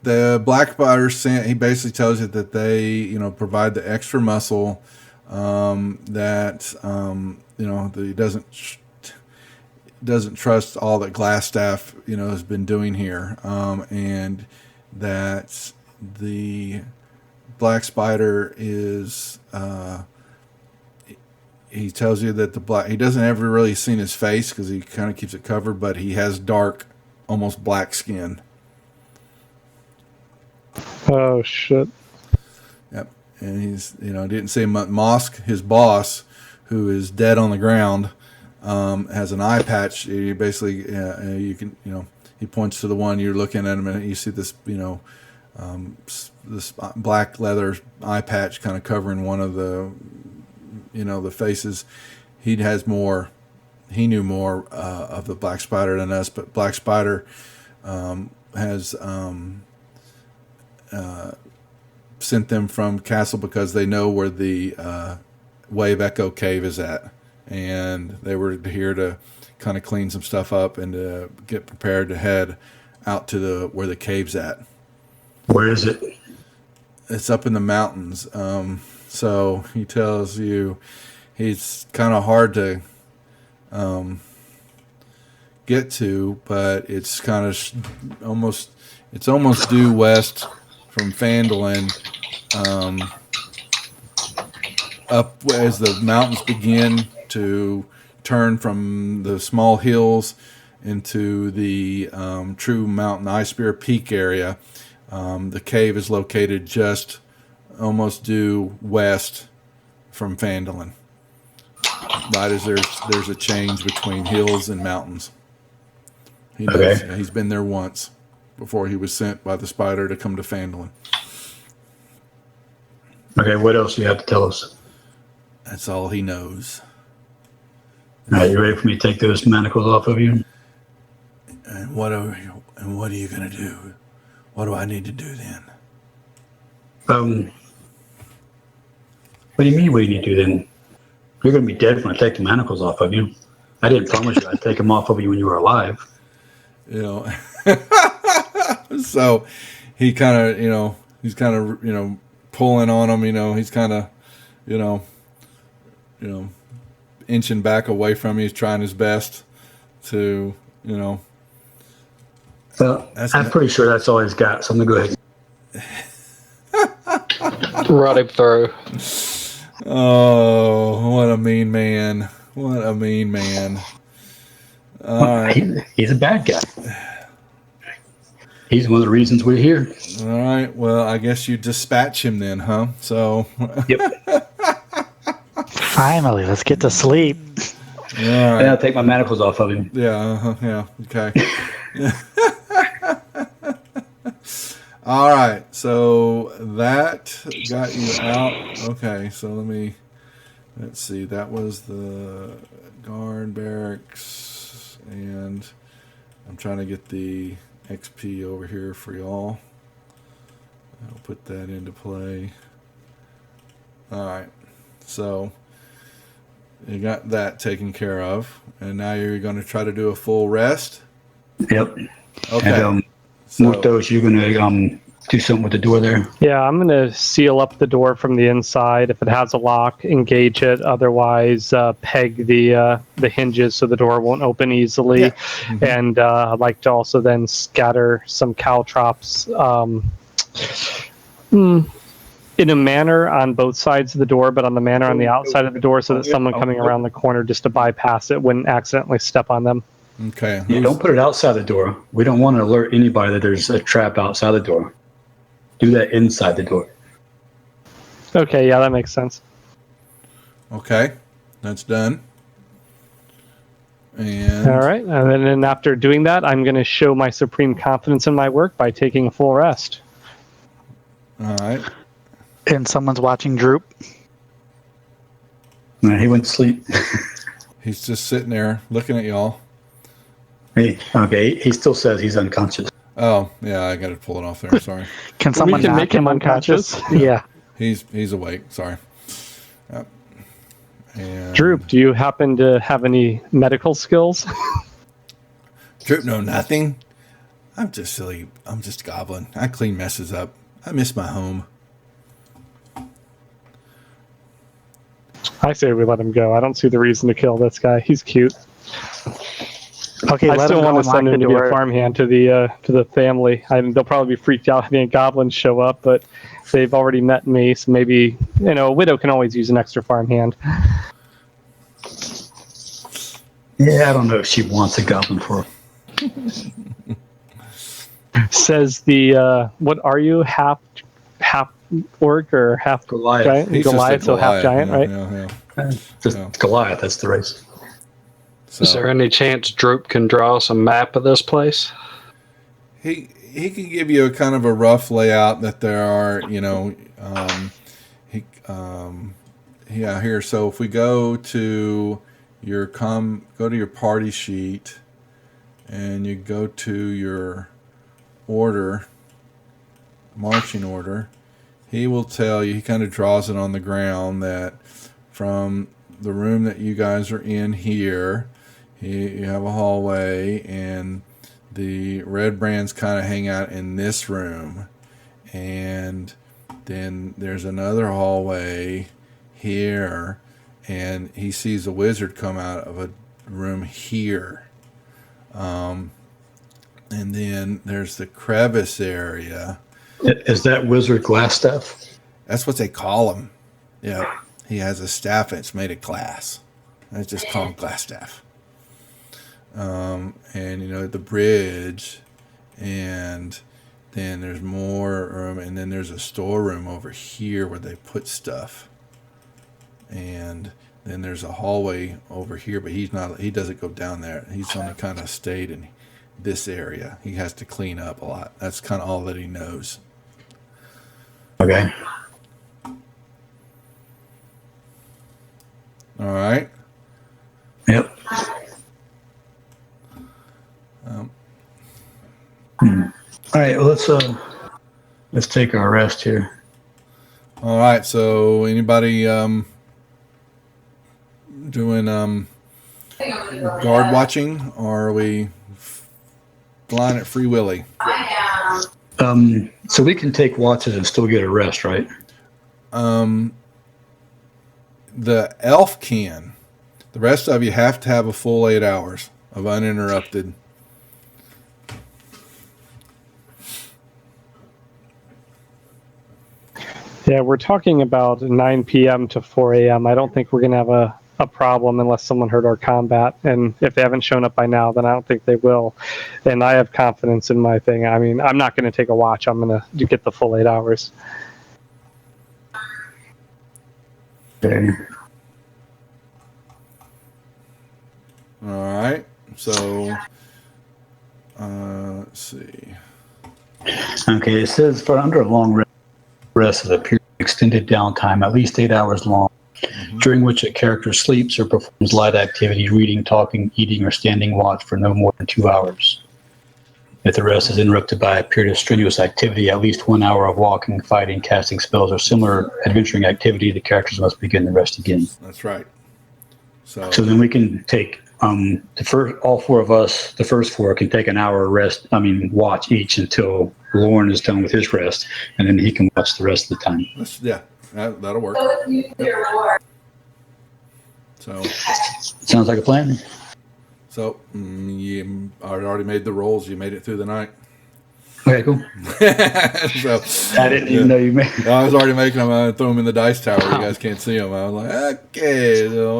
The black spider, he basically tells you that they, provide the extra muscle that he doesn't trust all that Glassstaff has been doing here, and that the black spider is. He tells you that he doesn't ever really seen his face because he kind of keeps it covered, but he has dark, almost black skin. Oh shit. Yep. And he's, didn't say Mosk, his boss, who is dead on the ground, has an eye patch. He basically, you can, he points to the one you're looking at him and you see this, this black leather eye patch kind of covering one of the, the faces. He knew more of the black spider than us, but black spider has sent them from castle because they know where the Wave Echo cave is at, and they were here to kind of clean some stuff up and to get prepared to head out to where the cave's at. Where is it? It's up in the mountains. So he tells you he's kind of hard to get to, but it's kind of almost due west from Fandolin, up as the mountains begin to turn from the small hills into the true mountain Ice Spear Peak area. The cave is located just almost due west from Fandolin, right as there's a change between hills and mountains. He knows. Okay. He's been there once before he was sent by the spider to come to Fandolin. Okay, what else do you have to tell us? That's all he knows. All right, you ready for me to take those manacles off of you? And what are you gonna do? What do I need to do then? What do you mean what do you need to do then? You're going to be dead when I take the manacles off of you. I didn't promise you I'd take them off of you when you were alive. So he kind of, he's kind of, pulling on him, he's kind of, inching back away from you. He's trying his best to, Well, I'm pretty sure that's all he's got, so I'm going to go ahead. Run him through. Oh, what a mean man. What a mean man. All right. He's a bad guy. He's one of the reasons we're here. All right. Well, I guess you dispatch him then, huh? So. Yep. Finally, let's get to sleep. All right. And I'll take my manacles off of him. Yeah. Yeah. Okay. All right. So that got you out. Okay. So let's see. That was the guard barracks, and I'm trying to get the XP over here for y'all. I'll put that into play. All right. So You got that taken care of, and now you're going to try to do a full rest. Yep. Okay. And, So- Mutos, you're going to do something with the door there. Yeah, I'm going to seal up the door from the inside. If it has a lock, engage it. Otherwise, peg the hinges so the door won't open easily. Yeah. Mm-hmm. And I'd like to also then scatter some caltrops in a manner on both sides of the door, but on the manner on the outside of the door so that someone coming around the corner just to bypass it wouldn't accidentally step on them. Okay. Yeah, don't put it outside the door. We don't want to alert anybody that there's a trap outside the door. Do that inside the door. Okay, yeah, that makes sense. Okay. That's done. And All right, and then after doing that, I'm going to show my supreme confidence in my work by taking a full rest. all right. And someone's watching Droop. He went to sleep. He's just sitting there looking at y'all. He still says he's unconscious. Oh, yeah, I got to pull it off there. Sorry. Can someone can knock make him unconscious. Yeah. He's awake. Sorry. Yep. And Droop, do you happen to have any medical skills? Droop know nothing. I'm just silly. I'm just a goblin. I clean messes up. I miss my home. I say we let him go. I don't see the reason to kill this guy. He's cute. Okay, I let still him go want to and lock send the him to be a door. farmhand to the family. They'll probably be freaked out having goblins show up, but they've already met me, so maybe a widow can always use an extra farmhand. Yeah, I don't know if she wants a goblin for her. Says what are you, half orc or half Goliath. giant? He's just a Goliath, so half giant, yeah, right? Yeah. Just Yeah. Goliath, that's the race. So Is there any chance Droop can draw us a map of this place? he can give you a kind of a rough layout that there are, here. So if we go to your party sheet and you go to your marching order, he will tell you, he kind of draws it on the ground that from the room that you guys are in here, you have a hallway, and the red brands kind of hang out in this room, and then there's another hallway here, and he sees a wizard come out of a room here, and then there's the crevice area. Is that wizard glass stuff? That's what they call him. Yeah, he has a staff and it's made of glass. I just call him glass staff. And the bridge, and then there's more room, and then there's a storeroom over here where they put stuff, and then there's a hallway over here, but he doesn't go down there. He's only kind of stayed in this area. He has to clean up a lot. That's kind of all that he knows. Okay. All right. Yep. All right, well, let's take our rest here. All right. So anybody doing guard watching, or are we flying at Free Willy? So we can take watches and still get a rest, right? The elf can. The rest of you have to have a full 8 hours of uninterrupted. Yeah, we're talking about 9 p.m. to 4 a.m. I don't think we're going to have a problem unless someone heard our combat. And if they haven't shown up by now, then I don't think they will. And I have confidence in my thing. I mean, I'm not going to take a watch. I'm going to get the full 8 hours. Okay. All right. So, let's see. Okay, it says for under a long rest is a period of extended downtime, at least 8 hours long, during which a character sleeps or performs light activity, reading, talking, eating, or standing watch for no more than 2 hours. If the rest is interrupted by a period of strenuous activity, at least 1 hour of walking, fighting, casting spells, or similar adventuring activity, the characters must begin the rest again. That's right. So then we can take all four of us, the first four can take an hour rest. I mean, watch each until Lauren is done with his rest, and then he can watch the rest of the time. that'll work. Yep. So sounds like a plan. So you already made the rolls. You made it through the night. Okay, cool. So I didn't even know you made. I was already making them. I throw them in the dice tower. You guys can't see them. I was like, okay, so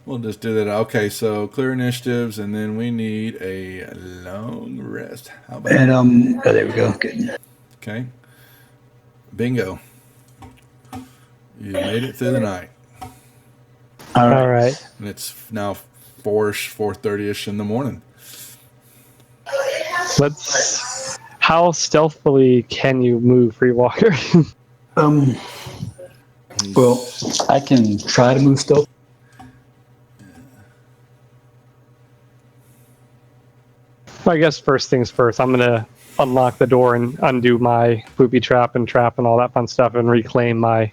we'll just do that. Okay, so clear initiatives, and then we need a long rest. How about? And there we go. Good. Okay. Bingo. You made it through the night. All right. And it's now 4:30ish in the morning. How stealthily can you move, Free Walker? Well, I can try to move stealth. I guess first things first, I'm going to unlock the door and undo my booby trap and all that fun stuff and reclaim my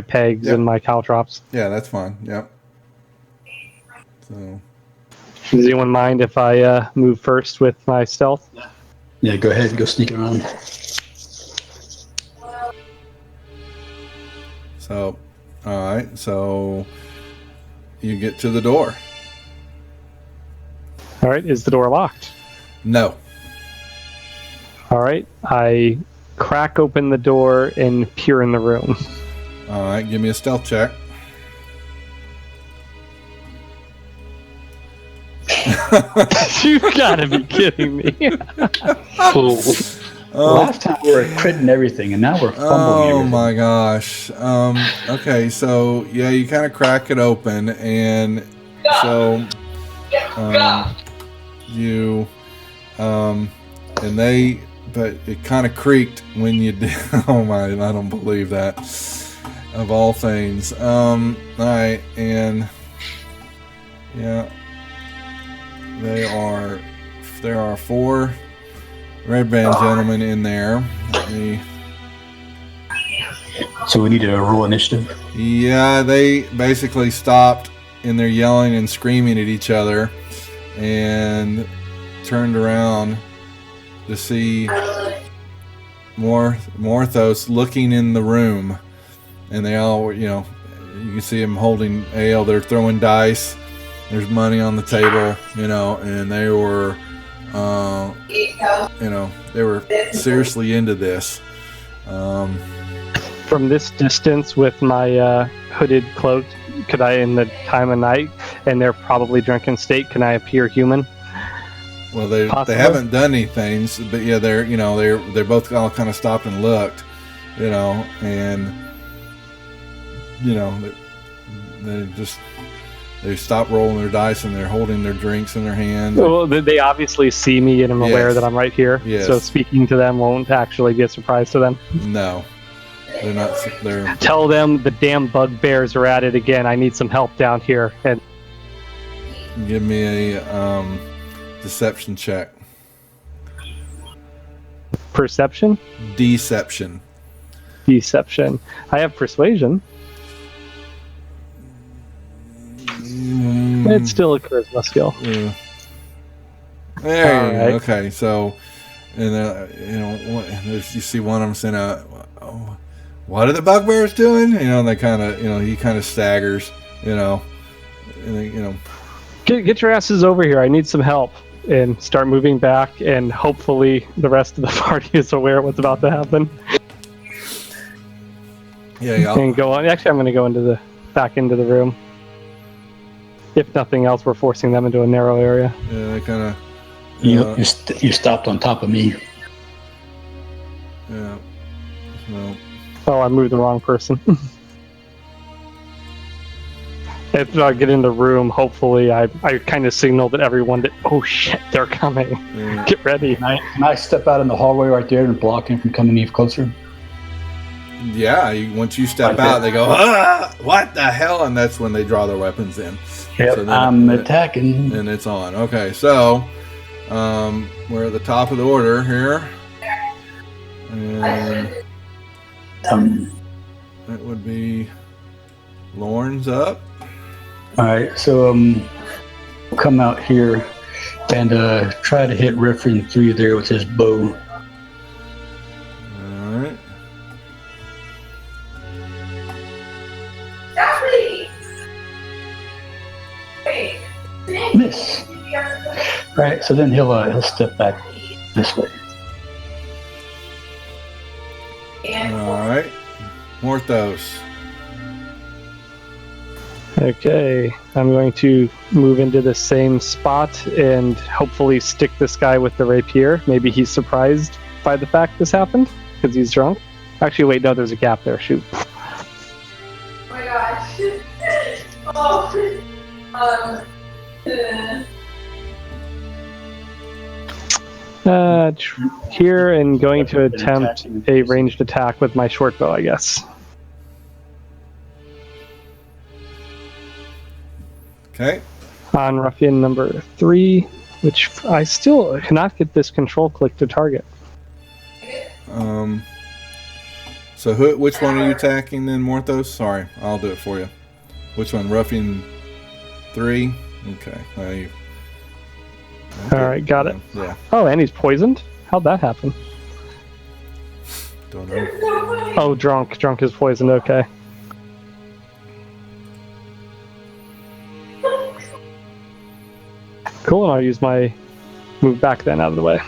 pegs and my caltrops. Yeah, that's fine. Yep. So. Does anyone mind if I move first with my stealth? Yeah, go ahead and go sneak around. So, all right. So you get to the door. All right. Is the door locked? No. All right. I crack open the door and peer in the room. All right. Give me a stealth check. You gotta be kidding me. Last time we were critting everything, and now we're fumbling everything. Oh my gosh. Okay, so yeah, you kind of crack it open, and so you and they, but it kind of creaked when you did. Oh my, I don't believe that. Of all things. All right, and yeah. There are 4 red band gentlemen in there. So we need to roll initiative. Yeah, they basically stopped and they're yelling and screaming at each other and turned around to see Morthos looking in the room, and they all, you can see him holding ale. They're throwing dice. There's money on the table, and they were, they were seriously into this. From this distance with my hooded cloak, could I, in the time of night, and they're probably drunken state, can I appear human? Well, they haven't done anything, but yeah, they're both all kind of stopped and looked, and they stop rolling their dice and they're holding their drinks in their hands. Well, they obviously see me and I'm aware that I'm right here. Yes. So speaking to them won't actually be a surprise to them. No, they're not. They're. Tell them the damn bugbears are at it again. I need some help down here. And give me a deception check. Perception? Deception. Deception. I have persuasion. It's still a charisma skill. Yeah. There you go. Okay, so, and you see one of them saying, "Oh, what are the bugbears doing?" And they kind of, he kind of staggers, and they, Get your asses over here. I need some help. And start moving back, and hopefully the rest of the party is aware of what's about to happen. Yeah. And go on. Actually, I'm going to go back into the room. If nothing else, we're forcing them into a narrow area. Yeah, they kind of. You stopped on top of me. Yeah. Well. Oh, I moved the wrong person. If I get in the room, hopefully I kind of signal that everyone that, oh shit, they're coming. Yeah. Get ready. Can I step out in the hallway right there and block him from coming any closer? Yeah, once you step out, they go, what the hell? And that's when they draw their weapons in. Yep, so I'm attacking. And it's on. Okay, so we're at the top of the order here. And it would be Lauren's up. All right, so come out here and try to hit Ruffian 3 there with his bow. All right. Miss. Right, so then he'll step back this way. All right. Morthos. Okay, I'm going to move into the same spot and hopefully stick this guy with the rapier. Maybe he's surprised by the fact this happened because he's drunk. Actually, wait, no, there's a gap there. Shoot. Oh my gosh. Here and going to attempt a ranged attack with my short bow, I guess. Okay. On ruffian number 3, which I still cannot get this control click to target. So which one are you attacking then, Morthos? Sorry, I'll do it for you. Which one? Ruffian 3? Okay. Okay. Alright, got it. Yeah. Oh, and he's poisoned? How'd that happen? Don't know. Oh, drunk. Drunk is poisoned, okay. Cool, and I'll use my move back then out of the way.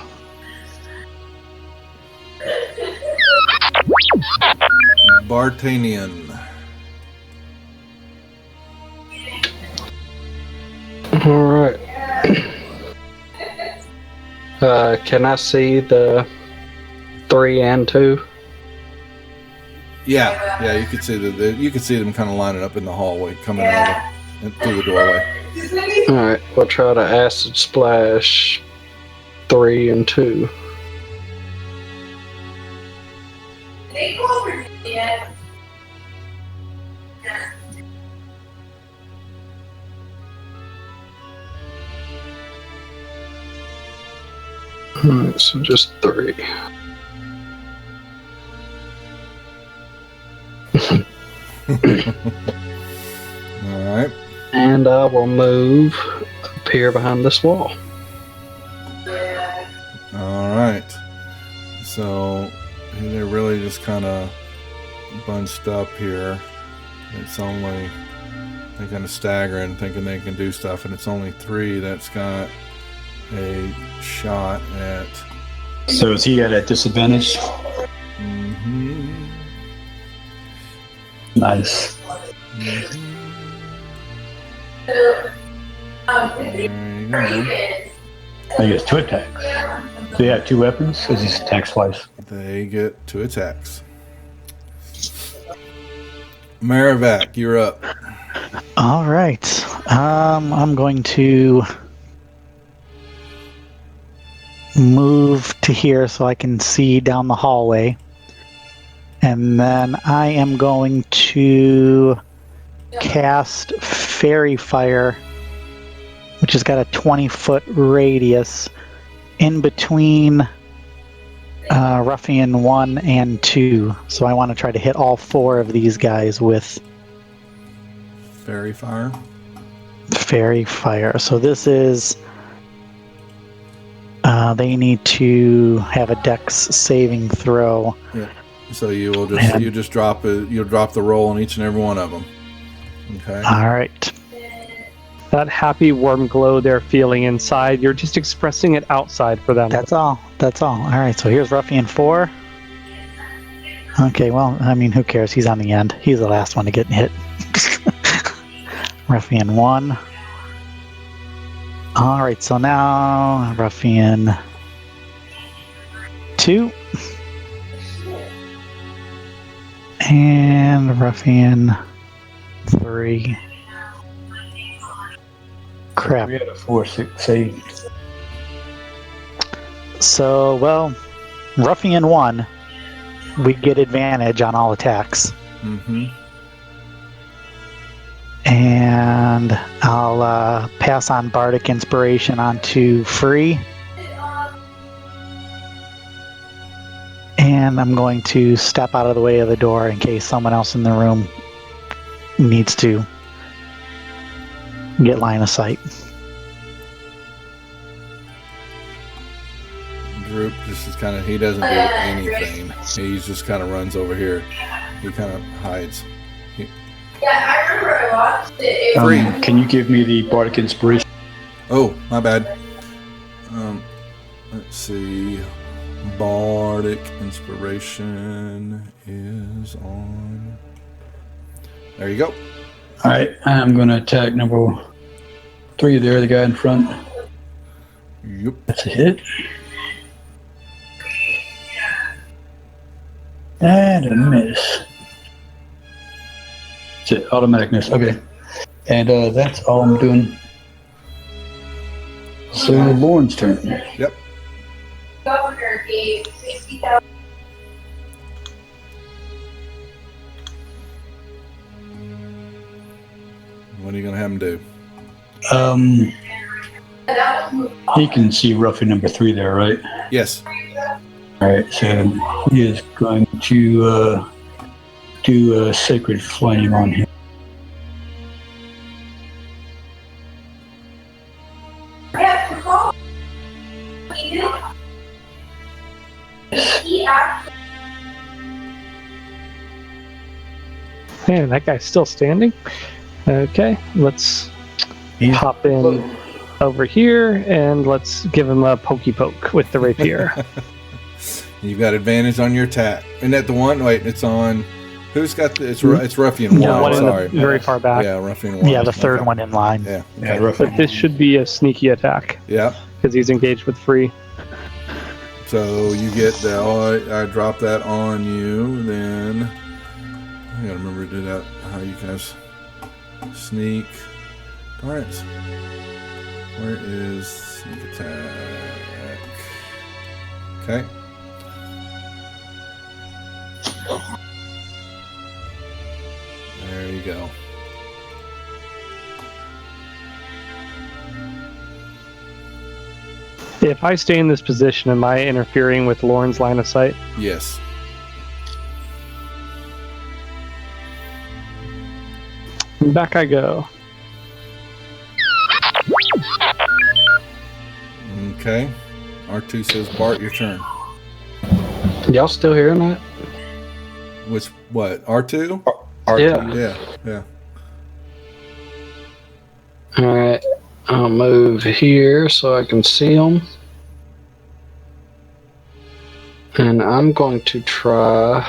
Bartanian. Alright. Can I see the 3 and 2? Yeah, you could see you could see them kind of lining up in the hallway, coming out through the doorway. Alright, we'll try to acid splash 3 and 2. Alright, so just 3. Alright. And I will move up here behind this wall. Alright. So they're really just kind of bunched up here. It's only, they're kind of staggering, thinking they can do stuff, and it's only 3 that's got a shot at. So is he at a disadvantage? Mm-hmm. Nice. Mm-hmm. There you go. He gets 2 attacks. So he have 2 weapons, because he's attacked twice. They get 2 attacks. Maravac, you're up. All right. I'm going to move to here so I can see down the hallway. And then I am going to cast Fairy Fire, which has got a 20-foot radius in between Ruffian 1 and 2. So I want to try to hit all 4 of these guys with Fairy Fire. Fairy Fire. So this is... they need to have a Dex saving throw. Yeah. So you will just you'll drop the roll on each and every one of them. Okay. All right. That happy warm glow they're feeling inside, you're just expressing it outside for them. That's all. All right. So here's Ruffian 4. Okay. Well, I mean, who cares? He's on the end. He's the last one to get hit. Ruffian 1. All right. So now Ruffian 2. And Ruffian 3. Crap. We had a 4-6 save. So, well, Ruffian 1, we get advantage on all attacks. Mm-hmm. And I'll pass on Bardic Inspiration onto Free. And I'm going to step out of the way of the door in case someone else in the room needs to get line of sight. Droop just is kind of, he doesn't do anything. He just kind of runs over here. He kind of hides. Yeah, I remember I watched it. Free. Can you give me the bardic inspiration? Oh, my bad. Let's see. Bardic inspiration is on. There you go. All right, I'm going to attack number 3 there, the guy in front. Yep. That's a hit. And a miss. That's it, automatic miss. Okay. And that's all I'm doing. So Lauren's turn. Yep. Governor gave 60,000. What are you going to have him do? He can see roughly number 3 there, right? Yes. All right, so he is going to do a sacred flame on him. Man, that guy's still standing. Okay, let's He's- hop in over here and let's give him a pokey poke with the rapier. You've got advantage on your attack. Isn't that the one? Wait, it's on. Who's got the? It's Ruffian No, one. one in the Sorry. very far back. Yeah, Ruffian one. Yeah, the third Okay. one in line. Yeah. Yeah, Okay. roughly. But this should be a sneaky attack Yeah. because he's engaged with free. So you get the. I drop that on you. Then I gotta remember to do that. How you guys sneak? Darn it. Where is sneak attack? Okay. There you go. If I stay in this position, am I interfering with Lauren's line of sight? Yes. Back I go. Okay. R2 says, Bart, your turn. Y'all still hearing that? Which, what, R2? Yeah. Yeah, yeah. Alright. I'll move here so I can see them. And I'm going to try.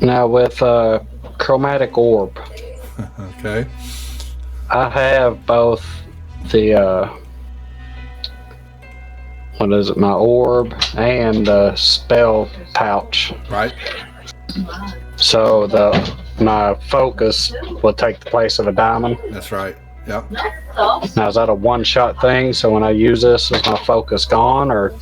Now with chromatic orb. Okay. I have both the what is it, my orb and the spell pouch. Right. So my focus will take the place of a diamond. That's right. Yep. Now is that a one-shot thing? So when I use this, is my focus gone, or?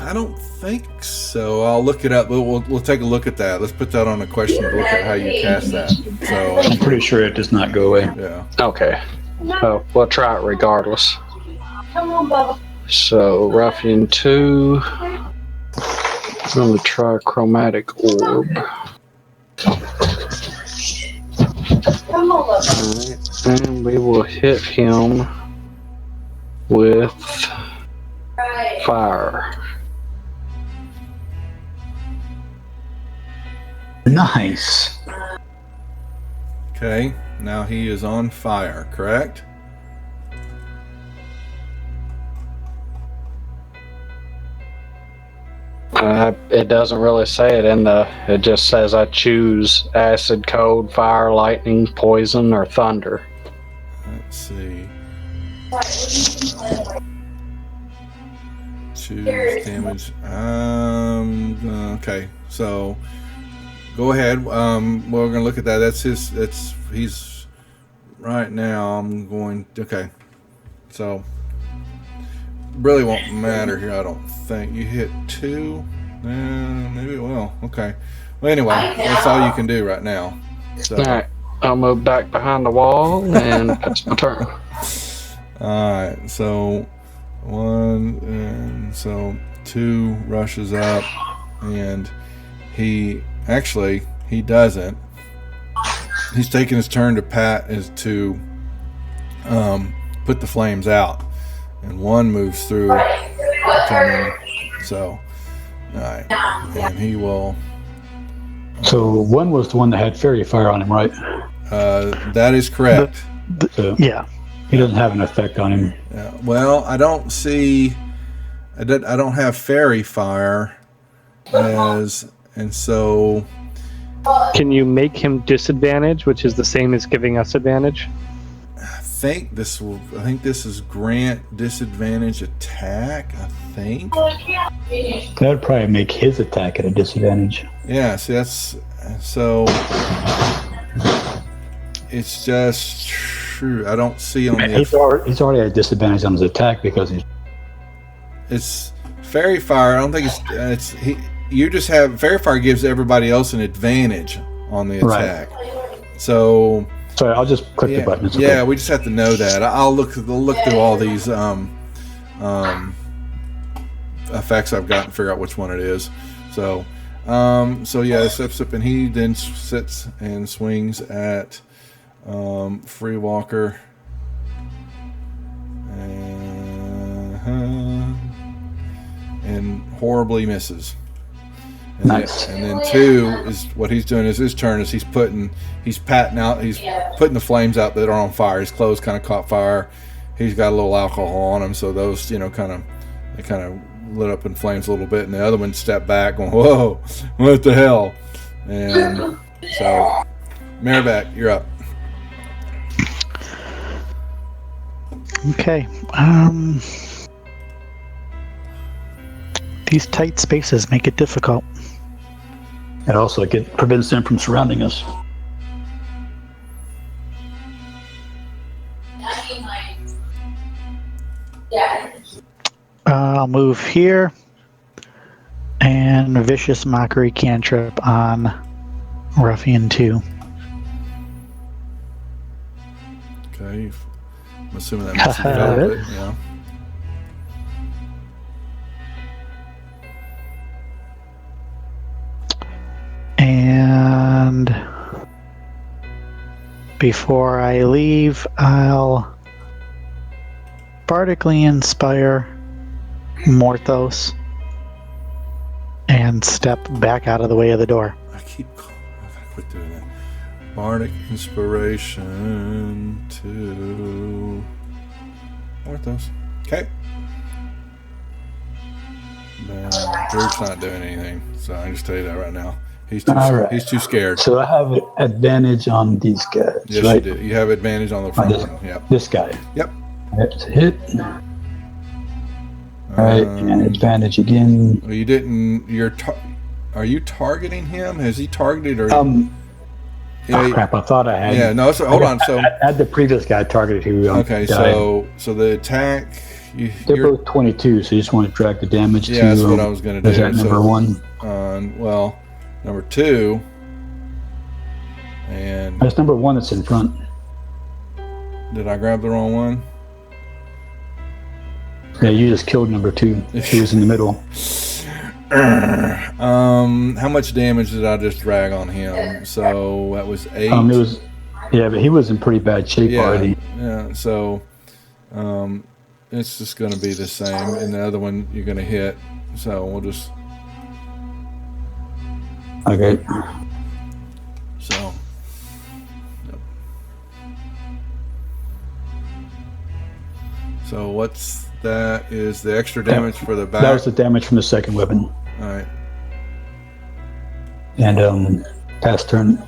I don't think so. I'll look it up. We'll take a look at that. Let's put that on a question to look at how you cast that. So, I'm pretty sure it does not go away. yeah. Okay. Well, we'll try it regardless. Come on, Bubba. So Ruffian 2. I'm going to try chromatic orb. Come on, Bubba. Alright, and we will hit him with Right. fire. Nice. Okay. Now he is on fire, correct? It doesn't really say it in the. It just says I choose acid, cold, fire, lightning, poison, or thunder. Let's see. Choose damage. Okay. So go ahead. We're gonna look at that. That's his. He's right now. I'm going. Okay. So really won't matter here. I don't think you hit 2. Maybe it will. Okay. Well, anyway, that's all you can do right now. So. Alright, I'll move back behind the wall, and that's my turn. Alright, so 1 and so 2 rushes up, and he doesn't. he's taking his turn to put the flames out, and one moves through. So, all right, and he will. So one was the one that had fairy fire on him, right? That is correct. So Yeah. he doesn't have an effect on him. Well, I don't see. I don't have fairy fire and so. Can you make him disadvantage, which is the same as giving us advantage? I think this is grant disadvantage attack. I think. That would probably make his attack at a disadvantage. Yeah. See, that's so. It's just true. I don't see on the. He's already at a disadvantage on his attack because It's fairy fire. I don't think it's you just have fairy fire gives everybody else an advantage on the attack. Right. So sorry, I'll just click the button. It's okay. Yeah, we just have to know that. I'll look through all these effects I've got and figure out which one it is. So yeah, steps up and he then sits and swings at Free Walker. And horribly misses. And Nice. Then 2 is what he's doing is his turn is he's putting the flames out that are on fire. His clothes kind of caught fire. He's got a little alcohol on him, so those kind of lit up in flames a little bit. And the other one stepped back, going, "Whoa, what the hell?" And so, Maribek, you're up. Okay. These tight spaces make it difficult. It also prevents them from surrounding us. I'll move here and Vicious Mockery cantrip on Ruffian 2. Okay. I'm assuming that makes it. Yeah. And before I leave, I'll bardically inspire Morthos and step back out of the way of the door. I gotta quit doing that. Bardic inspiration to Orthos. Okay. Drew's not doing anything, so I can just tell you that right now. He's too scared. So I have advantage on these guys. Yes, right? you do. You have advantage on the front one. Yep. This guy. Yep. That's a hit. All right, and advantage again. Well, you didn't. Are you targeting him? Has he targeted or? Crap! I thought I had. Yeah. No. So hold on. So I had the previous guy targeted who. Okay. Died. So the attack. They're both 22. So you just want to track the damage. Yeah, that's what I was going to do. Is that number 1? Well, number 2. And that's number 1 that's in front. Did I grab the wrong one? Yeah, you just killed number 2. He was in the middle. How much damage did I just drag on him? So that was 8. But he was in pretty bad shape already. Yeah. So, it's just going to be the same, and the other one you're going to hit. So we'll just. Okay. So. Yep. So what's that? Is the extra damage for the back? That was the damage from the second weapon. All right. And pass turn.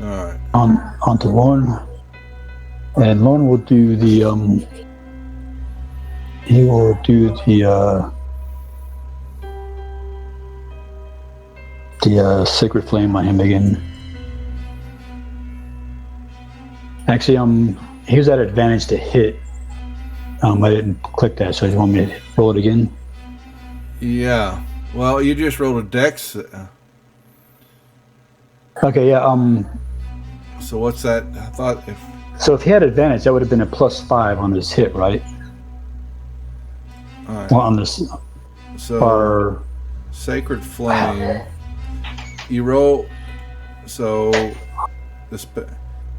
All right. On to Lorne, and Lorne will do the He will do the sacred flame on him again. Actually, he was at advantage to hit. I didn't click that, so you want me to roll it again? Yeah. Well, you just rolled a dex. Okay, yeah. So what's that? I thought So if he had advantage, that would have been a +5 on his hit, right? All right. Well, on this. So sacred flame. You roll. So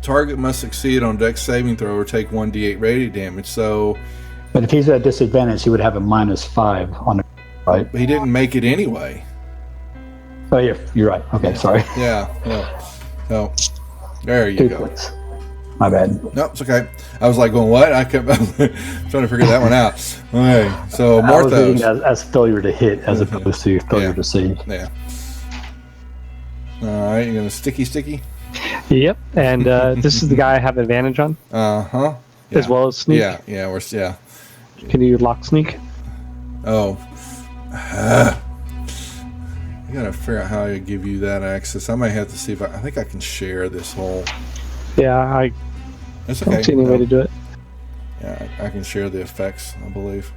target must succeed on dex saving throw or take 1d8 radiant damage. So But if he's at disadvantage, he would have a -5 on it, right? he didn't make it anyway. Oh, yeah, you're right. Okay, sorry. Yeah. So there you 2 go. points. My bad. No, it's okay. I was like going, what? I kept trying to figure that one out. Okay, so I was reading Morthos. as failure to hit as opposed to failure to save. Yeah. All right, you're going to sticky? Yep. And this is the guy I have advantage on, Uh-huh. as well as sneak. Yeah. Can you lock sneak? Oh. I got to figure out how I give you that access. I might have to see if I think I can share this whole... Yeah, I That's okay. don't see any way to do it. Yeah, I can share the effects, I believe.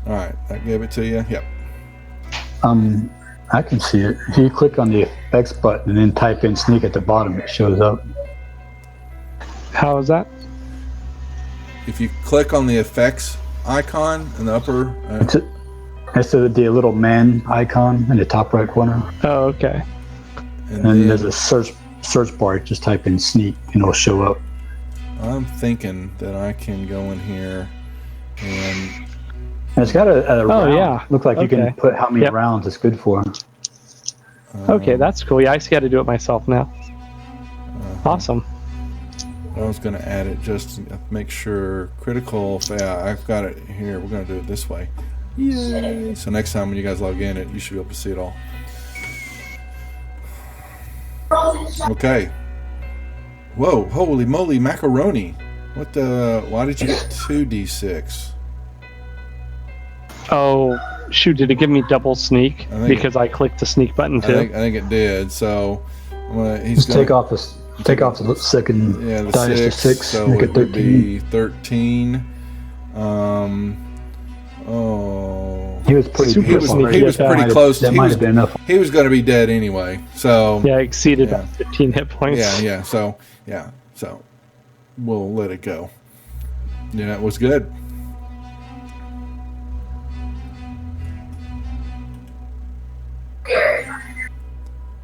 All right, I gave it to you. Yep. I can see it. If you click on the effects button and then type in sneak at the bottom, it shows up. How is that? If you click on the effects icon in the upper... Next to the little man icon in the top right corner. Oh, okay. and And then there's a search bar. Just type in sneak and it'll show up. I'm thinking that I can go in here and... And it's got a round. Yeah. Look like you Okay. can put how many Yep. rounds it's good for. Okay, that's cool. Yeah, I just got to do it myself now. Awesome. I was going to add it just to make sure critical... Yeah, I've got it here. We're going to do it this way. Yay! So next time when you guys log in, you should be able to see it all. Okay. Whoa, holy moly, macaroni. What the... Why did you get 2d6? Oh, shoot. Did it give me double sneak? I think- Because I clicked the sneak button I too. think it did. So he's Just gonna, take off the second the dice to 6, so make it it would 13. be 13. He was pretty Super He was, sneaky. he was That pretty close. That He might was, have been enough. he was going to be dead anyway. So Yeah, I exceeded Yeah. by 15 hit points. yeah. So we'll let it go. Yeah, it was good.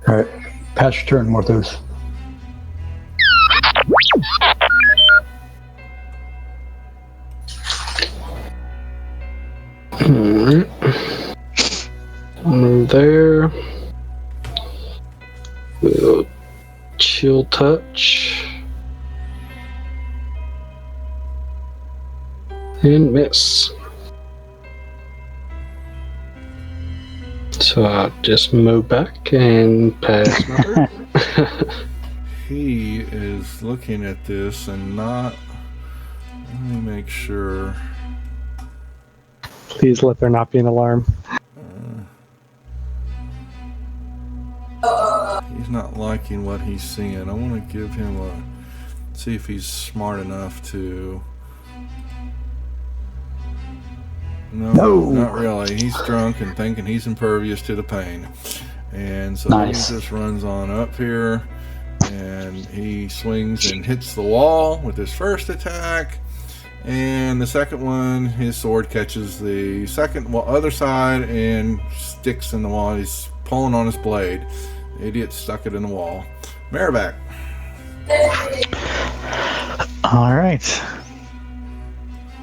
All right, pass your turn, Morthos. Alright. There. We'll chill touch. And miss. So I'll just move back and pass my turn. He is looking at this and not. Let me make sure. Please let there not be an alarm. He's not liking what he's seeing. I want to give him a... See if he's smart enough to... No, not really. He's drunk and thinking he's impervious to the pain. And so Nice. he just runs on up here. And he swings and hits the wall with his first attack. And the second one, his sword catches the other side and sticks in the wall. He's pulling on his blade. The idiot stuck it in the wall. Maribak. All right.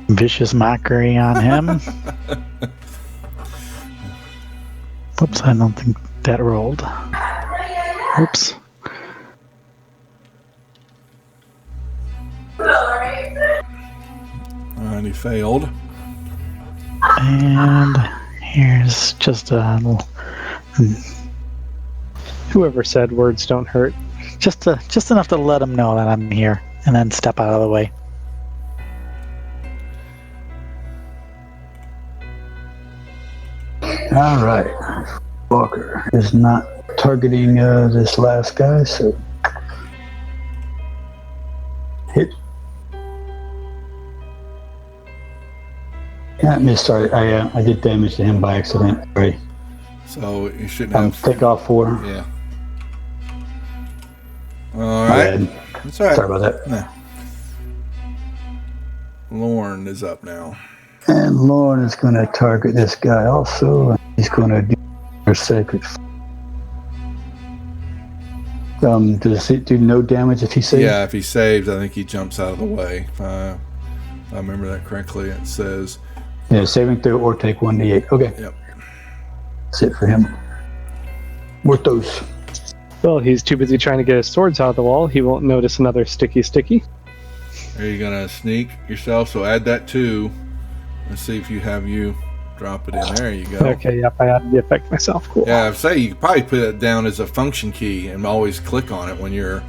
Vicious mockery on him. Whoops, I don't think that rolled. Oops. And he failed. And here's just a little, Whoever said words don't hurt. just enough to let him know that I'm here, and then step out of the way. All right. Walker is not targeting this last guy, so hit. Yeah, I missed. Sorry, I did damage to him by accident. Sorry. So you shouldn't have... Take off 4. Yeah. All My right. bad. That's all right. Sorry about that. Nah. Lorne is up now. And Lauren is going to target this guy also. And he's going to do her sacred. Does it do no damage if he saves? Yeah, if he saves, I think he jumps out of the way. If I remember that correctly, it says. Yeah, saving throw or take 1d8. Okay. Yep. That's it for him. Muertos. Well, he's too busy trying to get his swords out of the wall. He won't notice another sticky. Are you gonna sneak yourself? So add that too. Let's see if you have you drop it in. There you go. Okay, yep, I added the effect myself. Cool. Yeah, I'd say you could probably put it down as a function key and always click on it when you're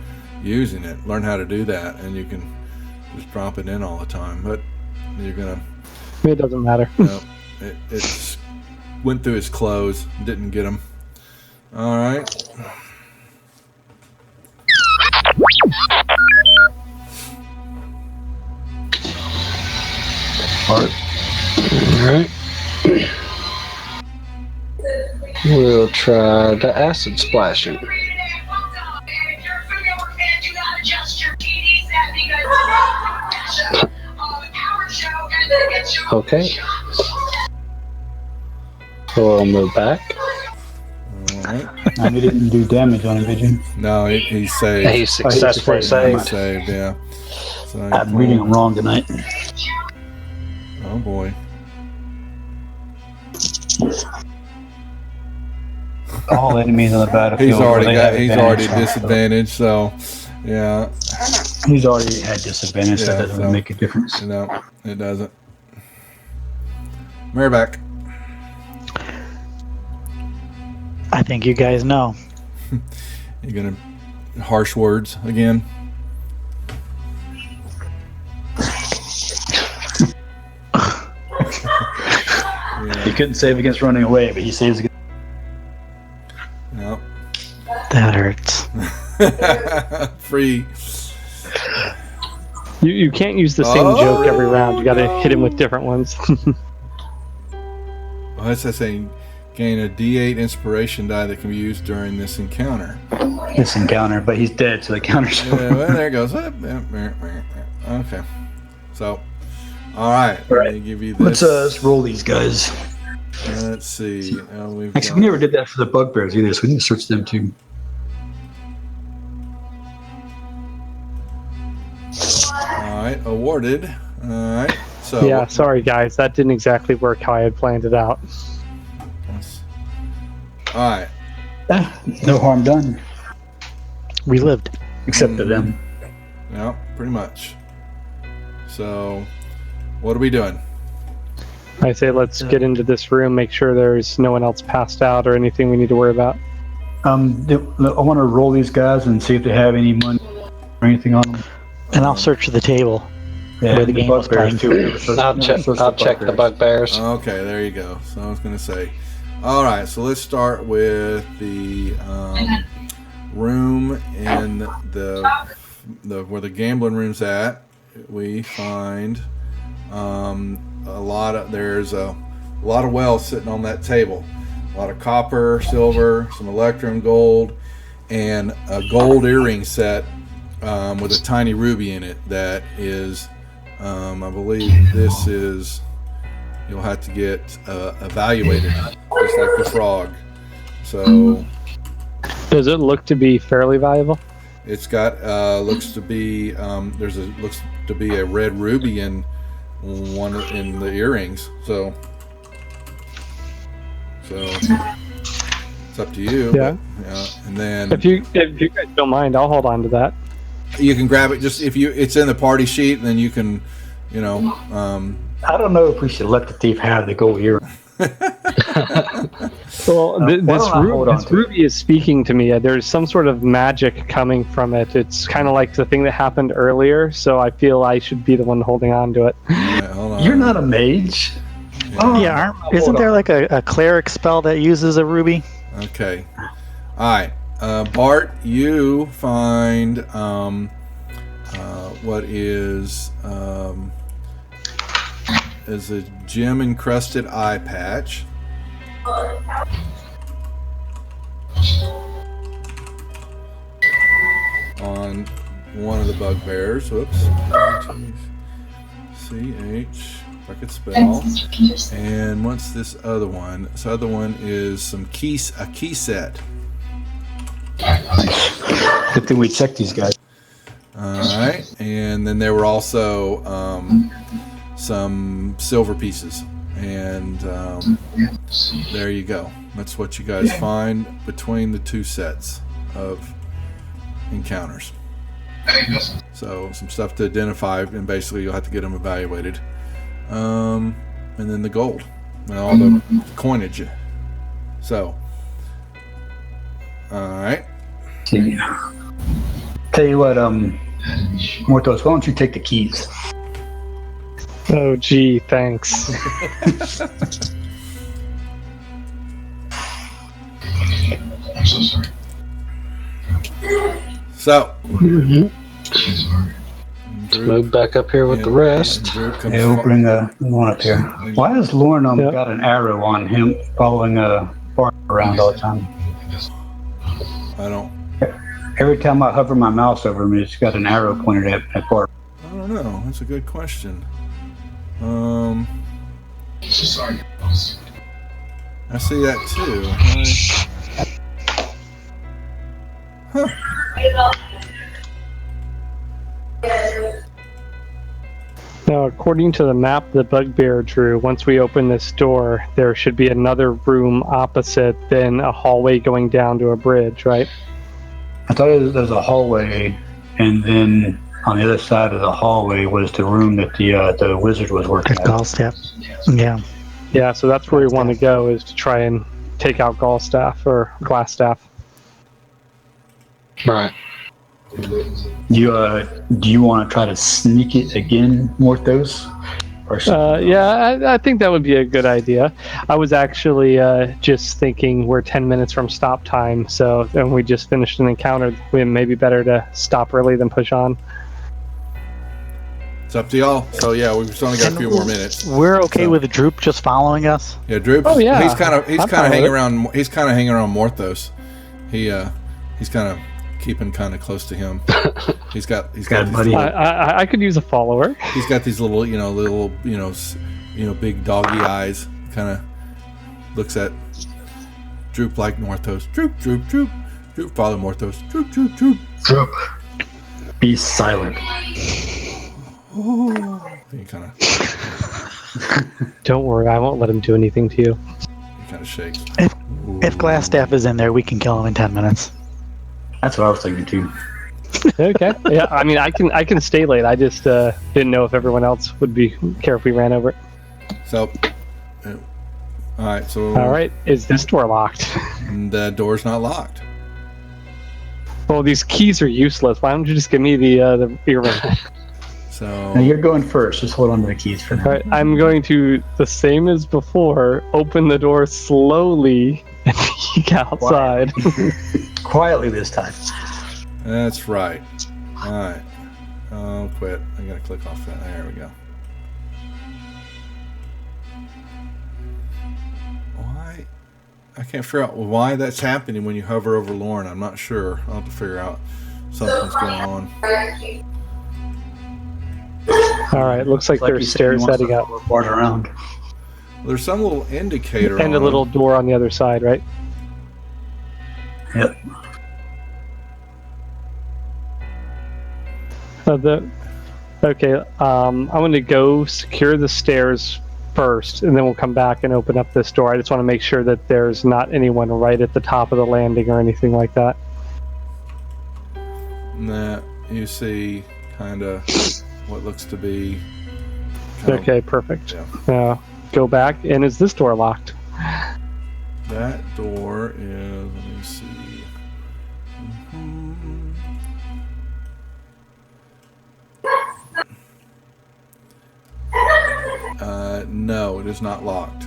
using it. Learn how to do that, and you can just drop it in all the time. But you're gonna. It doesn't matter. No, it went through his clothes, didn't get him. All right. Alright. We'll try the acid splashing. Okay. We'll move back. All right. And he didn't do damage on him, did you? No, he saved. He successfully He saved. saved, yeah. So I'm reading them wrong tonight. Oh boy. All enemies on the battlefield. He's already advantage. disadvantaged, so yeah. He's already had disadvantage, so Yeah, that doesn't so- make a difference. No, it doesn't. Mareback. I think you guys know. You're gonna harsh words again. He couldn't save against running away, but he saves against. No. That hurts. Free. You can't use the same joke every round. You gotta hit him with different ones. Well, that's that saying. Gain a D8 inspiration die that can be used during this encounter. This encounter, but he's dead, so the counter's Yeah, well, there it goes. Okay. So, all right. Let me give you this. Let's roll these guys. Let's see. We've Actually, got- we never did that for the bugbears either, so we need to search them too. All right. Awarded. All right. So. Yeah, sorry guys, that didn't exactly work how I had planned it out. All right. No harm done, We lived. except to them. Yeah, pretty much. So, what are we doing? I say let's get into this room, make sure there's no one else passed out or anything we need to worry about. I want to roll these guys and see if they have any money or anything on them. And I'll search the table. Yeah, Where the game was bugbears playing. too. I'll check the bugbears. Okay, there you go. So I was going to say, all right. So let's start with the room in the where the gambling room's at. We find there's a lot of wells sitting on that table. A lot of copper, silver, some electrum, gold, and a gold earring set with a tiny ruby in it. That is, I believe this is. You'll have to get evaluated, just like the frog. So Does it look to be fairly valuable? it's got looks to be looks to be a red ruby in one in the earrings. So it's up to you. Yeah. But, yeah. And then If you guys don't mind, I'll hold on to that. you can grab it. Just if it's in the party sheet, then you can, I don't know if we should let the thief have the gold earring. Well, why don't I hold on this to it? ruby is speaking to me. There's some sort of magic coming from it. It's kind of like the thing that happened earlier, so I feel I should be the one holding on to it. Yeah, hold on. You're not a mage. Oh, Yeah, isn't there like a cleric spell that uses a ruby? Okay. All right. Bart, you find what is a gem encrusted eye patch. On one of the bugbears. Whoops. CH. If I could spell. And what's this other one? This other one is a key set. Good thing we checked these guys. All right, and then there were also some silver pieces, and there you go. That's what you guys find between the two sets of encounters. So some stuff to identify, and basically you'll have to get them evaluated. And then the gold and all the coinage. So, all right. Tell you what, Mortos, why don't you take the keys? Oh, gee, thanks. I'm so sorry. So, Mhm. Drew, Move back up here with the rest. Drew comes Yeah, we'll bring one up here. Why has Lauren Yep. got an arrow on him following a bar around all the time? I don't Every time I hover my mouse over him, it's got an arrow pointed at Bart. I don't know. That's a good question. So sorry. I see that too. Huh. Now, according to the map the Bugbear drew, once we open this door, there should be another room opposite, then a hallway going down to a bridge, right? I thought there was a hallway, and then on the other side of the hallway was the room that the wizard was working At at. Gallstaff. Yeah. Yeah, so that's where we want to go, is to try and take out Gallstaff or Glassstaff. Right. Do you want to try to sneak it again, Morthos? Or Yeah, I think that would be a good idea. I was actually just thinking we're 10 minutes from stop time, so and we just finished an encounter. We may be better to stop early than push on. It's up to y'all. So yeah, we've only got a few more minutes. We're okay So- with Droop just following us. Yeah, Droop. Oh, yeah. He's kind of I'm fine with hanging it. around. He's kind of hanging around Morthos. He's kind of keeping kind of close to him. He's got Good these buddy. little- I could use a follower. he's got these little big doggy eyes. Kind of looks at Droop like Morthos. Droop, Droop, Droop, Droop. Follow Morthos. Droop, Droop, Droop. Droop. Be silent. He kind of Don't worry, I won't let him do anything to you. shakes. If Glassstaff is in there, we can kill him in 10 minutes. That's what I was thinking too. Okay. Yeah, I mean, I can stay late. I just didn't know if everyone else would care if we ran over it. So, all right. So, All right. Is this door locked? The door's not locked. Well, these keys are useless. Why don't you just give me the earring? So, Now you're going first. Just hold on to the keys for now. All right. I'm going to, the same as before, open the door slowly and peek outside. Quietly this time. that's right. All right. I'll quit. I gotta click off that. There we go. Why? I can't figure out why that's happening when you hover over Lauren. I'm not sure. I'll have to figure out something's going on. All right. Looks like Like there's you said, stairs he wants heading to up. follow Bart around. There's some little indicator And a on little it. door on the other side, right? Yep. Okay, I'm going to go secure the stairs first, and then we'll come back and open up this door. I just want to make sure that there's not anyone right at the top of the landing or anything like that. That you see kind of what looks to be. kind of- Okay, perfect. Yeah. Go back, and is this door locked? That door is. Let me see. Mhm. No, it is not locked.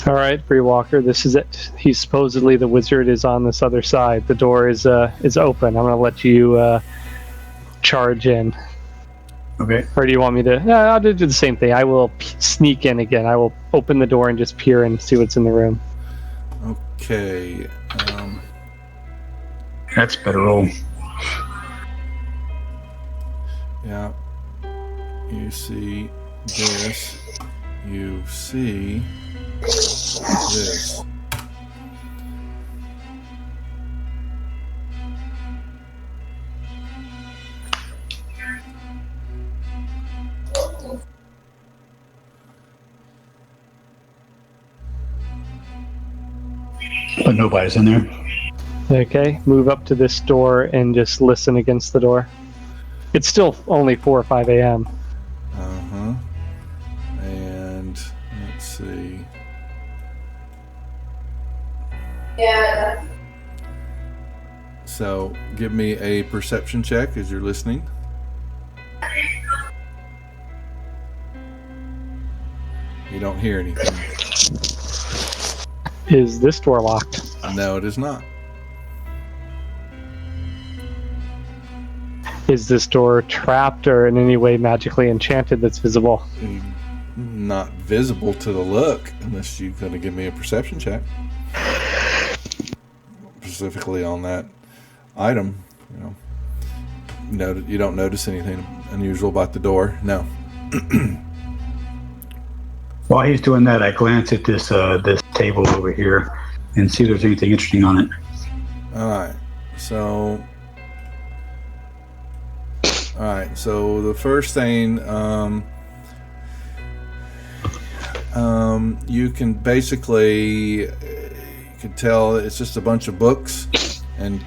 All right, Free Walker, this is it. He's supposedly the wizard is on this other side. The door is open. I'm going to let you charge in. Okay. Or do you want me to? No, I'll do the same thing. I will sneak in again. I will open the door and just peer and see what's in the room. Okay. That's better roll. Yeah. You see this. You see this. But nobody's in there. Okay, move up to this door and just listen against the door. It's still only 4 or 5 a.m. Uh-huh. And let's see. Yeah. So give me a perception check as you're listening. You don't hear anything. Is this door locked? No, it is not. Is this door trapped or in any way magically enchanted that's visible? Not visible to the look, unless you're going to give me a perception check. Specifically on that item, you don't notice anything unusual about the door. No. While he's doing that, I glance at this table over here and see if there's anything interesting on it. All right. So the first thing, you can basically, you can tell it's just a bunch of books and,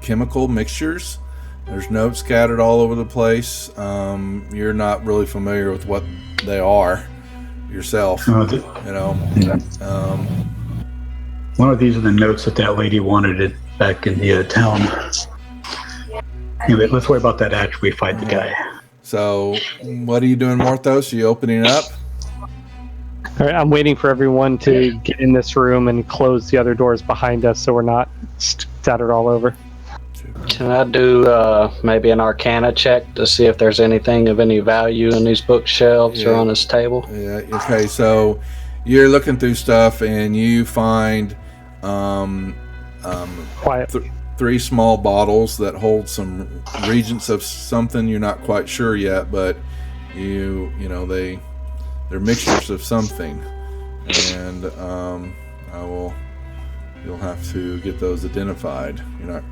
chemical mixtures. There's notes scattered all over the place. You're not really familiar with what they are yourself, One of these are the notes that lady wanted it back in the town. Anyway, let's worry about that after we fight the guy. So, what are you doing, Morthos? Are you opening up? All right, I'm waiting for everyone to get in this room and close the other doors behind us so we're not scattered all over. Can I do maybe an Arcana check to see if there's anything of any value in these bookshelves or on this table? Yeah. Okay. So you're looking through stuff and you find Quiet. 3 small bottles that hold some regents of something. You're not quite sure yet, but they're mixtures of something, and you'll have to get those identified.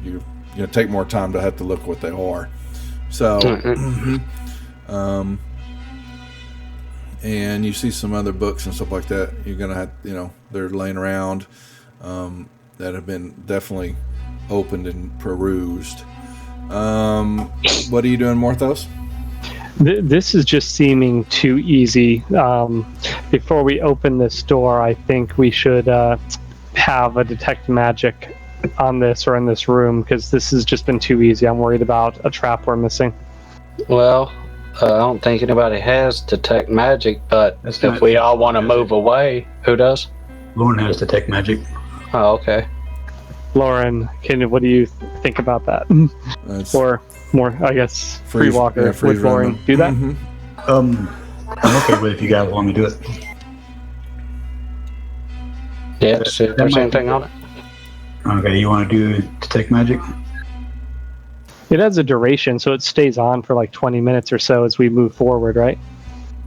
You're gonna take more time to have to look what they are. So, and you see some other books and stuff like that. You're gonna have, they're laying around that have been definitely opened and perused. What are you doing, Morthos? This is just seeming too easy. Before we open this door, I think we should have a detect magic on this or in this room, because this has just been too easy. I'm worried about a trap we're missing. Well, I don't think anybody has detect magic, but That's if not- we all want to move away, who does? Lauren has detect magic. Oh, okay. Lauren, what do you think about that? That's Or more, I guess, free walker freeze with Lauren. random. Do that? Mhm. I'm okay with it if you guys want me to do it. Yeah, see if there's might- anything on it. Okay, you want to do detect magic? It has a duration, so it stays on for like 20 minutes or so as we move forward, right?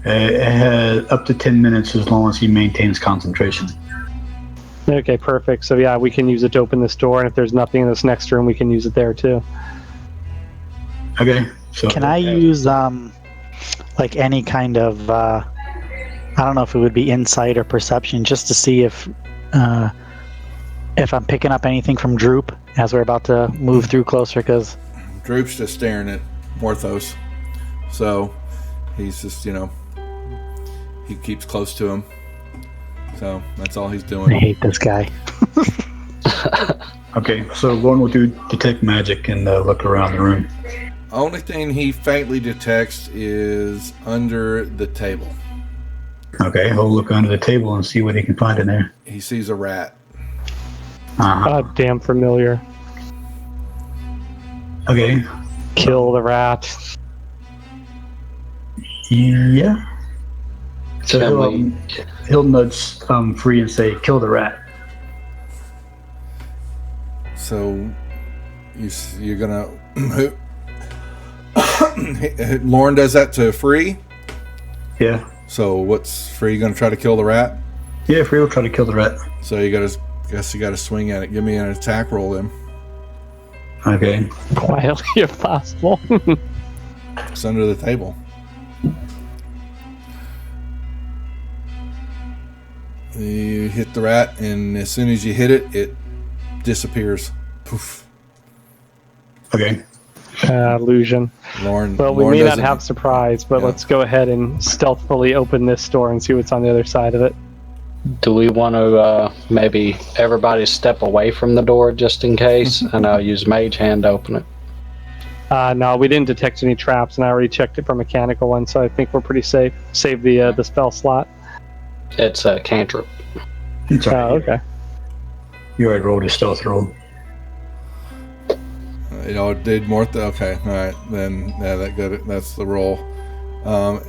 It has up to 10 minutes as long as he maintains concentration. Okay, perfect. So yeah, we can use it to open this door, and if there's nothing in this next room, we can use it there too. Okay, so Can I use like any kind of I don't know if it would be insight or perception, just to see if I'm picking up anything from Droop as we're about to move through closer? Because Droop's just staring at Morthos, so he's just he keeps close to him. So that's all he's I doing. hate this guy. Okay, so Lauren will do detect magic and look around the room. Only thing he faintly detects is under the table. Okay, he'll look under the table and see what he can find in there. He sees a rat. Uh-huh. Damn familiar. Okay, Kill the rat. yeah. So Can he'll nudge Free and say, "Kill the rat." So you're gonna. Lauren does that to Free. Yeah, So what's Free gonna try to kill the rat? yeah. Free will try to kill the rat. So you gotta swing at it. Give me an attack roll then. Okay. Quietly if possible. It's under the table. You hit the rat, and as soon as you hit it, it disappears. Poof. Okay. Illusion. Lauren. Well, we Lauren may not doesn't- have surprise, but Yeah. let's go ahead and stealthily open this door and see what's on the other side of it. Do we want to maybe everybody step away from the door just in case? And I'll use Mage Hand to open it. No, we didn't detect any traps, and I already checked it for mechanical ones, so I think we're pretty safe. Save the spell slot. It's a cantrip. It's all right. Okay. You already rolled a stealth roll. Did more. Okay, all right. Then that's the roll.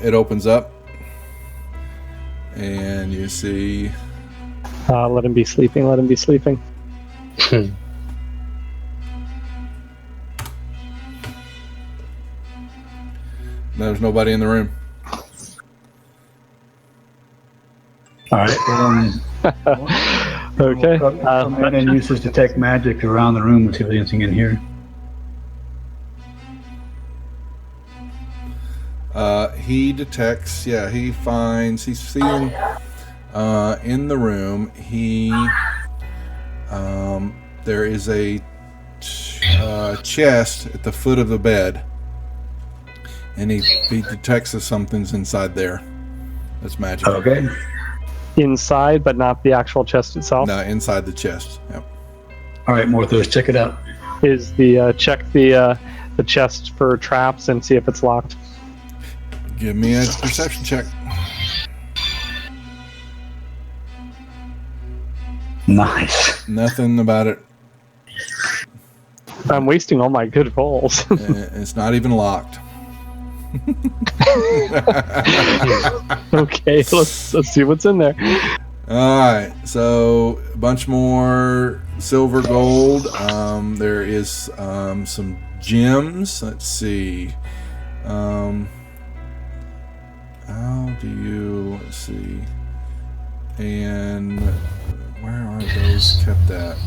It opens up, and you see. Let him be sleeping. Let him be sleeping. There's nobody in the room. All right. Okay. Come in and use his detect magic around the room and see if there's anything in here. He detects. Yeah, he finds. He's seeing in the room. There is a chest at the foot of the bed, and he detects that something's inside there. That's magic. Okay. Inside, but not the actual chest itself. No, inside the chest. Yep. All right, Morthos, check it out. Is the check the chest for traps and see if it's locked. Give me a perception check. Nice. Nothing about it. I'm wasting all my good rolls. It's not even locked. Okay, let's see what's in there. All right, so a bunch more silver, gold. There is some gems. Let's see. How do you? Let's see. And where are those kept at?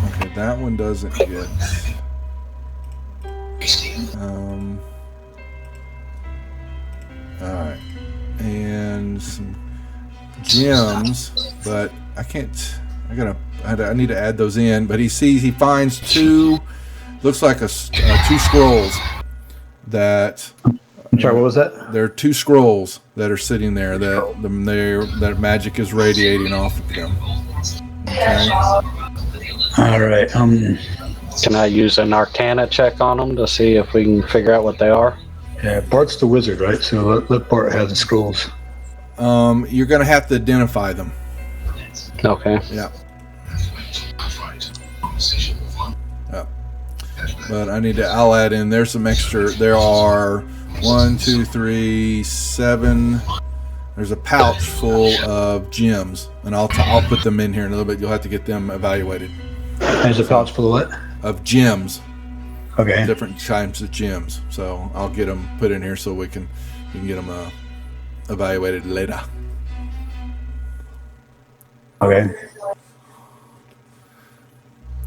Okay, that one doesn't get. All right, and some gems, but I can't. I need to add those in. But he finds two. Looks like two scrolls that. I'm sorry, what was that? There are two scrolls that are sitting there that magic is radiating off of them. Okay. All right. Can I use an Arcana check on them to see if we can figure out what they are? Yeah, Bart's the wizard, right? So let Bart have the scrolls. You're gonna have to identify them. Okay. Yeah. Yeah. But I'll add in. There's some extra. There are 1, 2, 3, 7. There's a pouch full of gems, and I'll put them in here in a little bit. You'll have to get them evaluated. There's a pouch full of what? Of gems. Okay. Different kinds of gems. So I'll get them put in here so we can get them evaluated later. Okay.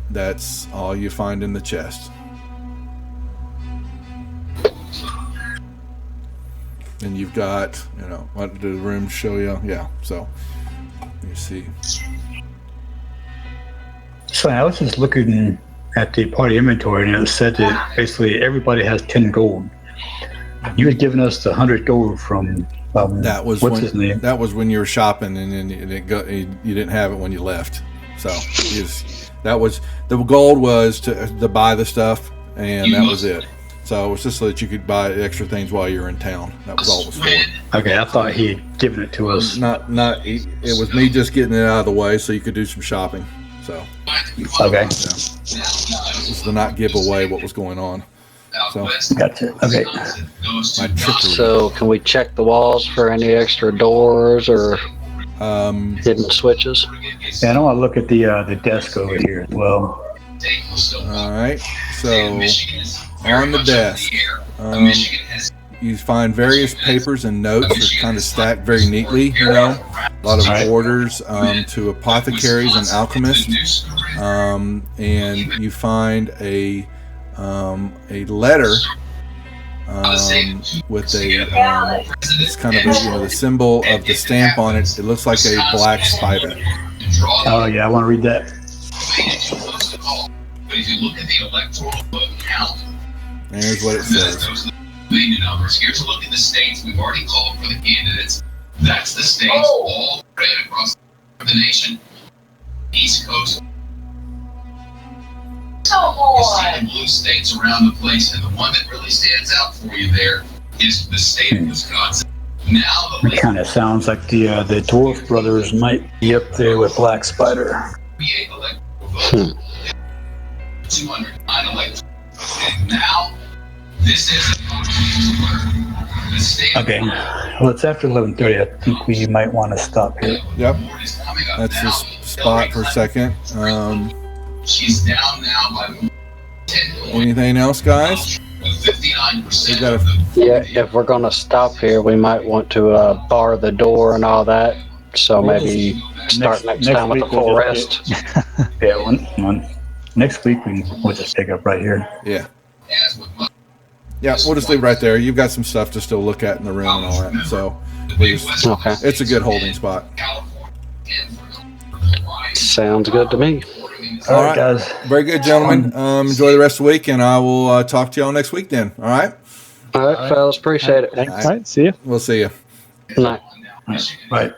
That's all you find in the chest. And you've got, what did the room show you? Yeah, so you see. So I was just looking at the party inventory, and it said that basically everybody has 10 gold. You had given us the 100 gold from That was what's his name? That was when you were shopping, and then you didn't have it when you left. So that was the gold was to buy the stuff, and that was it. So it was just so that you could buy extra things while you were in town. That was all it was for. Okay, I thought he had given it to us. It was me just getting it out of the way so you could do some shopping. So Okay. just to not give away what was going on. So Gotcha. Okay. my trickery. So can we check the walls for any extra doors or hidden switches? Yeah, I want to look at the desk over here as well. All right. So on the desk, you find various papers and notes that are kind of stacked very neatly. A lot of orders to apothecaries and alchemists, and you find a letter with a it's kind of a, the symbol of the stamp on it. It looks like a black spider. Oh yeah, I want to read that. But if you look at the electoral vote count, There's what it says. those are the main numbers. Here's a look at the states. We've already called for the candidates. That's the states all spread across the nation. East Coast. You'll see the blue states around the place, and the one that really stands out for you there is the state of Wisconsin. Now the It kind of sounds like the Dwarf Brothers might be up there with Black Spider. 48 electoral votes. 209 electoral. And now this is the state. Okay, well it's after 11:30. I think we might want to stop here. Yep. That's the spot for a second. She's down now by 10 points. Anything else, guys? With 59% We gotta- of the Yeah, if we're going to stop here, we might want to bar the door and all that. So maybe start next time with a week full we'll rest. Yeah, one. Next week we'll just pick up right here. Yeah. as with most Yeah, we'll just leave right there. You've got some stuff to still look at in the room and all that. So we just, Okay. it's a good holding spot. California and for Hawaii. Sounds good to me. All right, right. guys. Very good, gentlemen. Enjoy the rest of the week, and I will talk to y'all next week then. All right? All right, fellas. Appreciate it. All right, see you. We'll see you. Night. Now, Michigan Right.